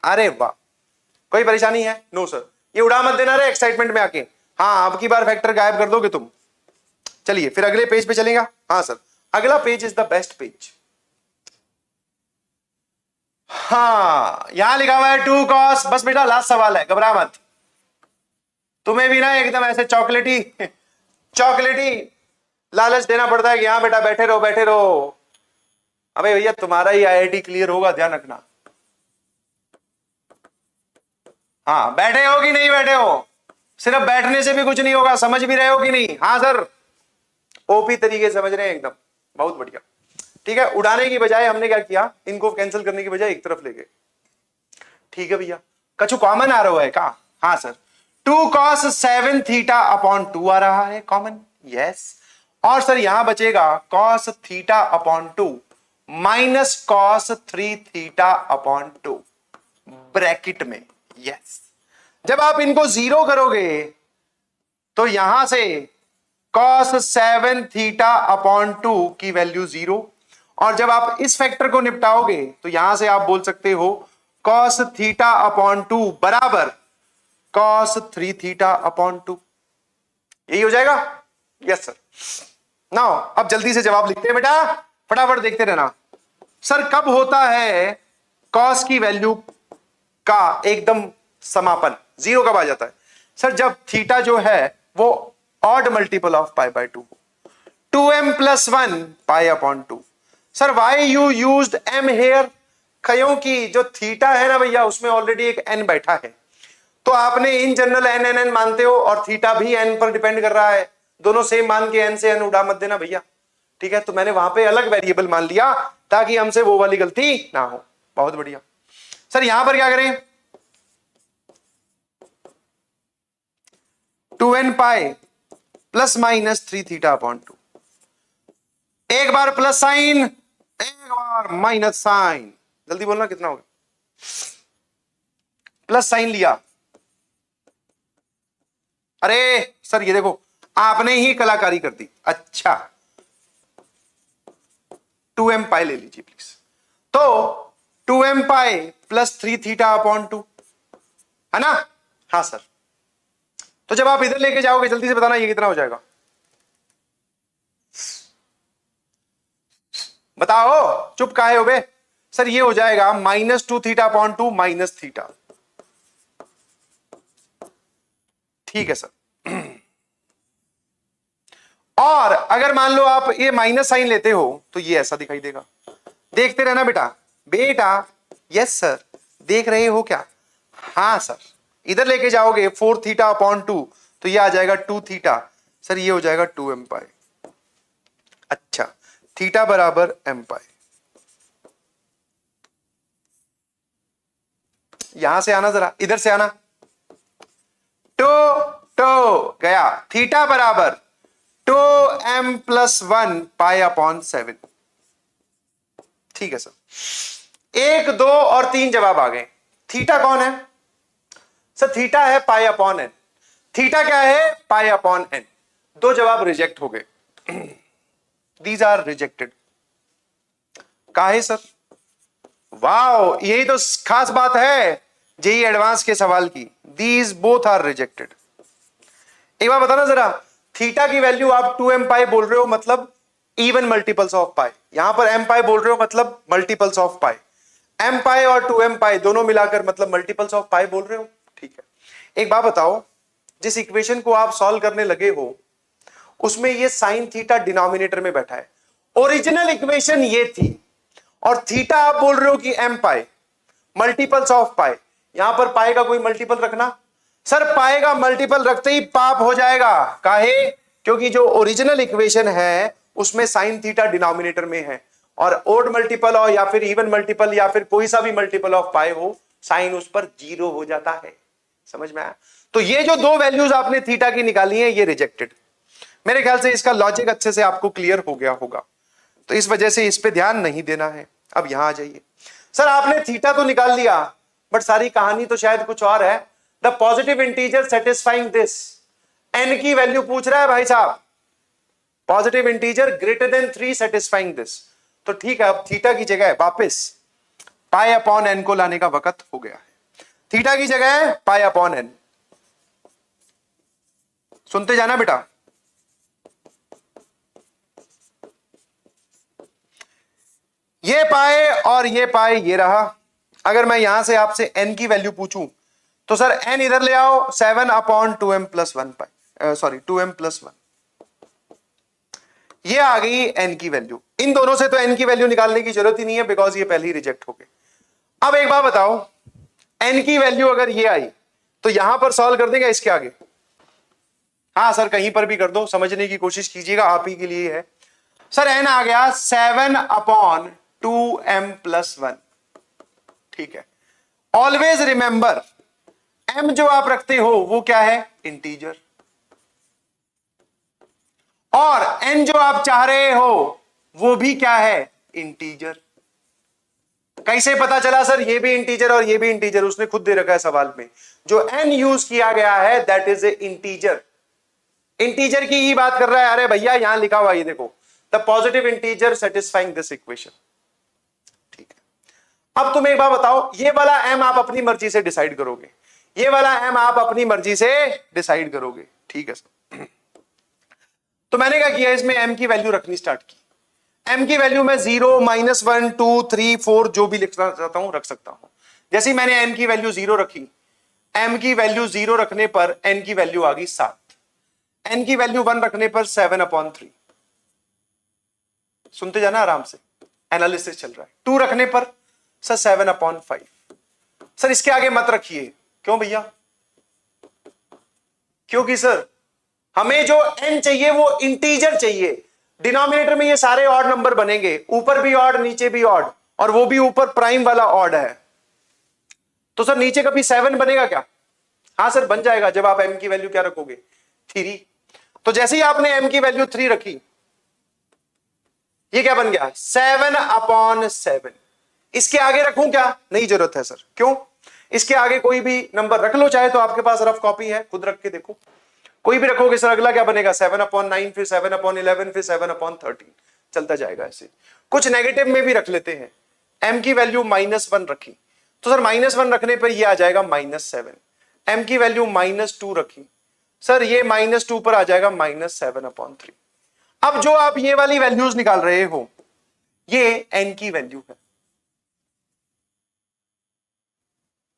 अरे वाह, कोई परेशानी है? नो सर, ये उड़ा मत देना रे एक्साइटमेंट में आके। हाँ, अब की बार फैक्टर गायब कर दोगे तुम। चलिए फिर अगले पेज पे चलेगा। हाँ सर, अगला page is the best page. हाँ, यहां लिखा हुआ है 2 cos, बस बेटा लास्ट सवाल है, घबरा मत। तुम्हें भी ना एकदम ऐसे चॉकलेटी चॉकलेटी लालच देना पड़ता है कि हाँ बेटा बैठे रहो बैठे रहो। अबे भैया तुम्हारा ही आईआईटी क्लियर होगा, ध्यान रखना। हाँ, बैठे हो कि नहीं बैठे हो? सिर्फ बैठने से भी कुछ नहीं होगा, समझ भी रहे हो कि नहीं? हाँ सर, ओपी तरीके समझ रहे हैं एकदम, बहुत बढ़िया। ठीक है, उड़ाने की बजाय हमने क्या किया, इनको कैंसिल करने की बजाय एक तरफ ले गए। ठीक है भैया, कछु कॉमन आ रहा है का? हाँ सर, 2 cos 7 थीटा अपॉन 2 आ रहा है कॉमन, यस। और सर यहां बचेगा cos theta upon 2 minus cos 3 theta upon 2 bracket में, यस। जब आप इनको जीरो करोगे तो यहां से cos 7 थीटा अपॉन 2 की वैल्यू 0, और जब आप इस फैक्टर को निपटाओगे तो यहां से आप बोल सकते हो cos थीटा अपॉन 2 बराबर cos 3 थीटा अपॉन 2। यही हो जाएगा, यस सर। नाउ अब जल्दी से जवाब लिखते हैं बेटा, फटाफट देखते रहना। सर कब होता है cos की वैल्यू का एकदम समापन, जीरो कब आ जाता है? सर जब थीटा जो है वो odd multiple of pi by 2, 2m plus 1 pi upon 2। Sir why you used m here? क्योंकि जो थीटा है ना भैया, उसमें ऑलरेडी एक n बैठा है, तो आपने in general n n n मानते हो, और थीटा भी n पर डिपेंड कर रहा है, दोनों सेम मान के n से n उड़ा मत देना भैया। ठीक है, तो मैंने वहां पे अलग वेरिएबल मान लिया ताकि हमसे वो वाली गलती ना हो। बहुत बढ़िया। सर यहां पर क्या करें? 2n pi plus minus 3 theta upon 2, एक बार प्लस साइन एक बार माइनस साइन, जल्दी बोलना कितना होगा? प्लस साइन लिया। अरे सर ये देखो, आपने ही कलाकारी कर दी। अच्छा, 2m पाई ले लीजिए प्लीज। तो 2m pi plus 3 theta upon 2 है ना? हाँ सर। तो जब आप इधर लेके जाओगे जल्दी से बताना ये कितना हो जाएगा? बताओ, चुप काहे हो बे? सर ये हो जाएगा -2 थीटा अपॉन 2 माइनस थीटा। ठीक है सर। और अगर मान लो आप ये माइनस साइन लेते हो तो ये ऐसा दिखाई देगा। देखते रहना बेटा। बेटा यस सर, देख रहे हो क्या? हाँ सर। इधर लेके जाओगे 4 थीटा अपॉन 2 तो ये आ जाएगा 2 थीटा। सर ये हो जाएगा 2m पाई। अच्छा, थीटा बराबर m पाई। यहां से आना, जरा इधर से आना। तो गया, थीटा बराबर 2m प्लस 1 पाई अपॉन 7। ठीक है सर। 1, 2 और 3 जवाब आ गए। थीटा कौन है? सर थीटा है पाई अपॉन एन, थीटा क्या है पाई अपॉन एन। दो जवाब रिजेक्ट हो गए, दीज आर रिजेक्टेड। काहे सर? वाओ, यही तो खास बात है जेई एडवांस के सवाल की, दीज बोथ आर रिजेक्टेड। एक बार बताना जरा, थीटा की वैल्यू आप 2m पाई बोल रहे हो मतलब इवन मल्टीपल्स ऑफ पाई, यहां पर m पाई बोल रहे हो मतलब मल्टीपल्स ऑफ पाई, m पाई और 2m पाई दोनों मिलाकर मतलब मल्टीपल्स ऑफ पाई बोल रहे हो, ठीक है। एक बात बताओ, जिस इक्वेशन को आप सॉल्व करने लगे हो उसमें ये साइन थीटा डिनोमिनेटर में बैठा है, ओरिजिनल इक्वेशन ये थी, और थीटा आप बोल रहे हो कि m पाई मल्टीपल्स ऑफ पाई, यहां पर पाई का कोई मल्टीपल रखना। सर पाई का मल्टीपल रखते ही पाप हो जाएगा, काहे? क्योंकि जो ओरिजिनल इक्वेशन है उसमें साइन थीटा डिनोमिनेटर में है, और ओड मल्टीपल हो या फिर इवन मल्टीपल या फिर कोई सा भी मल्टीपल ऑफ पाई हो, साइन उस पर 0 हो जाता है। समझ में आया? तो ये जो दो वैल्यूज आपने थीटा की निकाली है ये रिजेक्टेड। मेरे ख्याल से इसका लॉजिक अच्छे से आपको क्लियर हो गया होगा, तो इस वजह से इस पे ध्यान नहीं देना है। अब यहां आ जाइए। सर आपने थीटा तो निकाल लिया, बट सारी कहानी तो शायद कुछ और है। The positive integer satisfying this, N की वैल्यू पूछ रहा है भाई साहब, positive integer greater than 3 satisfying this. तो ठीक है, अब थीटा की जगह वापस पाई अपॉन एन को लाने का वक्त हो गया है। थीटा की जगह पाई अपॉन एन, सुनते जाना बेटा। ये पाए और ये पाए ये रहा। अगर मैं यहां से आपसे n की वैल्यू पूछूं तो सर n इधर ले आओ, 7 अपॉन 2m प्लस 1 पाई, सॉरी 2m प्लस 1, ये आ गई n की वैल्यू। इन दोनों से तो n की वैल्यू निकालने की जरूरत ही नहीं है, बिकॉज ये पहले ही रिजेक्ट हो गए। अब एक बात बताओ, n की वैल्यू अगर ये आई तो यहां पर सॉल्व कर देगा इसके आगे? हाँ सर कहीं पर भी कर दो, समझने की कोशिश कीजिएगा, आप ही के लिए है। सर n आ गया 7 अपॉन 2m प्लस 1, ठीक है। ऑलवेज रिमेंबर, m जो आप रखते हो वो क्या है? इंटीजर। और n जो आप चाह रहे हो वो भी क्या है? इंटीजर। कैसे पता चला सर ये भी इंटीजर और ये भी इंटीजर? उसने खुद दे रखा है सवाल में, जो n यूज किया गया है that is a integer. Integer की ही बात कर रहा है। अरे भैया यहां लिखा हुआ ये देखो, the positive integer satisfying this equation, ठीक है। अब तुम एक बात बताओ, ये वाला m आप अपनी मर्जी से डिसाइड करोगे, ये वाला m आप अपनी मर्जी से डिसाइड करोगे, ठीक है सर। तो मैंने क्या किया, इसमें m की वैल्यू रखनी स्टार्ट की। m की वैल्यू मैं 0, -1, 2, 3, 4 जो भी लिखना चाहता हूं रख सकता हूं। जैसे ही मैंने n की वैल्यू 0 रखी, m की वैल्यू 0 रखने पर n की वैल्यू आ गई 7, n की वैल्यू 1 रखने पर 7 अपॉन 3। सुनते जाना आराम से, एनालिसिस चल रहा है। 2 रखने पर सर 7 अपॉन 5। सर इसके आगे मत रखिए, क्यों भैया? क्योंकि सर हमें जो n चाहिए वो इंटीजर चाहिए। डिनोमिनेटर में ये सारे ऑड नंबर बनेंगे, ऊपर भी ऑड नीचे भी ऑड, और वो भी ऊपर प्राइम वाला ऑड है। तो सर नीचे कभी 7 बनेगा क्या? हाँ सर बन जाएगा, जब आप m की वैल्यू क्या रखोगे? 3। तो जैसे ही आपने m की वैल्यू 3 रखी, ये क्या बन गया? 7 अपॉन 7। इसके आगे रखूं क्या? नहीं जरूरत है सर। क्यों? इसके आगे कोई भी नंबर रख लो, चाहे तो आपके पास रफ कॉपी है, खुद रख के देखो। कोई भी रखोगे सर, अगला क्या बनेगा? 7 अपॉन 9, फिर 7 अपॉन 11, फिर 7 अपॉन 13, चलता जाएगा ऐसे। कुछ नेगेटिव में भी रख लेते हैं। m की वैल्यू -1 रखी तो सर -1 रखने पर ये आ जाएगा -7। m की वैल्यू -2 रखी, सर ये -2 पर आ जाएगा -7 अपॉन 3। अब जो आप ये वाली वैल्यूज निकाल रहे हो ये n की वैल्यू है,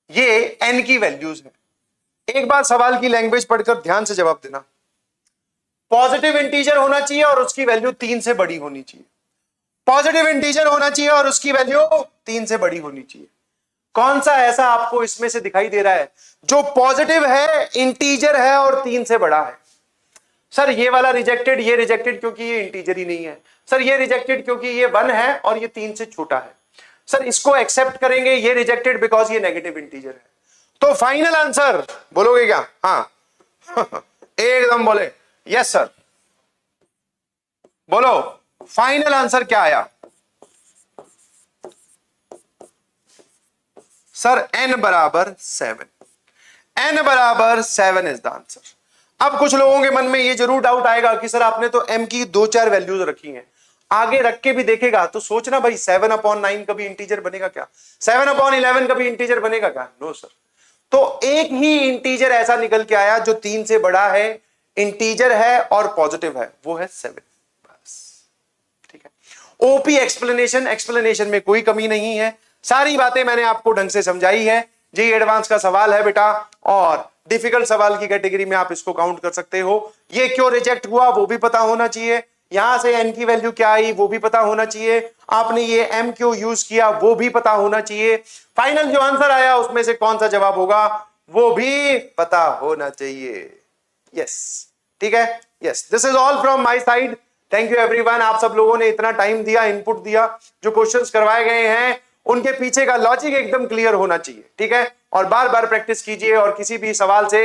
ये n की वैल्यूज है। एक बार सवाल की लैंग्वेज पढ़कर ध्यान से जवाब देना। पॉजिटिव इंटीजर होना चाहिए और उसकी वैल्यू 3 से बड़ी होनी चाहिए। पॉजिटिव इंटीजर होना चाहिए और उसकी वैल्यू 3 से बड़ी होनी चाहिए। कौन सा ऐसा आपको इसमें से दिखाई दे रहा है जो पॉजिटिव है, इंटीजर है और 3 से बड़ा है? सर ये वाला रिजेक्टेड, ये रिजेक्टेड क्योंकि ये इंटीजर ही नहीं है। सर ये रिजेक्टेड क्योंकि ये 1 है और ये 3 से छोटा है। सर इसको एक्सेप्ट करेंगे, ये रिजेक्टेड बिकॉज ये नेगेटिव इंटीजर है। तो फाइनल आंसर बोलोगे क्या? हाँ एकदम बोले यस सर। बोलो फाइनल आंसर क्या आया? सर n बराबर 7। n बराबर 7 इज द आंसर। अब कुछ लोगों के मन में ये जरूर डाउट आएगा कि सर आपने तो m की 2-4 वैल्यूज रखी हैं, आगे रख के भी देखेगा तो सोचना भाई 7/9 कभी इंटीजर बनेगा क्या, 7/11 कभी इंटीजर बनेगा क्या? No sir. तो एक ही इंटीजर ऐसा निकल के आया जो 3 से बड़ा है, इंटीजर है और पॉजिटिव है, वो है 7। बस ठीक है। ओपी एक्सप्लेनेशन में कोई कमी नहीं है, सारी बातें मैंने आपको ढंग से समझाई है। जेईई एडवांस का सवाल है बेटा, और डिफिकल्ट सवाल की कैटेगरी में आप इसको काउंट कर सकते हो। ये क्यों रिजेक्ट हुआ वो भी पता होना चाहिए, यहां से n की वैल्यू क्या आई वो भी पता होना चाहिए, आपने ये m क्यों यूज किया वो भी पता होना चाहिए, फाइनल जो आंसर आया उसमें से कौन सा जवाब होगा वो भी पता होना चाहिए। यस ठीक है, yes this is all from my side. Thank you everyone, आप सब लोगों ने इतना टाइम दिया, इनपुट दिया, जो क्वेश्चंस करवाए गए हैं उनके पीछे का लॉजिक एकदम क्लियर होना चाहिए, ठीक है। और बार बार प्रैक्टिस कीजिए और किसी भी सवाल से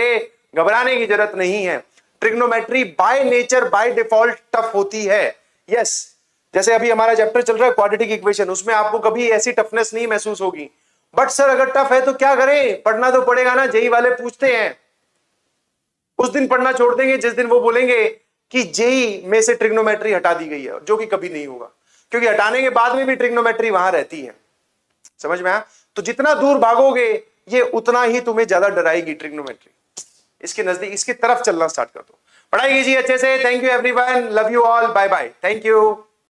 घबराने की जरूरत नहीं है। Trigonometry by nature by default tough होती है। यस जैसे अभी हमारा चैप्टर चल रहा है क्वाड्रेटिक इक्वेशन, उसमें आपको कभी ऐसी टफनेस नहीं महसूस होगी। बट सर अगर टफ है तो क्या करें, पढ़ना तो पड़ेगा ना, जेईई वाले पूछते हैं। उस दिन पढ़ना छोड़ देंगे जिस दिन वो बोलेंगे कि जेईई में से ट्रिग्नोमेट्री हटा दी गई है, जो कि कभी नहीं होगा, क्योंकि हटाने के बाद में भी ट्रिग्नोमेट्री वहां रहती है। समझ में आया? तो जितना दूर भागोगे ये उतना ही तुम्हें ज्यादा डराएगी ट्रिग्नोमेट्री। इसके नजदीक, इसकी तरफ चलना स्टार्ट कर दो। पढ़ाई कीजिए अच्छे से। Thank you everyone, love you all, bye bye, thank you.